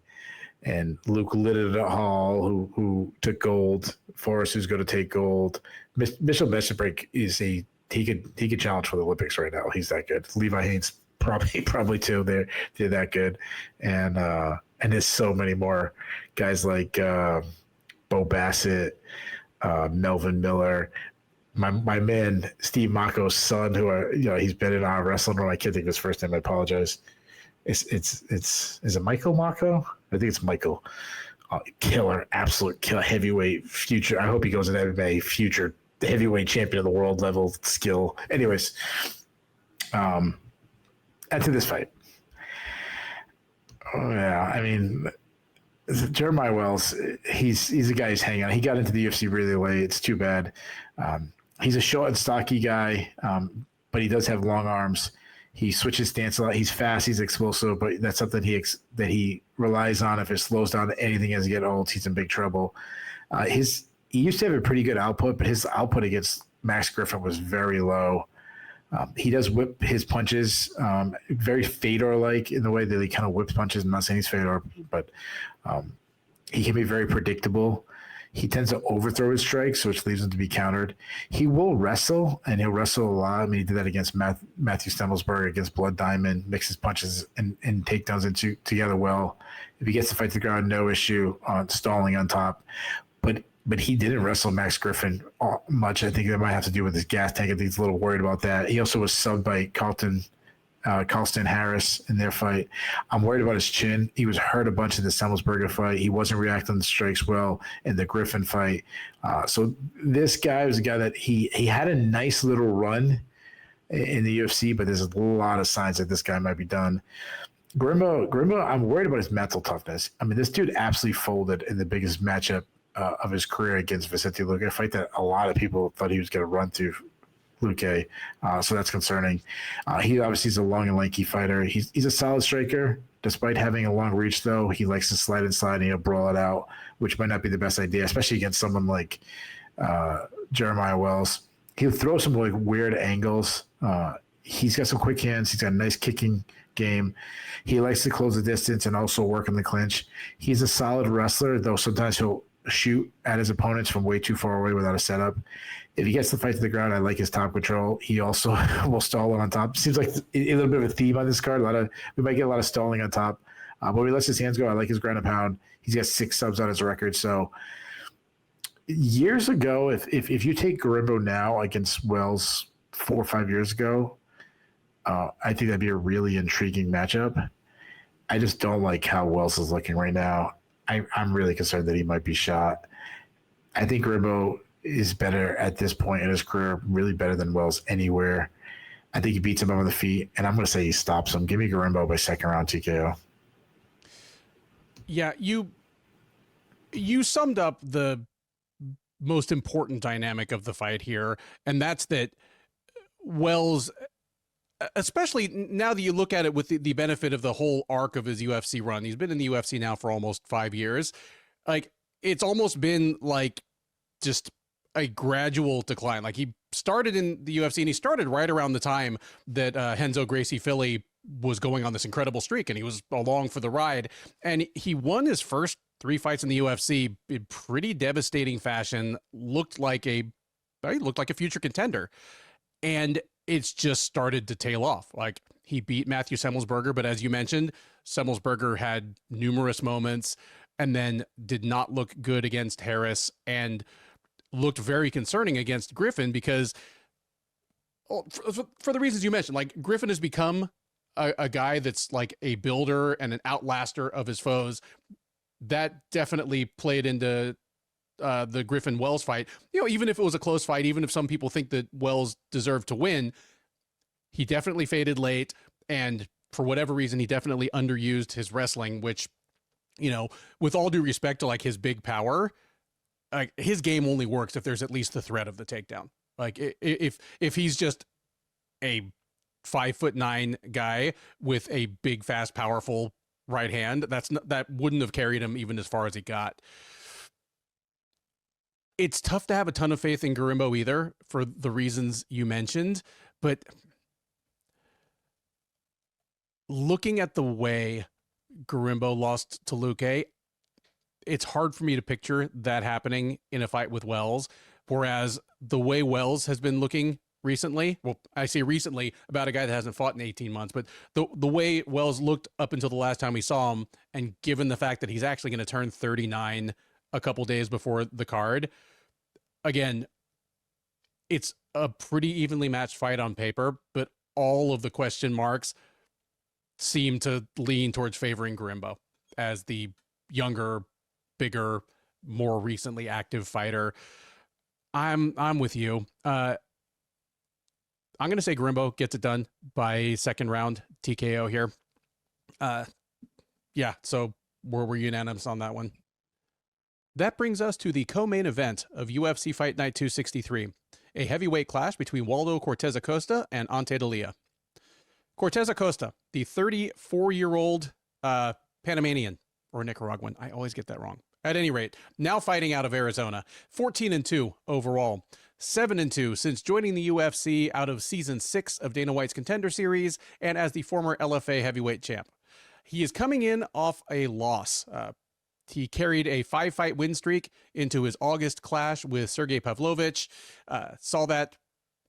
Luke Liddell, who took gold. Forrest, who's going to take gold. Mitchell Messenbrake he could challenge for the Olympics right now. He's that good. Levi Haynes probably too. They're that good, and there's so many more guys like Bo Bassett, Melvin Miller. My man Steve Mako's son, he's been in our wrestling room. I can't think of his first name. I apologize. Is it Michael Mako? I think it's Michael. Killer, absolute killer, heavyweight future. I hope he goes in MMA, future heavyweight champion of the world level skill. Anyways, after this fight, I mean, Jeremiah Wells, he's a guy who's hanging on. He got into the UFC really late. It's too bad. He's a short and stocky guy, but he does have long arms. He switches stance a lot. He's fast. He's explosive, but that's something that he relies on. If it slows down to anything as he gets old, he's in big trouble. He used to have a pretty good output, but his output against Max Griffin was very low. He does whip his punches, very Fedor-like in the way that he kind of whips punches. I'm not saying he's Fedor, but he can be very predictable. He tends to overthrow his strikes, which leaves him to be countered. He will wrestle, and he'll wrestle a lot. I mean, he did that against Matthew Stemmelsberg, against Blood Diamond, mixes punches and takedowns together well. If he gets to fight the ground, no issue on stalling on top. But he didn't wrestle Max Griffin much. I think that might have to do with his gas tank. I think he's a little worried about that. He also was subbed by Carlton Carlston Harris in their fight. I'm worried about his chin. He was hurt a bunch in the Semmelsberger fight. He wasn't reacting to strikes well in the Griffin fight. So this guy was a guy that he had a nice little run in the UFC, but there's a lot of signs that this guy might be done. Grimbo, I'm worried about his mental toughness. I mean, this dude absolutely folded in the biggest matchup of his career against Vicente Luque, a fight that a lot of people thought he was going to run through Luque. So that's concerning. He obviously is a long and lanky fighter. He's a solid striker. Despite having a long reach, though, he likes to slide inside and he'll brawl it out, which might not be the best idea, especially against someone like Jeremiah Wells. He'll throw some like weird angles. He's got some quick hands. He's got a nice kicking game. He likes to close the distance and also work in the clinch. He's a solid wrestler, though sometimes he'll shoot at his opponents from way too far away without a setup. If he gets the fight to the ground, I like his top control. He also will stall on top. Seems like a little bit of a theme on this card. We might get a lot of stalling on top. But when he lets his hands go, I like his ground and pound. He's got 6 subs on his record. So years ago, if you take Garimbo now against Wells 4 or 5 years ago, I think that'd be a really intriguing matchup. I just don't like how Wells is looking right now. I'm really concerned that he might be shot. I think Garimbo is better at this point in his career, really better than Wells anywhere. I think he beats him on the feet, and I'm going to say he stops him. Give me Garimbo by second round TKO. Yeah, you summed up the most important dynamic of the fight here, and that's that Wells, especially now that you look at it with the benefit of the whole arc of his UFC run, he's been in the UFC now for almost 5 years. Like, it's almost been like just a gradual decline. Like, he started in the UFC and he started right around the time that Renzo Gracie Philly was going on this incredible streak, and he was along for the ride, and he won his first 3 fights in the UFC in pretty devastating fashion. Looked like a future contender, and it's just started to tail off. Like, he beat Matthew Semmelsberger, but as you mentioned, Semmelsberger had numerous moments and then did not look good against Harris and looked very concerning against Griffin because, for the reasons you mentioned, like, Griffin has become a guy that's like a builder and an outlaster of his foes. That definitely played into the Griffin Wells fight. Even if it was a close fight, even if some people think that Wells deserved to win, he definitely faded late, and for whatever reason, he definitely underused his wrestling, which, with all due respect to like his big power, like, his game only works if there's at least the threat of the takedown. Like, if he's just a 5'9" guy with a big, fast, powerful right hand, that wouldn't have carried him even as far as he got. It's tough to have a ton of faith in Garimbo either, for the reasons you mentioned, but looking at the way Garimbo lost to Luque, it's hard for me to picture that happening in a fight with Wells, whereas the way Wells has been looking recently, well, I say recently about a guy that hasn't fought in 18 months, but the way Wells looked up until the last time we saw him, and given the fact that he's actually going to turn 39 a couple days before the card, again, it's a pretty evenly matched fight on paper, but all of the question marks seem to lean towards favoring Garimbo as the younger, bigger, more recently active fighter. I'm with you. I'm going to say Garimbo gets it done by second round TKO here. Yeah, so we're unanimous on that one. That brings us to the co-main event of UFC Fight Night 263, a heavyweight clash between Waldo Cortes-Acosta and Ante Delija. Cortes-Acosta, the 34-year-old Panamanian, or Nicaraguan, I always get that wrong. At any rate, now fighting out of Arizona, 14-2 overall, 7-2 since joining the UFC out of Season 6 of Dana White's Contender Series and as the former LFA heavyweight champ. He is coming in off a loss. He carried a 5-fight win streak into his August clash with Sergey Pavlovich. Saw that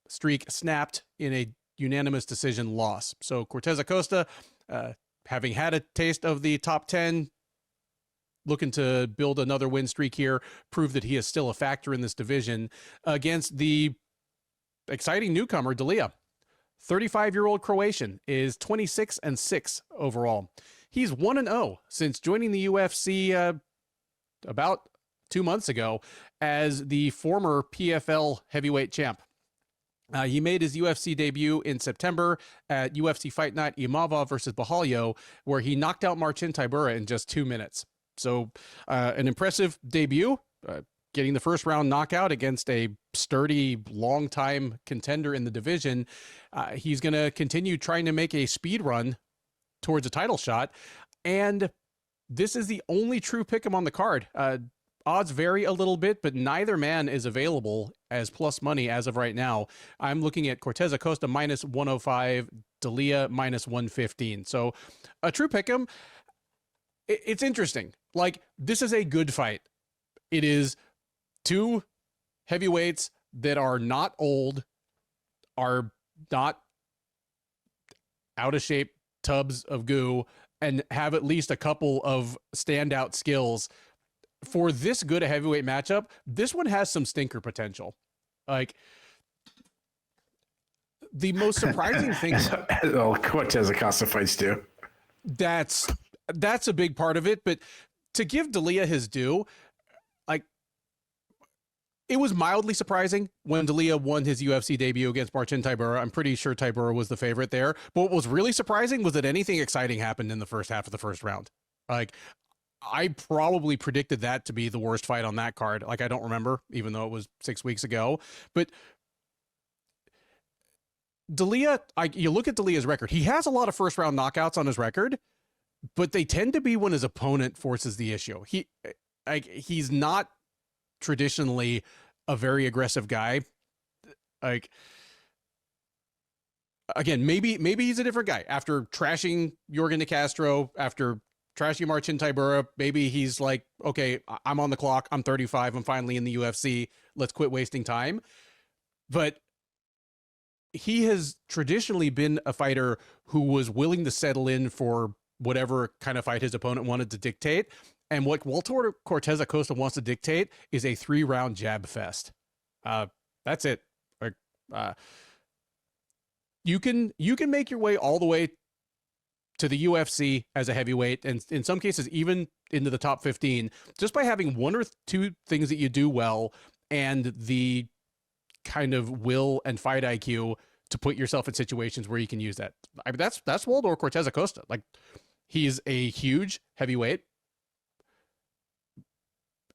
streak snapped in a unanimous decision loss. So Cortes-Acosta, having had a taste of the top 10, looking to build another win streak here, prove that he is still a factor in this division against the exciting newcomer, Delija. 35-year-old Croatian is 26-6 overall. He's 1-0 since joining the UFC about 2 months ago as the former PFL heavyweight champ. He made his UFC debut in September at UFC Fight Night Imava versus Bahalyo, where he knocked out Marcin Tybura in just 2 minutes. So an impressive debut, getting the first round knockout against a sturdy, long-time contender in the division. He's going to continue trying to make a speed run towards a title shot. And this is the only true pick'em on the card. Odds vary a little bit, but neither man is available as plus money as of right now. I'm looking at Cortes-Acosta minus 105, D'Elia minus 115. So a true pick'em. It's interesting. Like, this is a good fight. It is two heavyweights that are not old, are not out of shape tubs of goo, and have at least a couple of standout skills. For this good a heavyweight matchup, this one has some stinker potential. Like, the most surprising thing, all Cortes-Acosta fights do. That's a big part of it. But to give D'Elia his due, like, it was mildly surprising when D'Elia won his UFC debut against Marcin Tybura. I'm pretty sure Tybura was the favorite there. But what was really surprising was that anything exciting happened in the first half of the first round. Like, I probably predicted that to be the worst fight on that card. Like, I don't remember, even though it was 6 weeks ago. But D'Elia, you look at D'Elia's record. He has a lot of first round knockouts on his record, but they tend to be when his opponent forces the issue. He's not traditionally a very aggressive guy. Like, again, maybe he's a different guy after trashing Yorgan de Castro, after trashing Marcin Tybura. Maybe he's like, okay, I'm on the clock. I'm 35. I'm finally in the UFC. Let's quit wasting time. But he has traditionally been a fighter who was willing to settle in for whatever kind of fight his opponent wanted to dictate. And what Walter Cortes-Acosta wants to dictate is a 3-round jab fest. That's it. You can make your way all the way to the UFC as a heavyweight, and in some cases even into the top 15, just by having one or two things that you do well and the kind of will and fight IQ to put yourself in situations where you can use that. I mean, that's Walter Cortes-Acosta. Like, he's a huge heavyweight,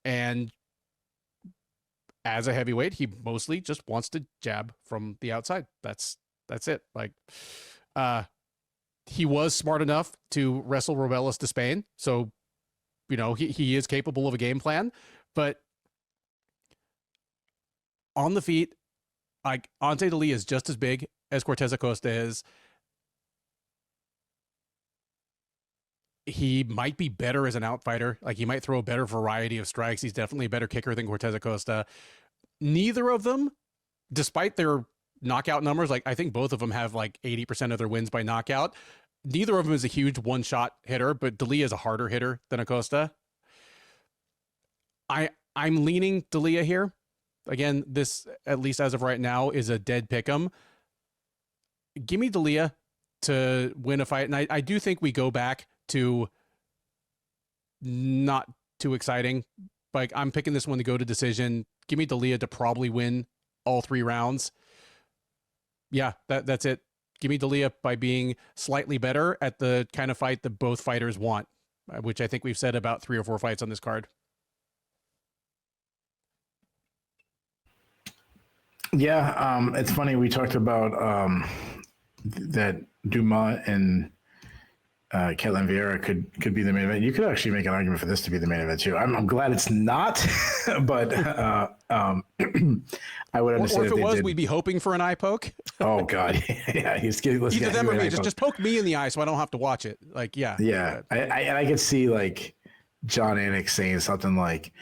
and as a heavyweight, he mostly just wants to jab from the outside. That's it. Like, he was smart enough to wrestle Rubelas to Spain. So, you know, he is capable of a game plan, but on the feet, like, Ante D'Elia is just as big as Cortes-Acosta is. He might be better as an outfighter. Like, he might throw a better variety of strikes. He's definitely a better kicker than Cortes-Acosta. Neither of them, despite their knockout numbers, like, I think both of them have like 80% of their wins by knockout. Neither of them is a huge one-shot hitter, but D'Elia is a harder hitter than Acosta. I'm leaning D'Elia here. Again, this, at least as of right now, is a dead pick'em. Give me D'Elia to win a fight, and I do think we go back to not too exciting. Like, I'm picking this one to go to decision. Give me D'Elia to probably win all 3 rounds. Yeah, that's it. Give me D'Elia by being slightly better at the kind of fight that both fighters want, which I think we've said about 3 or 4 fights on this card. Yeah, it's funny. We talked about that Dumont and Ketlen Vieira could be the main event. You could actually make an argument for this to be the main event too. I'm glad it's not, but I would understand. Or if it was, did. we'd be hoping for an eye poke. Oh God, yeah, he's getting. Either them or me. Just poke me in the eye so I don't have to watch it. Like, yeah, yeah. I could see like John Anik saying something like,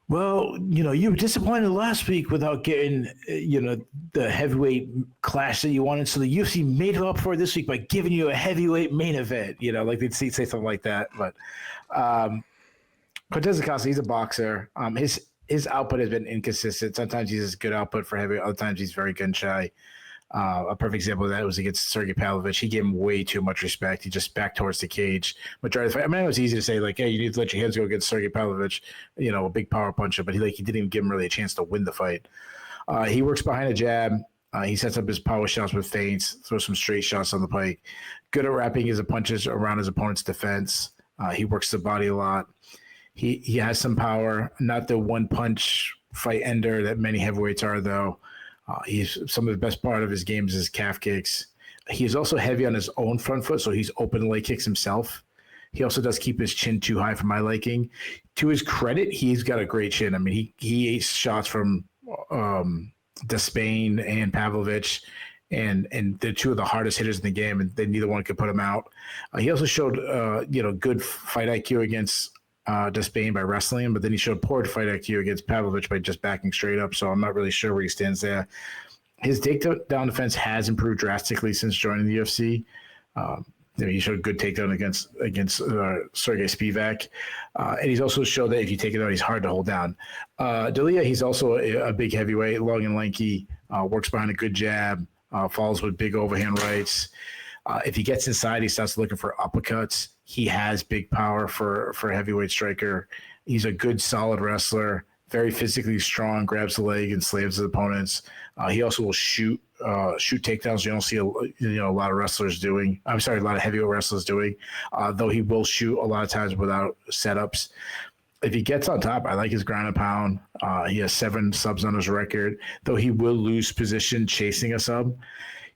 well, you know, you were disappointed last week without getting, you know, the heavyweight clash that you wanted. So the UFC made it up for it this week by giving you a heavyweight main event. You know, like they'd say something like that. But Cortes-Acosta, he's a boxer. His output has been inconsistent. Sometimes he's a good output for heavyweight. Other times he's very gun shy. A perfect example of that was against Sergey Pavlovich. He gave him way too much respect. He just backed towards the cage. Majority of the fight. I mean, it was easy to say, like, hey, you need to let your hands go against Sergey Pavlovich, a big power puncher, but he didn't even give him really a chance to win the fight. He works behind a jab. He sets up his power shots with feints, throws some straight shots on the pike. Good at wrapping his punches around his opponent's defense. He works the body a lot. He has some power, not the one punch fight ender that many heavyweights are, though. He's some of the best part of his game is his calf kicks. He's also heavy on his own front foot, so he's open leg kicks himself. He also does keep his chin too high for my liking. To his credit, he's got a great chin. I mean, he ate shots from Despain and Pavlovich, and they're two of the hardest hitters in the game, and neither one could put him out. He also showed good fight IQ against Despain by wrestling him, but then he showed poor fight IQ against Pavlovich by just backing straight up. So I'm not really sure where he stands there. His takedown defense has improved drastically since joining the UFC. He showed good takedown against Sergey Spivak, and he's also showed that if you take it out, he's hard to hold down. Talita, he's also a big heavyweight, long and lanky, works behind a good jab, follows with big overhand rights. If he gets inside, he starts looking for uppercuts. He has big power for a heavyweight striker. He's a good, solid wrestler, very physically strong, grabs the leg and slams his opponents. He also will shoot takedowns. You don't see a lot of wrestlers doing. I'm sorry, a lot of heavyweight wrestlers doing. Though he will shoot a lot of times without setups. If he gets on top, I like his ground and pound. He has 7 subs on his record, though he will lose position chasing a sub.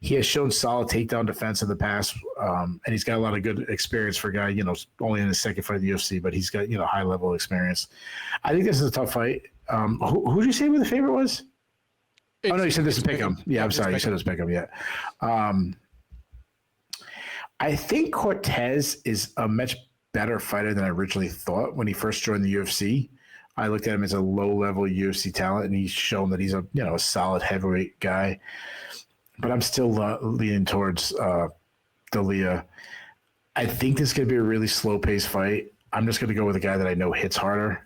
He has shown solid takedown defense in the past, and he's got a lot of good experience for a guy, only in his second fight in the UFC, but he's got, high level experience. I think this is a tough fight. Who did you say who the favorite was? No, you said this is Pick'em. Yeah, I'm sorry. You said it was Pick'em. Yeah. I think Cortez is a much better fighter than I originally thought when he first joined the UFC. I looked at him as a low-level UFC talent, and he's shown that he's a solid heavyweight guy. But I'm still leaning towards Talita. I think this is going to be a really slow-paced fight. I'm just going to go with a guy that I know hits harder,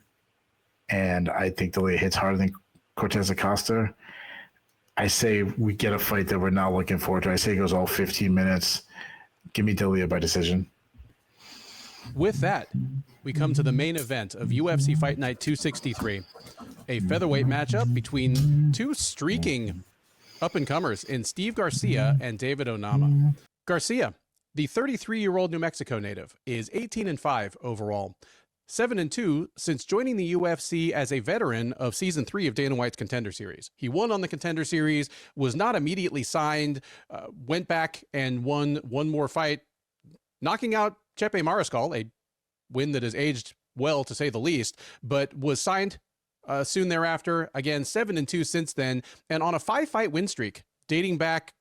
and I think Talita hits harder than Cortes-Acosta. I say we get a fight that we're not looking forward to. I say it goes all 15 minutes. Give me Talita by decision. With that, we come to the main event of UFC Fight Night 263, a featherweight matchup between two streaking up-and-comers in Steve Garcia and David Onama. Garcia, the 33-year-old New Mexico native, is 18-5 overall, 7-2 since joining the UFC as a veteran of Season 3 of Dana White's Contender Series. He won on the Contender Series, was not immediately signed, went back and won one more fight, knocking out Chepe Mariscal, a win that has aged well, to say the least, but was signed soon thereafter. Again, 7-2 since then, and on a 5-fight win streak dating back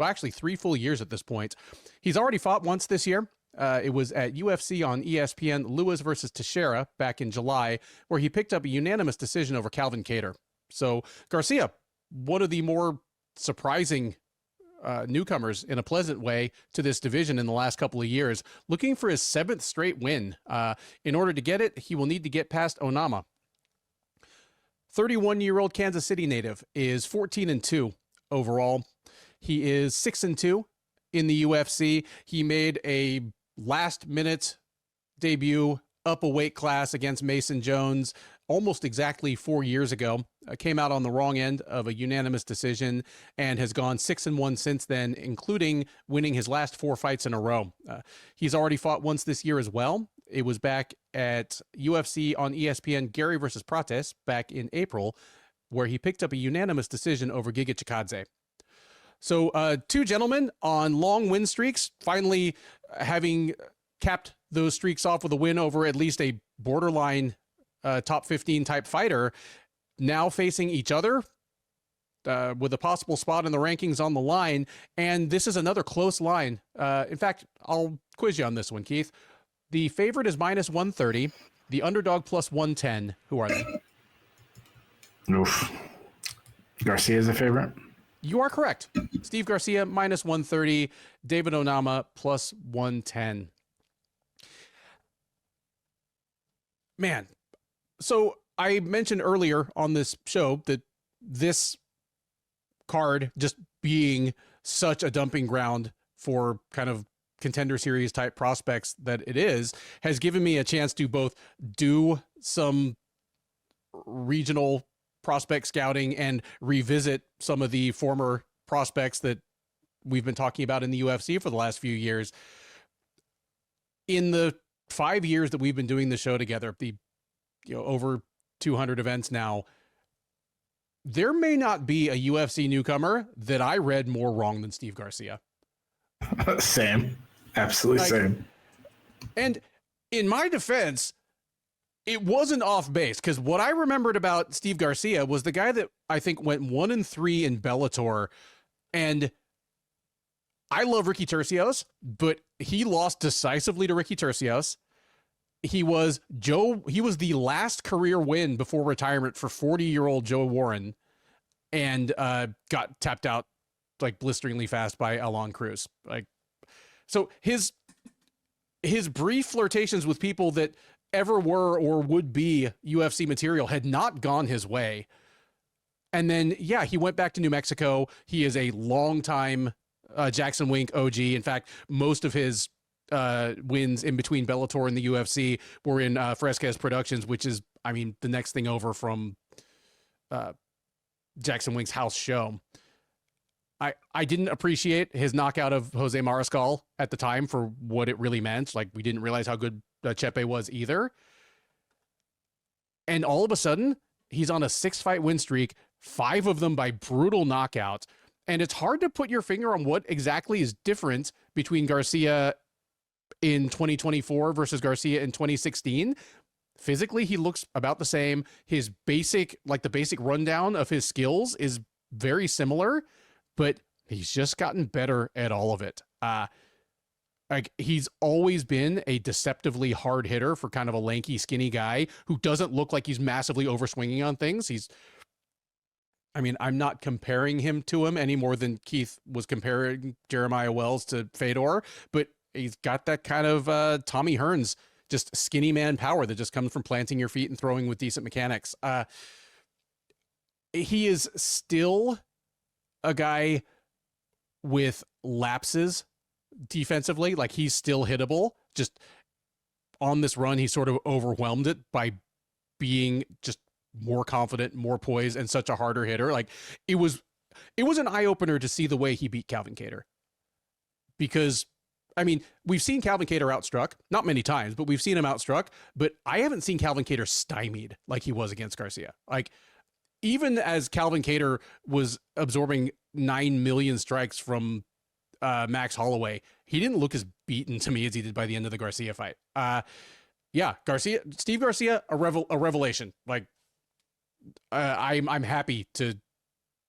actually 3 full years at this point. He's already fought once this year. It was at UFC on ESPN, Lewis versus Teixeira back in July, where he picked up a unanimous decision over Calvin Kattar. So Garcia, one of the more surprising newcomers in a pleasant way to this division in the last couple of years, looking for his 7th straight win. In order to get it, he will need to get past Onama. 31-year-old Kansas City native is 14-2 overall. He is 6-2 in the UFC. He made a last-minute debut up a weight class against Mason Jones almost exactly 4 years ago. Came out on the wrong end of a unanimous decision and has gone 6-1 since then, including winning his last 4 fights in a row. He's already fought once this year as well. It was back at UFC on ESPN, Gary versus Prates back in April, where he picked up a unanimous decision over Giga Chikadze. So 2 gentlemen on long win streaks, finally having capped those streaks off with a win over at least a borderline top 15 type fighter, now facing each other with a possible spot in the rankings on the line. And this is another close line. In fact, I'll quiz you on this one, Keith. The favorite is -130, the underdog +110. Who are they? Oof. Garcia is the favorite? You are correct. Steve Garcia -130, David Onama +110. Man, so I mentioned earlier on this show that this card just being such a dumping ground for kind of contender series type prospects that it is, has given me a chance to both do some regional prospect scouting and revisit some of the former prospects that we've been talking about in the UFC for the last few years. In the 5 years that we've been doing the show together, over 200 events now, there may not be a UFC newcomer that I read more wrong than Steve Garcia. Same. Absolutely same. And in my defense, it wasn't off base, because what I remembered about Steve Garcia was the guy that I think went 1-3 in Bellator. And I love Ricky Turcios, but he lost decisively to Ricky Turcios. He was the last career win before retirement for 40-year-old Joe Warren, and got tapped out like blisteringly fast by Allan Cruz. So his brief flirtations with people that ever were or would be UFC material had not gone his way. And then, he went back to New Mexico. He is a longtime Jackson Wink OG. In fact, most of his wins in between Bellator and the UFC were in Fresquez Productions, which is, the next thing over from Jackson Wink's house show. I didn't appreciate his knockout of Jose Mariscal at the time for what it really meant. Like, we didn't realize how good Chepe was either. And all of a sudden, he's on a 6-fight win streak, 5 of them by brutal knockout. And it's hard to put your finger on what exactly is different between Garcia in 2024 versus Garcia in 2016. Physically, he looks about the same. His basic rundown of his skills is very similar, but he's just gotten better at all of it. He's always been a deceptively hard hitter for kind of a lanky, skinny guy who doesn't look like he's massively overswinging on things. I'm not comparing him to him any more than Keith was comparing Jeremiah Wells to Fedor, but he's got that kind of Tommy Hearns, just skinny man power that just comes from planting your feet and throwing with decent mechanics. He is still a guy with lapses defensively. Like, he's still hittable. Just on this run, he sort of overwhelmed it by being just more confident, more poised, and such a harder hitter. Like, it was an eye-opener to see the way he beat Calvin Kattar. Because, we've seen Calvin Kattar outstruck, not many times, but we've seen him outstruck, but I haven't seen Calvin Kattar stymied like he was against Garcia. Like, even as Calvin Kattar was absorbing 9 million strikes from Max Holloway, he didn't look as beaten to me as he did by the end of the Garcia fight. Steve Garcia, a revelation. Like, I'm happy to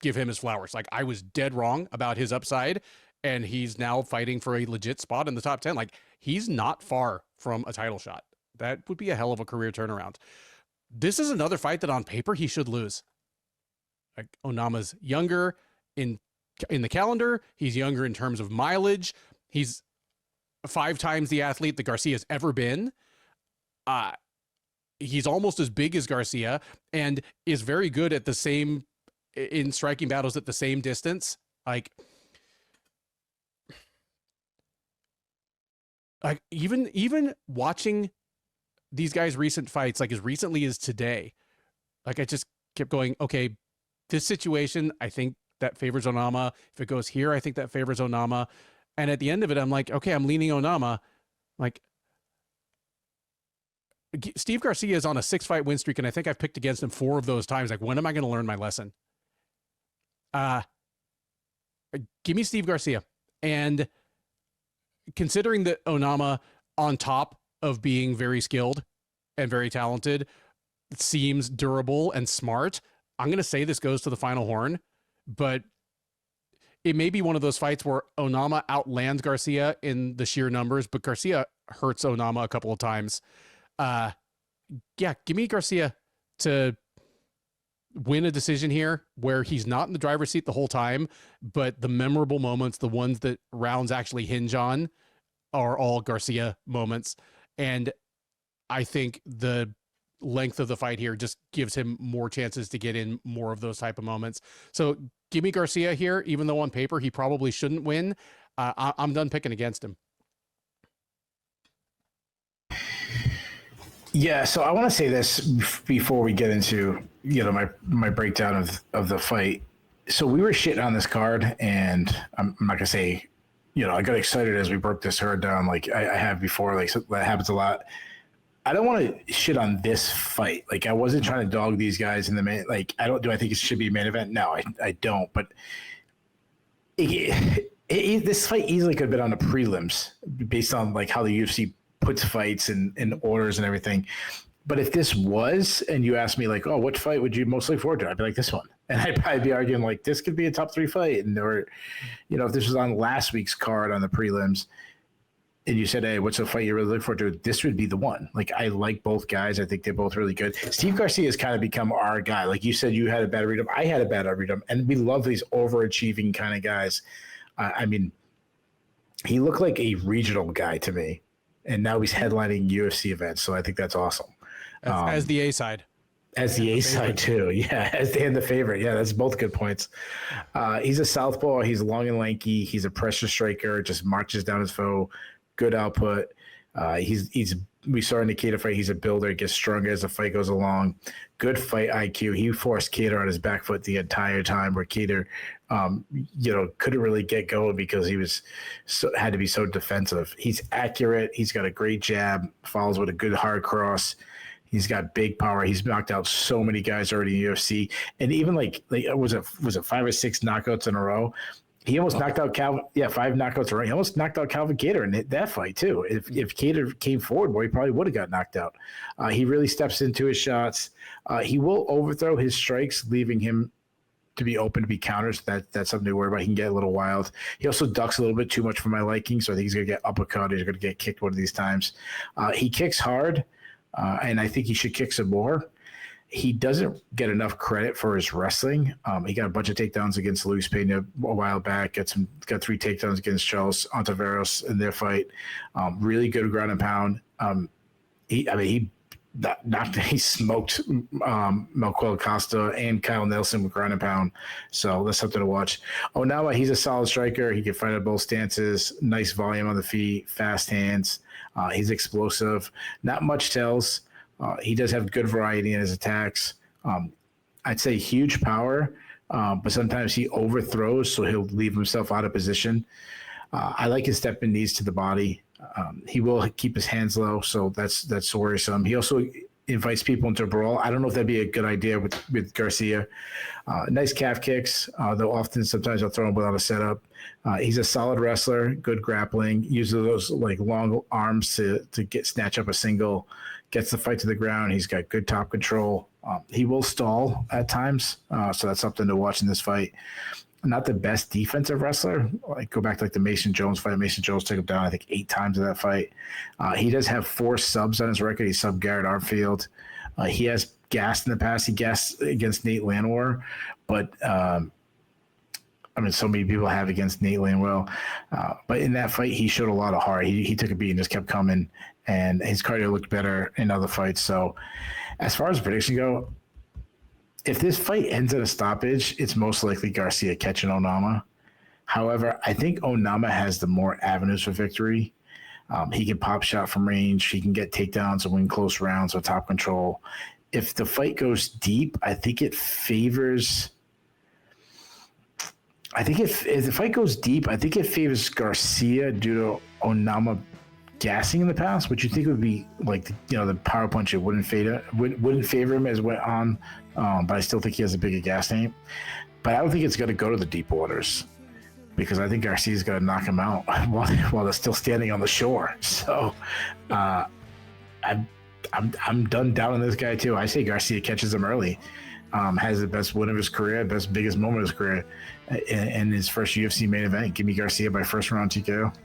give him his flowers. Like, I was dead wrong about his upside, and he's now fighting for a legit spot in the top 10. Like, he's not far from a title shot. That would be a hell of a career turnaround. This is another fight that on paper he should lose. Like, Onama's younger in the calendar. He's younger in terms of mileage. He's 5 times the athlete that Garcia's ever been. He's almost as big as Garcia and is very good at in striking battles at the same distance. Like even watching these guys' recent fights, like as recently as today, like I just kept going, okay, this situation, I think that favors Onama. If it goes here, I think that favors Onama. And at the end of it, I'm like, okay, I'm leaning Onama. Like, Steve Garcia is on a 6-fight win streak, and I think I've picked against him 4 of those times. Like, when am I going to learn my lesson? Give me Steve Garcia. And considering that Onama, on top of being very skilled and very talented, seems durable and smart, I'm going to say this goes to the final horn, but it may be one of those fights where Onama outlands Garcia in the sheer numbers, but Garcia hurts Onama a couple of times. Give me Garcia to win a decision here where he's not in the driver's seat the whole time, but the memorable moments, the ones that rounds actually hinge on, are all Garcia moments. And I think the length of the fight here just gives him more chances to get in more of those type of moments. So give me Garcia here, even though on paper he probably shouldn't win. I'm done picking against him. Yeah, so I want to say this before we get into my breakdown of the fight. So we were shitting on this card, and I'm not gonna say, I got excited as we broke this card down, like I have before. Like, so that happens a lot. I don't want to shit on this fight. Like, I wasn't trying to dog these guys in the main. Like, I think it should be a main event? No, I don't. But this fight easily could have been on the prelims based on like how the UFC puts fights and orders and everything. But if this was, and you asked me like, oh, what fight would you most look forward to? I'd be like, this one. And I'd probably be arguing like, this could be a top 3 fight. And or, if this was on last week's card on the prelims and you said, hey, what's a fight you really look forward to? This would be the one. Like, I like both guys. I think they're both really good. Steve Garcia has kind of become our guy. Like you said, you had a bad read him. I had a bad read him. And we love these overachieving kind of guys. I mean, he looked like a regional guy to me. And now he's headlining UFC events. So I think that's awesome. As the A side. As the A side too. Yeah. And the favorite. Yeah. That's both good points. He's a southpaw. He's long and lanky. He's a pressure striker, just marches down his foe. Good output. We saw in the Keita fight, he's a builder, gets stronger as the fight goes along. Good fight IQ. He forced Keita on his back foot the entire time, where Keita, couldn't really get going because he had to be so defensive. He's accurate. He's got a great jab, follows with a good hard cross. He's got big power. He's knocked out so many guys already in UFC. And even like was it 5 or 6 knockouts in a row? He almost knocked out 5 knockouts in a row. He almost knocked out Calvin Kattar in that fight too. If Kattar came forward more, he probably would have got knocked out. He really steps into his shots. He will overthrow his strikes, leaving him to be open to be counters. That's something to worry about. He can get a little wild. He also ducks a little bit too much for my liking, so I think he's going to get uppercut. He's going to get kicked one of these times. He kicks hard, and I think he should kick some more. He doesn't get enough credit for his wrestling. He got a bunch of takedowns against Luis Pena a while back. Got 3 takedowns against Charles Ontiveros in their fight. Really good ground and pound. He smoked Cortes-Acosta and Kyle Nelson with ground and pound. So that's something to watch. Onama, he's a solid striker. He can fight at both stances. Nice volume on the feet, fast hands. He's explosive. Not much tells. He does have good variety in his attacks. I'd say huge power, but sometimes he overthrows, so he'll leave himself out of position. I like his stepping knees to the body. He will keep his hands low, so that's worrisome. He also invites people into a brawl. I don't know if that'd be a good idea with Garcia. Nice calf kicks, though sometimes I'll throw him without a setup. He's a solid wrestler, good grappling, uses those like long arms to snatch up a single, gets the fight to the ground. He's got good top control. He will stall at times, so that's something to watch in this fight. Not the best defensive wrestler. Like go back to like the Mason Jones fight. Mason Jones took him down, I think, 8 times in that fight. He does have 4 subs on his record. He subbed Garrett Armfield. He has gassed in the past. He gassed against Nate Landwehr, but so many people have against Nate Landwehr. But in that fight, he showed a lot of heart. He took a beat and just kept coming, and his cardio looked better in other fights. So as far as prediction go, if this fight ends at a stoppage, it's most likely Garcia catching Onama. However, I think Onama has the more avenues for victory. He can pop shot from range. He can get takedowns and win close rounds with top control. If the fight goes deep, I think it favors. If the fight goes deep, I think it favors Garcia due to Onama gassing in the past, which you think would be like the power punch. It wouldn't favor him as went on, but I still think he has a bigger gas name. But I don't think it's going to go to the deep waters because I think Garcia's going to knock him out while they're still standing on the shore. So I'm done down on this guy too. I say Garcia catches him early. Has the best win of his career, biggest moment of his career in his first UFC main event. Give me Garcia by first round TKO.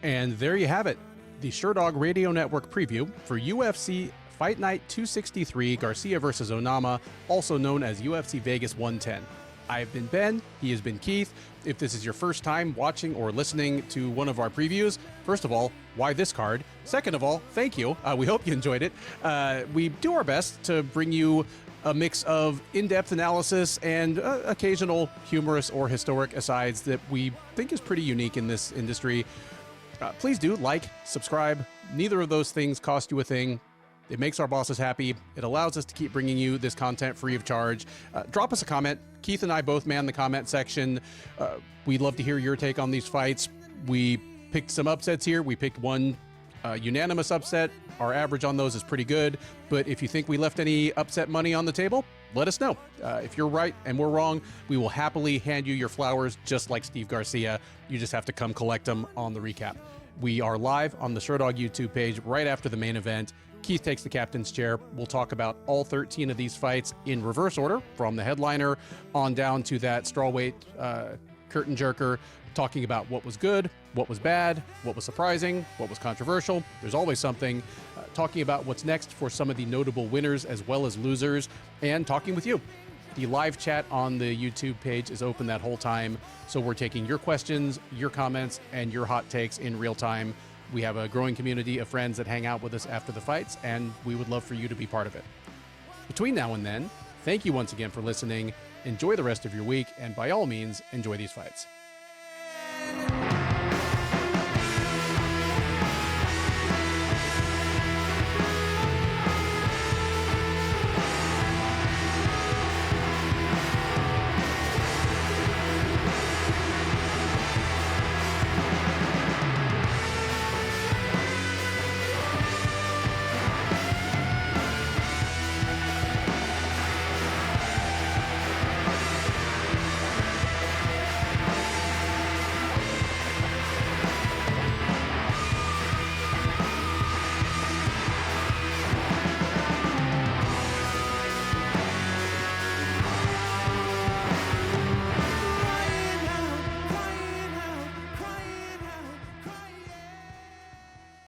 And there you have it. The Sherdog Radio Network preview for UFC Fight Night 263, Garcia versus Onama, also known as UFC Vegas 110. I've been Ben. He has been Keith. If this is your first time watching or listening to one of our previews, first of all, why this card? Second of all, thank you. We hope you enjoyed it. We do our best to bring you a mix of in-depth analysis and occasional humorous or historic asides that we think is pretty unique in this industry. Please do like, subscribe. Neither of those things cost you a thing. It makes our bosses happy. It allows us to keep bringing you this content free of charge. Drop us a comment. Keith and I both man the comment section. We'd love to hear your take on these fights. We picked some upsets here. We picked one unanimous upset. Our average on those is pretty good. But if you think we left any upset money on the table, let us know. If you're right and we're wrong, we will happily hand you your flowers just like Steve Garcia. You just have to come collect them on the recap. We are live on the Sherdog YouTube page right after the main event. Keith takes the captain's chair. We'll talk about all 13 of these fights in reverse order, from the headliner on down to that strawweight curtain jerker, talking about what was good, what was bad, what was surprising, what was controversial. There's always something. Talking about what's next for some of the notable winners as well as losers, and talking with you. The live chat on the YouTube page is open that whole time, so we're taking your questions, your comments, and your hot takes in real time. We have a growing community of friends that hang out with us after the fights, and we would love for you to be part of it. Between now and then, thank you once again for listening. Enjoy the rest of your week, and by all means, enjoy these fights.